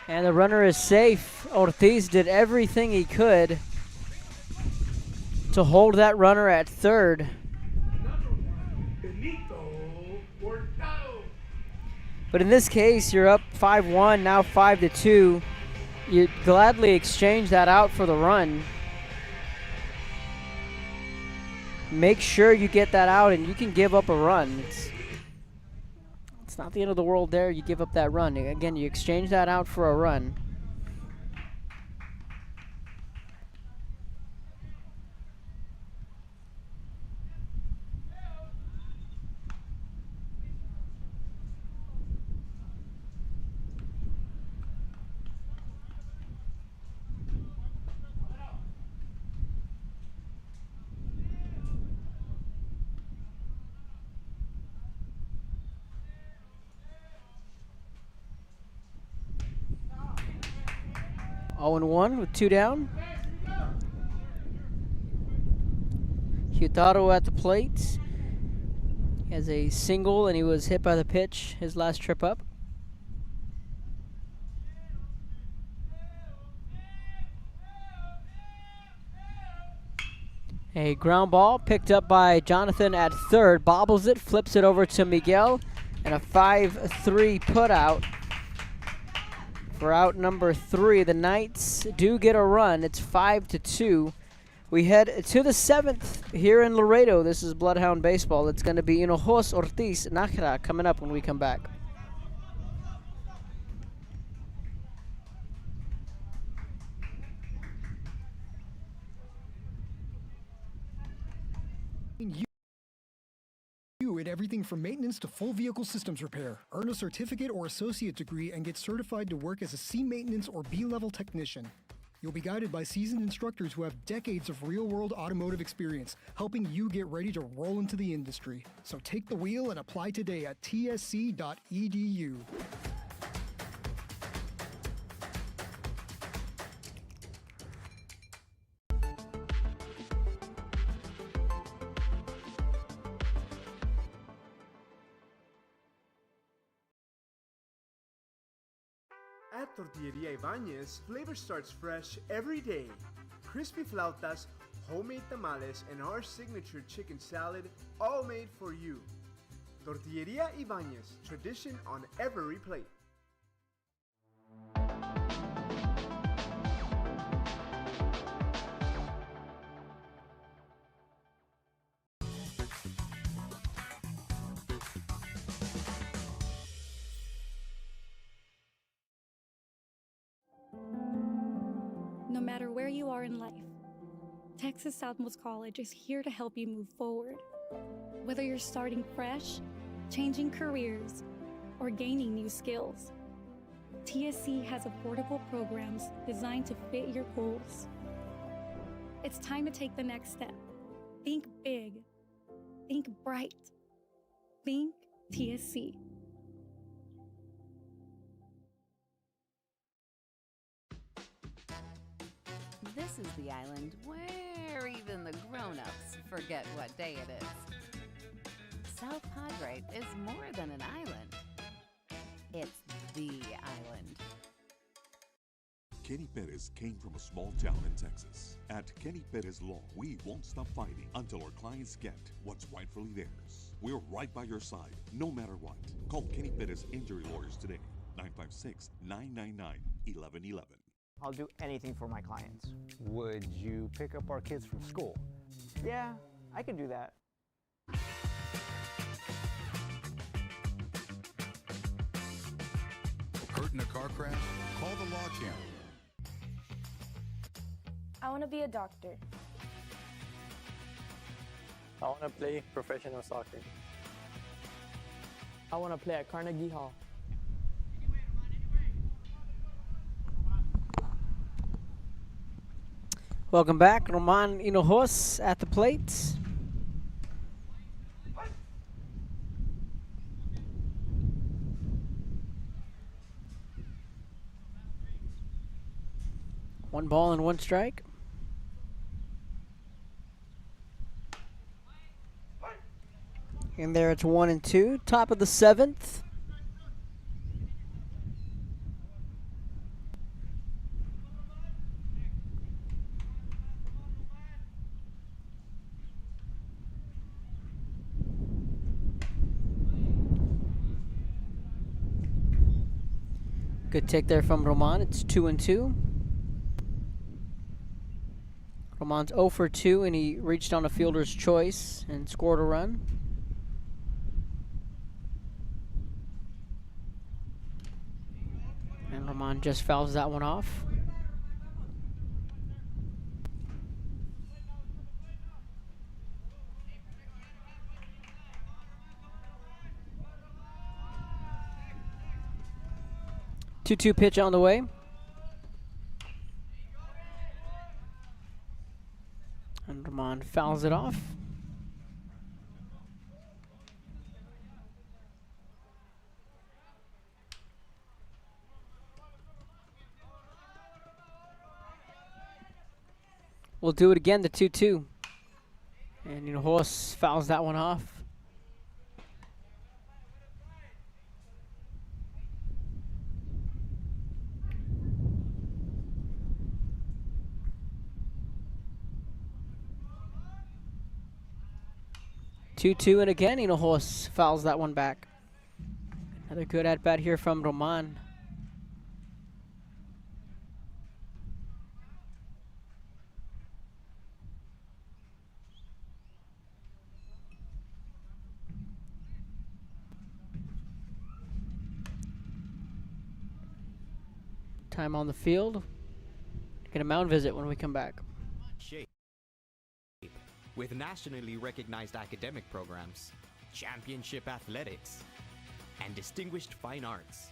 And the runner is safe. Ortiz did everything he could to hold that runner at third. But in this case, you're up 5-1, now 5-2. You gladly exchange that out for the run. Make sure you get that out, and you can give up a run. It's not the end of the world there. You give up that run. Again, you exchange that out for a run. Oh, 0-1 with 2 down. Hutaro at the plate. He has a single, and he was hit by the pitch his last trip up. A ground ball picked up by Jonathan at third. Bobbles it, flips it over to Miguel, and a 5-3 putout. For out number 3, the Knights do get a run. It's 5-2. We head to the 7th here in Laredo. This is Bloodhound Baseball. It's going to be Hinojos Ortiz Nájera coming up when we come back. You in everything from maintenance to full vehicle systems repair. Earn a certificate or associate degree and get certified to work as a C maintenance or B-level technician. You'll be guided by seasoned instructors who have decades of real-world automotive experience, helping you get ready to roll into the industry. So take the wheel and apply today at tsc.edu. At Tortilleria Ibañez, flavor starts fresh every day. Crispy flautas, homemade tamales, and our signature chicken salad, all made for you. Tortilleria Ibañez, tradition on every plate. No matter where you are in life, Texas Southmost College is here to help you move forward. Whether you're starting fresh, changing careers, or gaining new skills, TSC has affordable programs designed to fit your goals. It's time to take the next step. Think big. Think bright. Think TSC. This This is the island where even the grown-ups forget what day it is. South Padre is more than an island. It's the island. Kenny Perez came from a small town in Texas. At Kenny Perez Law, we won't stop fighting until our clients get what's rightfully theirs. We're right by your side, no matter what. Call Kenny Perez Injury Lawyers today, 956-999-1111. I'll do anything for my clients. Would you pick up our kids from school? Yeah, I could do that. Hurt in a car crash? Call the Law Channel. I want to be a doctor. I want to play professional soccer. I want to play at Carnegie Hall. Welcome back. Roman Hinojos at the plate. One ball and one strike. And there it's 1-2. Top of the 7th. Good take there from Roman. It's 2-2. Roman's 0 for 2, and he reached on a fielder's choice and scored a run. And Roman just fouls that one off. Two-two pitch on the way. And Roman fouls it off. We'll do it again, the 2-2. And Hinojos fouls that one off. Two, and again, Hinojos fouls that one back. Another good at-bat here from Roman. Time on the field. Get a mound visit when we come back. Shape. With nationally recognized academic programs, championship athletics, and distinguished fine arts.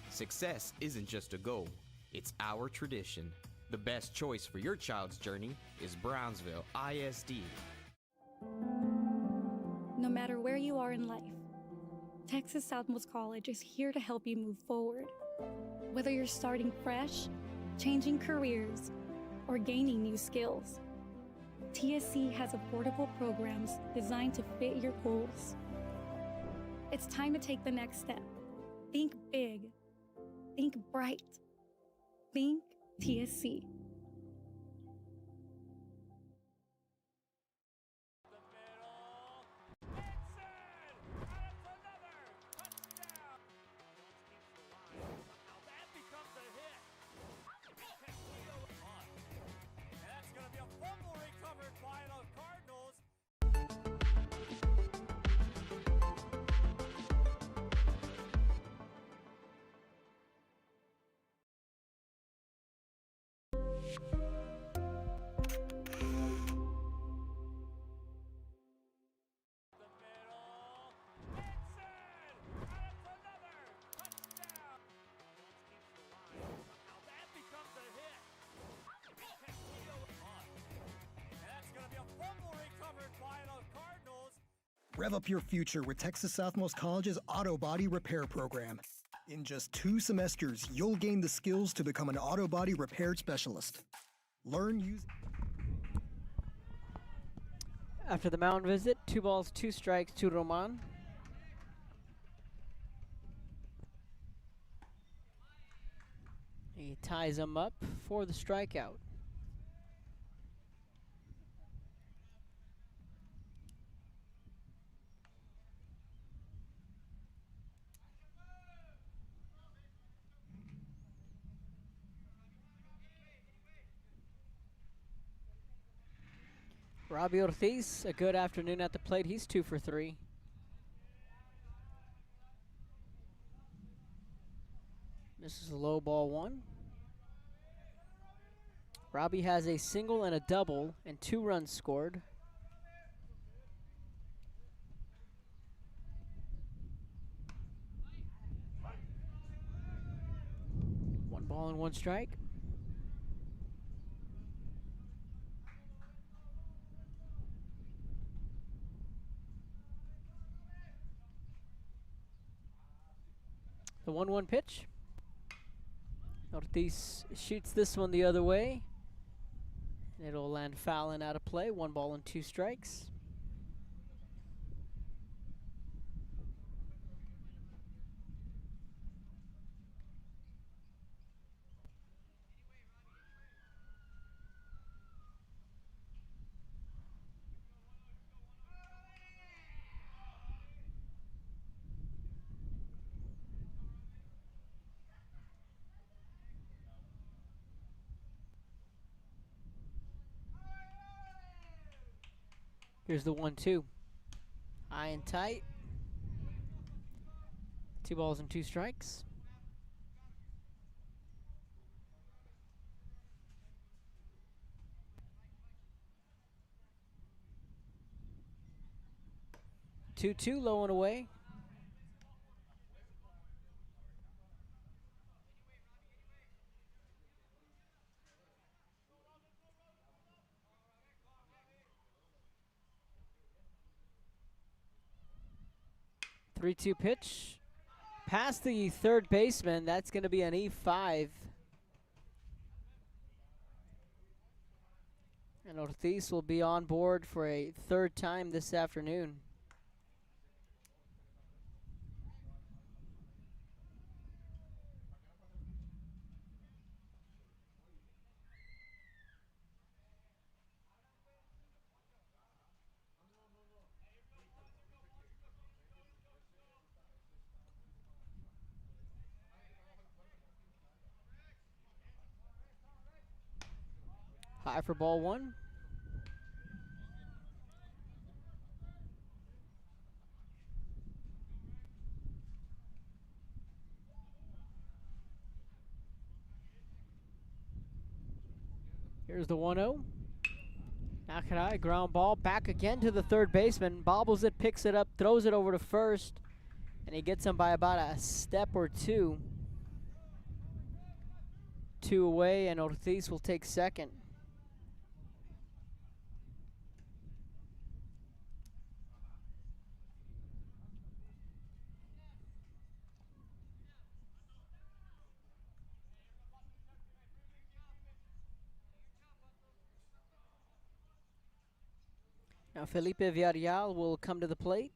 Success isn't just a goal, it's our tradition. The best choice for your child's journey is Brownsville ISD. No matter where you are in life, Texas Southmost College is here to help you move forward. Whether you're starting fresh, changing careers, or gaining new skills, TSC has affordable programs designed to fit your goals. It's time to take the next step. Think big. Think bright. Think TSC. Rev up your future with Texas Southmost College's Auto Body Repair Program. In just 2 semesters, you'll gain the skills to become an auto body repair specialist. Learn use. After the mound visit, 2 balls, 2 strikes to Roman. He ties him up for the strikeout. Robbie Ortiz, a good afternoon at the plate. He's 2 for 3. This is a low ball 1. Robbie has a single and a double and 2 runs scored. One ball and 1 strike. The 1-1 pitch. Ortiz shoots this one the other way. It'll land foul and out of play. 1 ball and 2 strikes. Here's the 1-2. High and tight. 2 balls and 2 strikes. Two, low and away. Three-two pitch. Past the third baseman. That's going to be an E5. And Ortiz will be on board for a 3rd time this afternoon. High for ball 1. Here's the 1-0. Knock it high, ground ball, back again to the third baseman. Bobbles it, picks it up, throws it over to first, and he gets him by about a step or 2. 2 away, and Ortiz will take second. Now Felipe Villarreal will come to the plate.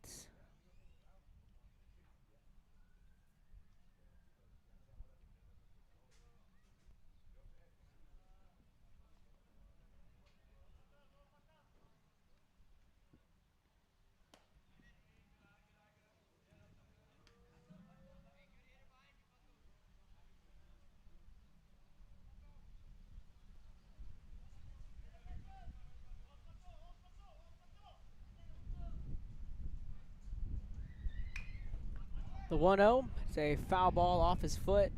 The 1-0, it's a foul ball off his foot.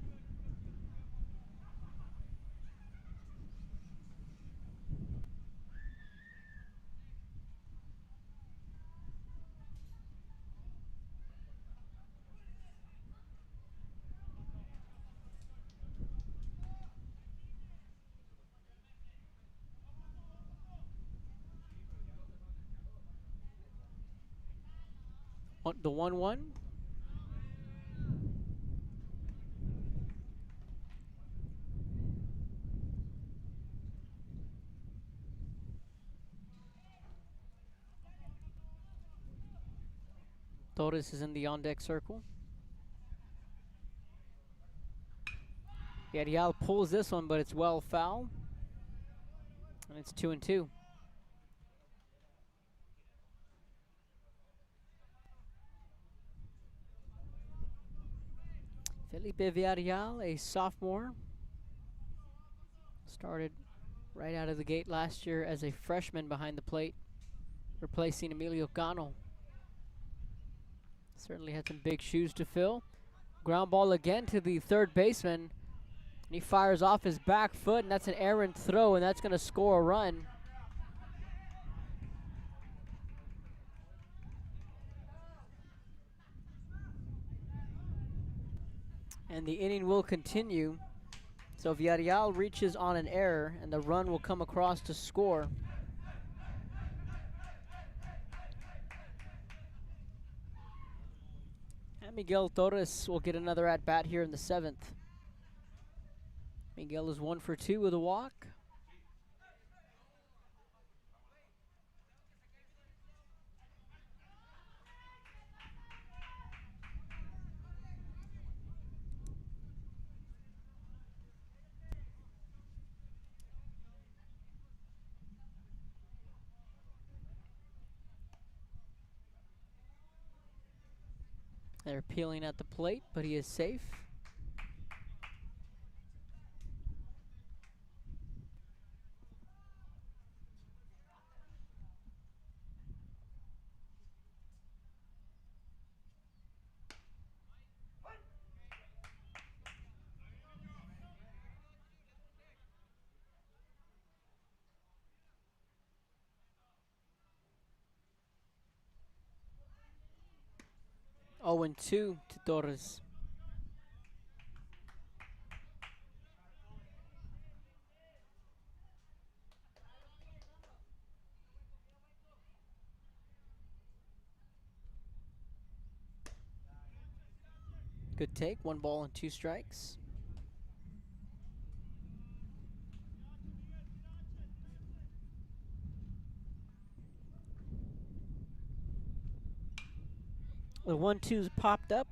The 1-1. Torres is in the on-deck circle. Villarreal pulls this one, but it's well foul. And it's 2-2. Felipe Villarreal, a sophomore, started right out of the gate last year as a freshman behind the plate, replacing Emilio Cano. Certainly had some big shoes to fill. Ground ball again to the third baseman. And he fires off his back foot, and that's an errant throw, and that's going to score a run. And the inning will continue. So Villarreal reaches on an error, and the run will come across to score. And Miguel Torres will get another at-bat here in the 7th. Miguel is 1 for 2 with a walk. They're peeling at the plate, but he is safe. Oh, and 2 to Torres. Good take, 1 ball and 2 strikes. The 1-2's popped up.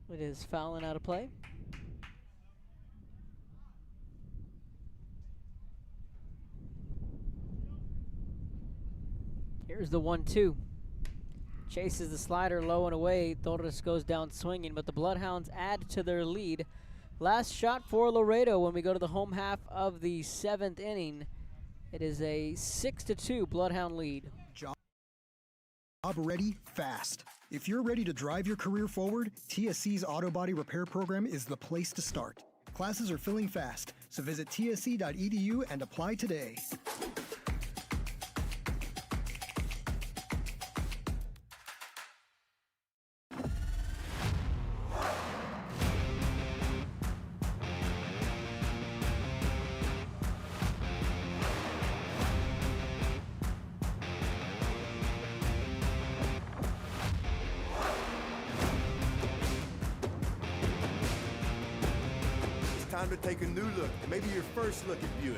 It is fouling out of play. Here's the 1-2. Chases the slider low and away. Torres goes down swinging, but the Bloodhounds add to their lead. Last shot for Laredo when we go to the home half of the 7th inning. It is a 6-2 Bloodhound lead. Job ready, fast. If you're ready to drive your career forward, TSC's Auto Body Repair Program is the place to start. Classes are filling fast, so visit tsc.edu and apply today. Time to take a new look, and maybe your first look at Buick.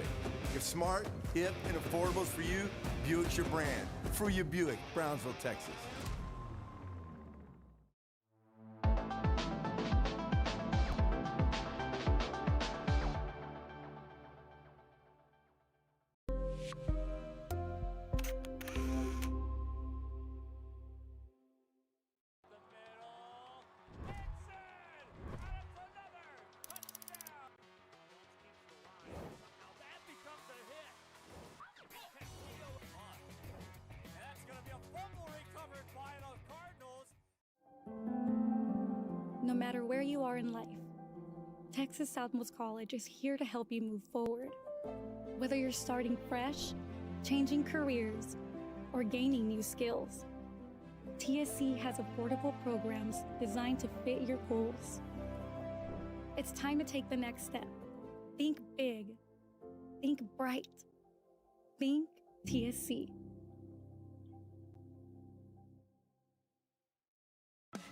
If smart, hip, and affordable is for you, Buick's your brand. For your Buick, Brownsville, Texas. No matter where you are in life, Texas Southmost College is here to help you move forward. Whether you're starting fresh, changing careers, or gaining new skills, TSC has affordable programs designed to fit your goals. It's time to take the next step. Think big. Think bright. Think TSC.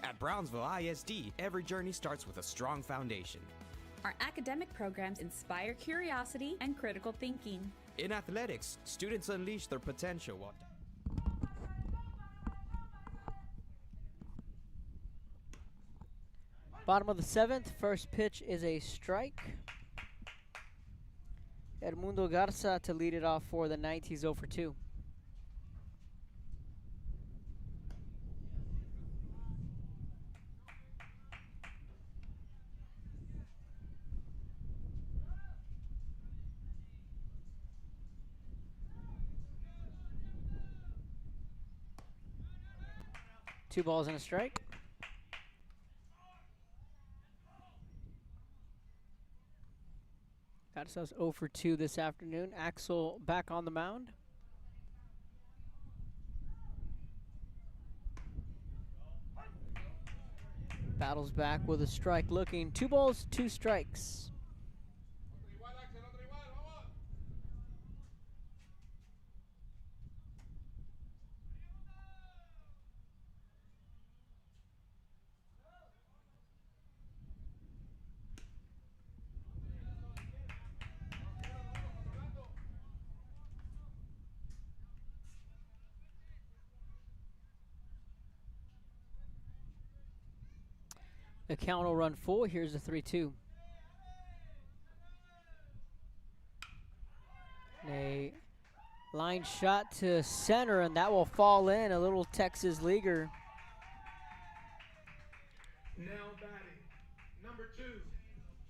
At Brownsville ISD, every journey starts with a strong foundation. Our academic programs inspire curiosity and critical thinking. In athletics, students unleash their potential. Bottom of the 7th, first pitch is a strike. Edmundo Garza to lead it off for the Knights. He's 0 for 2. Two balls and a strike. Garza's 0 for 2 this afternoon. Axel back on the mound. Battles back with a strike looking. 2 balls, 2 strikes. The count will run full. Here's the 3-2. A line shot to center, and that will fall in. A little Texas leaguer. Now batting, number 2,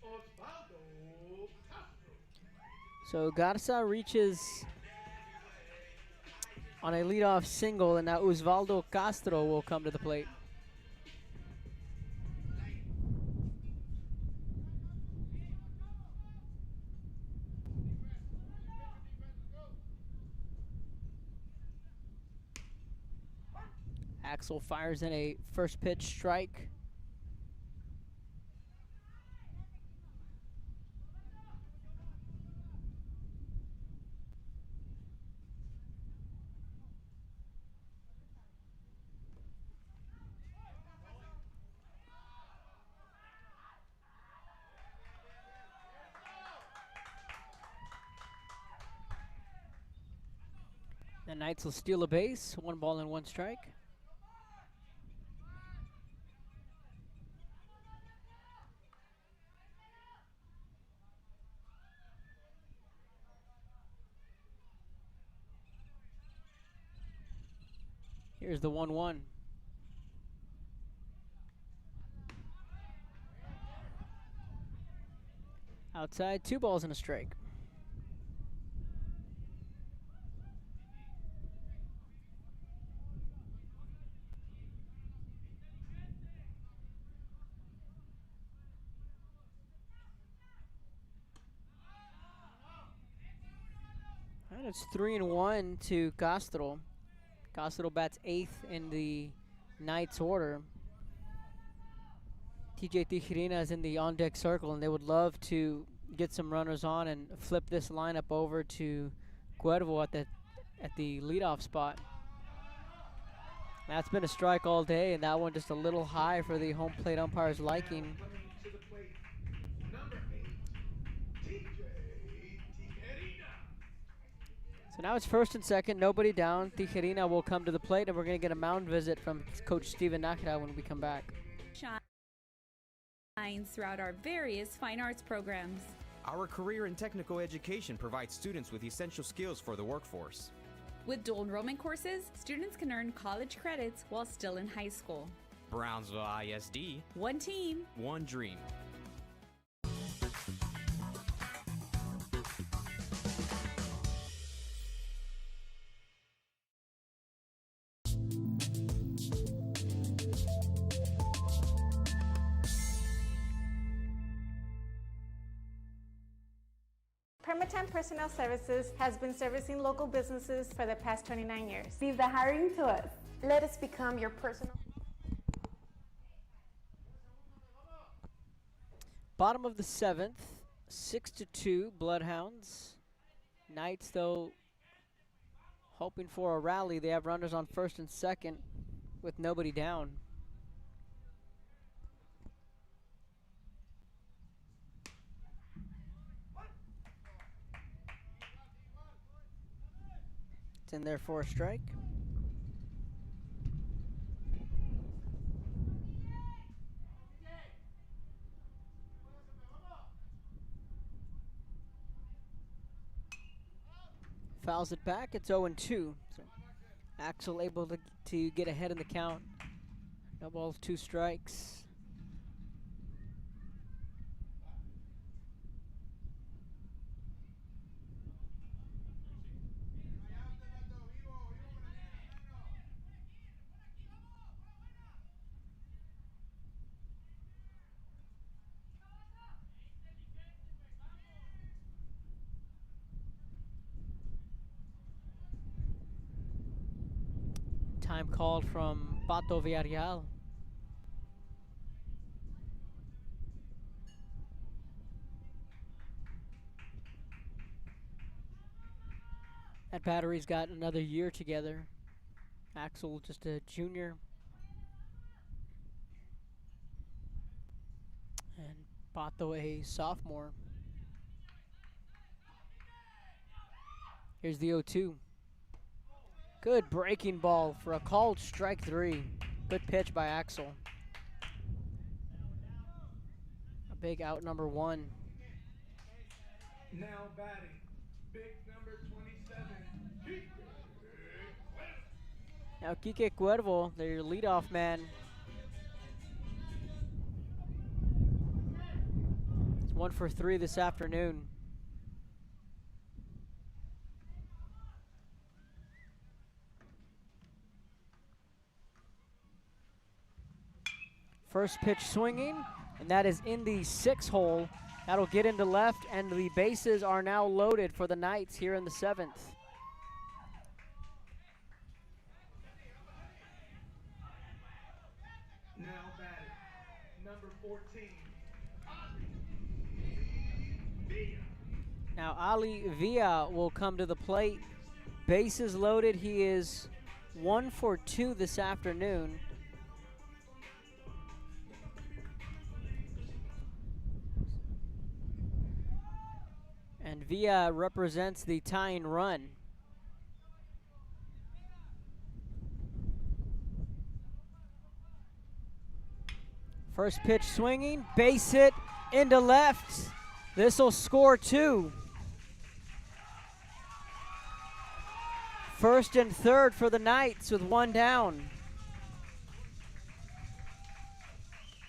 Osvaldo Castro. So Garza reaches on a leadoff single, and now Osvaldo Castro will come to the plate. Axel fires in a first pitch strike. The Knights will steal a base. 1 ball and 1 strike. Here's the 1-1. Outside, 2 balls and a strike. And it's 3-1 to Castro. Castro bats 8th in the Knights order. TJ Tijerina is in the on-deck circle, and they would love to get some runners on and flip this lineup over to Cuervo at the leadoff spot. That's been a strike all day, and that one just a little high for the home plate umpire's liking. So now it's first and second, nobody down. Tijerina will come to the plate, and we're going to get a mound visit from Coach Steven Nakara when we come back. Shines throughout our various fine arts programs. Our career and technical education provides students with essential skills for the workforce. With dual enrollment courses, students can earn college credits while still in high school. Brownsville ISD. One team. One dream. Permatemp Personnel Services has been servicing local businesses for the past 29 years. Leave the hiring to us. Let us become your personal... Bottom of the 7th, 6-2 Bloodhounds. Knights, though, hoping for a rally. They have runners on first and second with nobody down. It's in there for a strike. fouls it back. It's 0-2. So Axel able to get ahead in the count. No balls, 2 strikes. Time called from Pato Villarreal. That battery's got another year together. Axel just a junior. And Pato a sophomore. Here's the 0-2. Good breaking ball for a called strike 3. Good pitch by Axel. A big out number 1. Now batting, big number 27, Kike Cuervo. Now Kike Cuervo, their leadoff man. It's 1 for 3 this afternoon. First pitch swinging, and that is in the 6 hole. That'll get into left, and the bases are now loaded for the Knights here in the 7th. Now batting, number 14, Now Ali Villa will come to the plate. Bases loaded. He is 1 for 2 this afternoon. And Villa represents the tying run. First pitch swinging, base hit into left. This will score 2. First and third for the Knights with 1 down.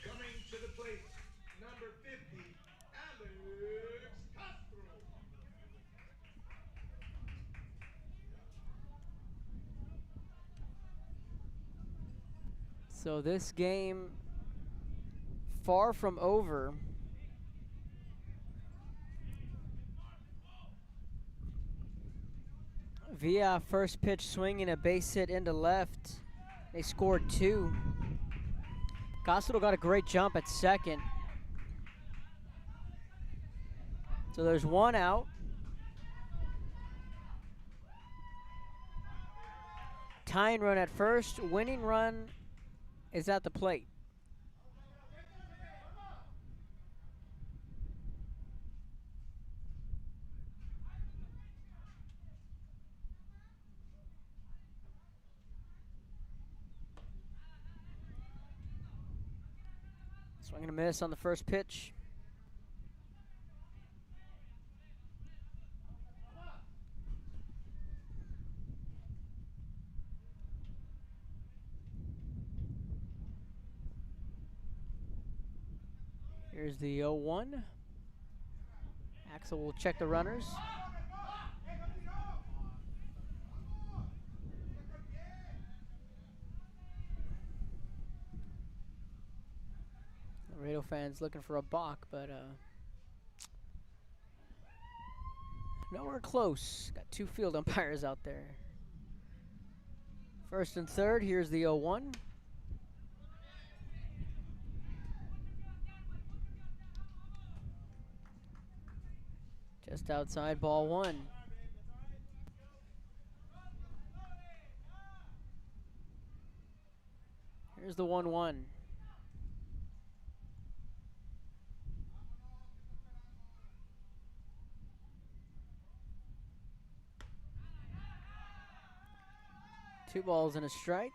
coming to the plate, number 50, Alex Castro. So this game far from over. Villa first pitch swinging, a base hit into left. They scored 2. Castro got a great jump at second. So there's 1 out. Tying run at first, winning run is at the plate. Swing and a miss on the first pitch. Here's the 0-1. Axel will check the runners. Laredo fans looking for a balk, but nowhere close. Got 2 field umpires out there. First and third, here's the 0-1. Just outside, ball 1. Here's the 1-1. Two balls and a strike.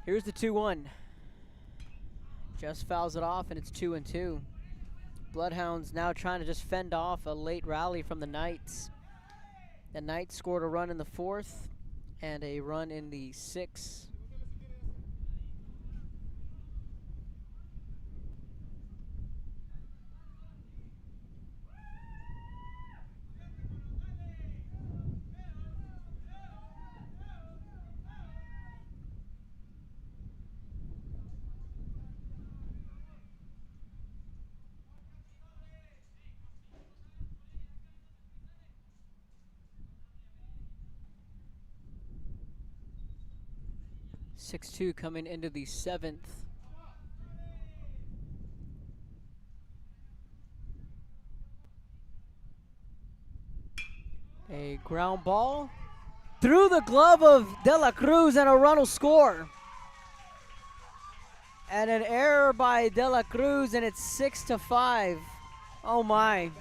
Here's the 2-1. Just fouls it off, and it's 2-2. Bloodhounds now trying to just fend off a late rally from the Knights. The Knights scored a run in the 4th and a run in the 6th. (6-2) coming into the 7th. A ground ball through the glove of De La Cruz, and a run will score. And an error by De La Cruz, and it's 6-5. Oh my.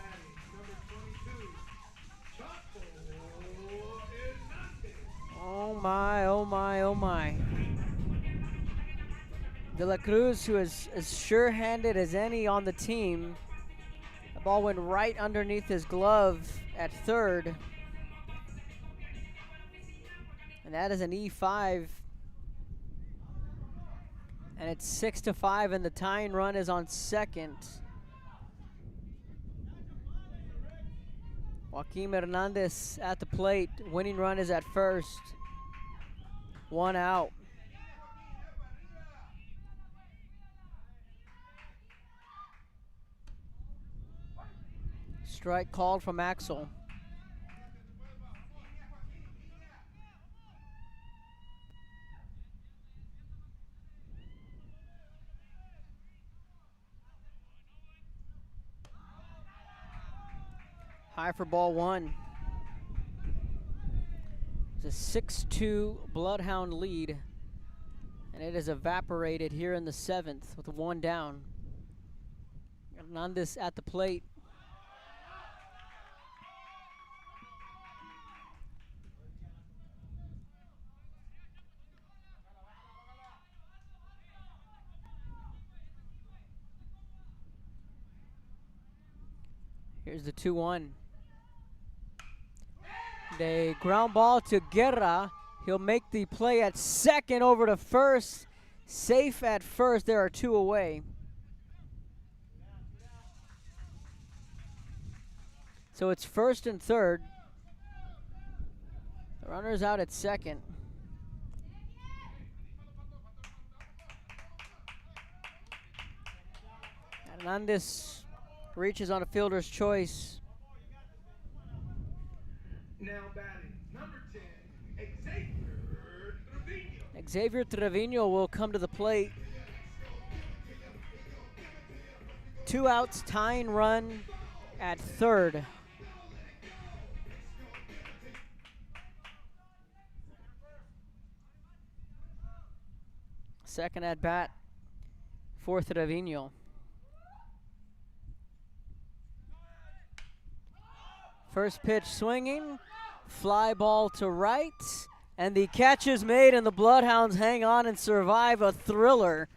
Oh my, oh my, oh my. De La Cruz, who is as sure-handed as any on the team. The ball went right underneath his glove at third. And that is an E5. And it's 6-5, and the tying run is on second. Joaquin Hernandez at the plate. Winning run is at first. 1 out. Strike called from Axel. High for ball 1. It's a 6-2 Bloodhound lead, and it is evaporated here in the 7th with 1 down. Hernandez at the plate. Here's the 2-1. The ground ball to Guerra. He'll make the play at second, over to first. Safe at first. There are 2 away. So it's first and third. The runner's out at second. Hernandez reaches on a fielder's choice. Now batting, number 10, Xavier Trevino. Xavier Trevino will come to the plate. 2 outs, tying run at third. Second at bat for Trevino. First pitch swinging, fly ball to right, and the catch is made, and the Bloodhounds hang on and survive a thriller.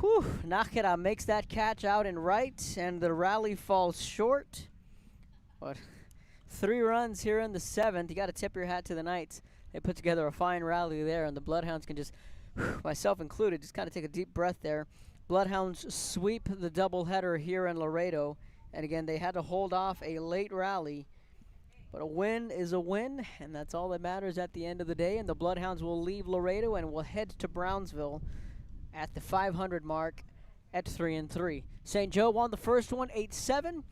Whew, Nakira makes that catch out in right, and the rally falls short. But 3 runs here in the 7th. You got to tip your hat to the Knights. They put together a fine rally there, and the Bloodhounds can just, myself included, just kind of take a deep breath there. Bloodhounds sweep the doubleheader here in Laredo. And again, they had to hold off a late rally. But a win is a win, and that's all that matters at the end of the day. And the Bloodhounds will leave Laredo and will head to Brownsville at the 500 mark at 3-3. St. Joe won the first one 8-7.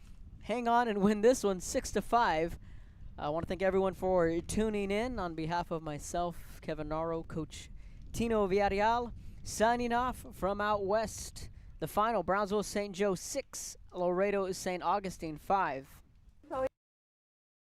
Hang on and win this one 6-5. I want to thank everyone for tuning in. On behalf of myself, Kevin Naro, Coach Tino Villarreal, signing off from out west. The final, Brownsville St. Joe 6, Laredo St. Augustine 5.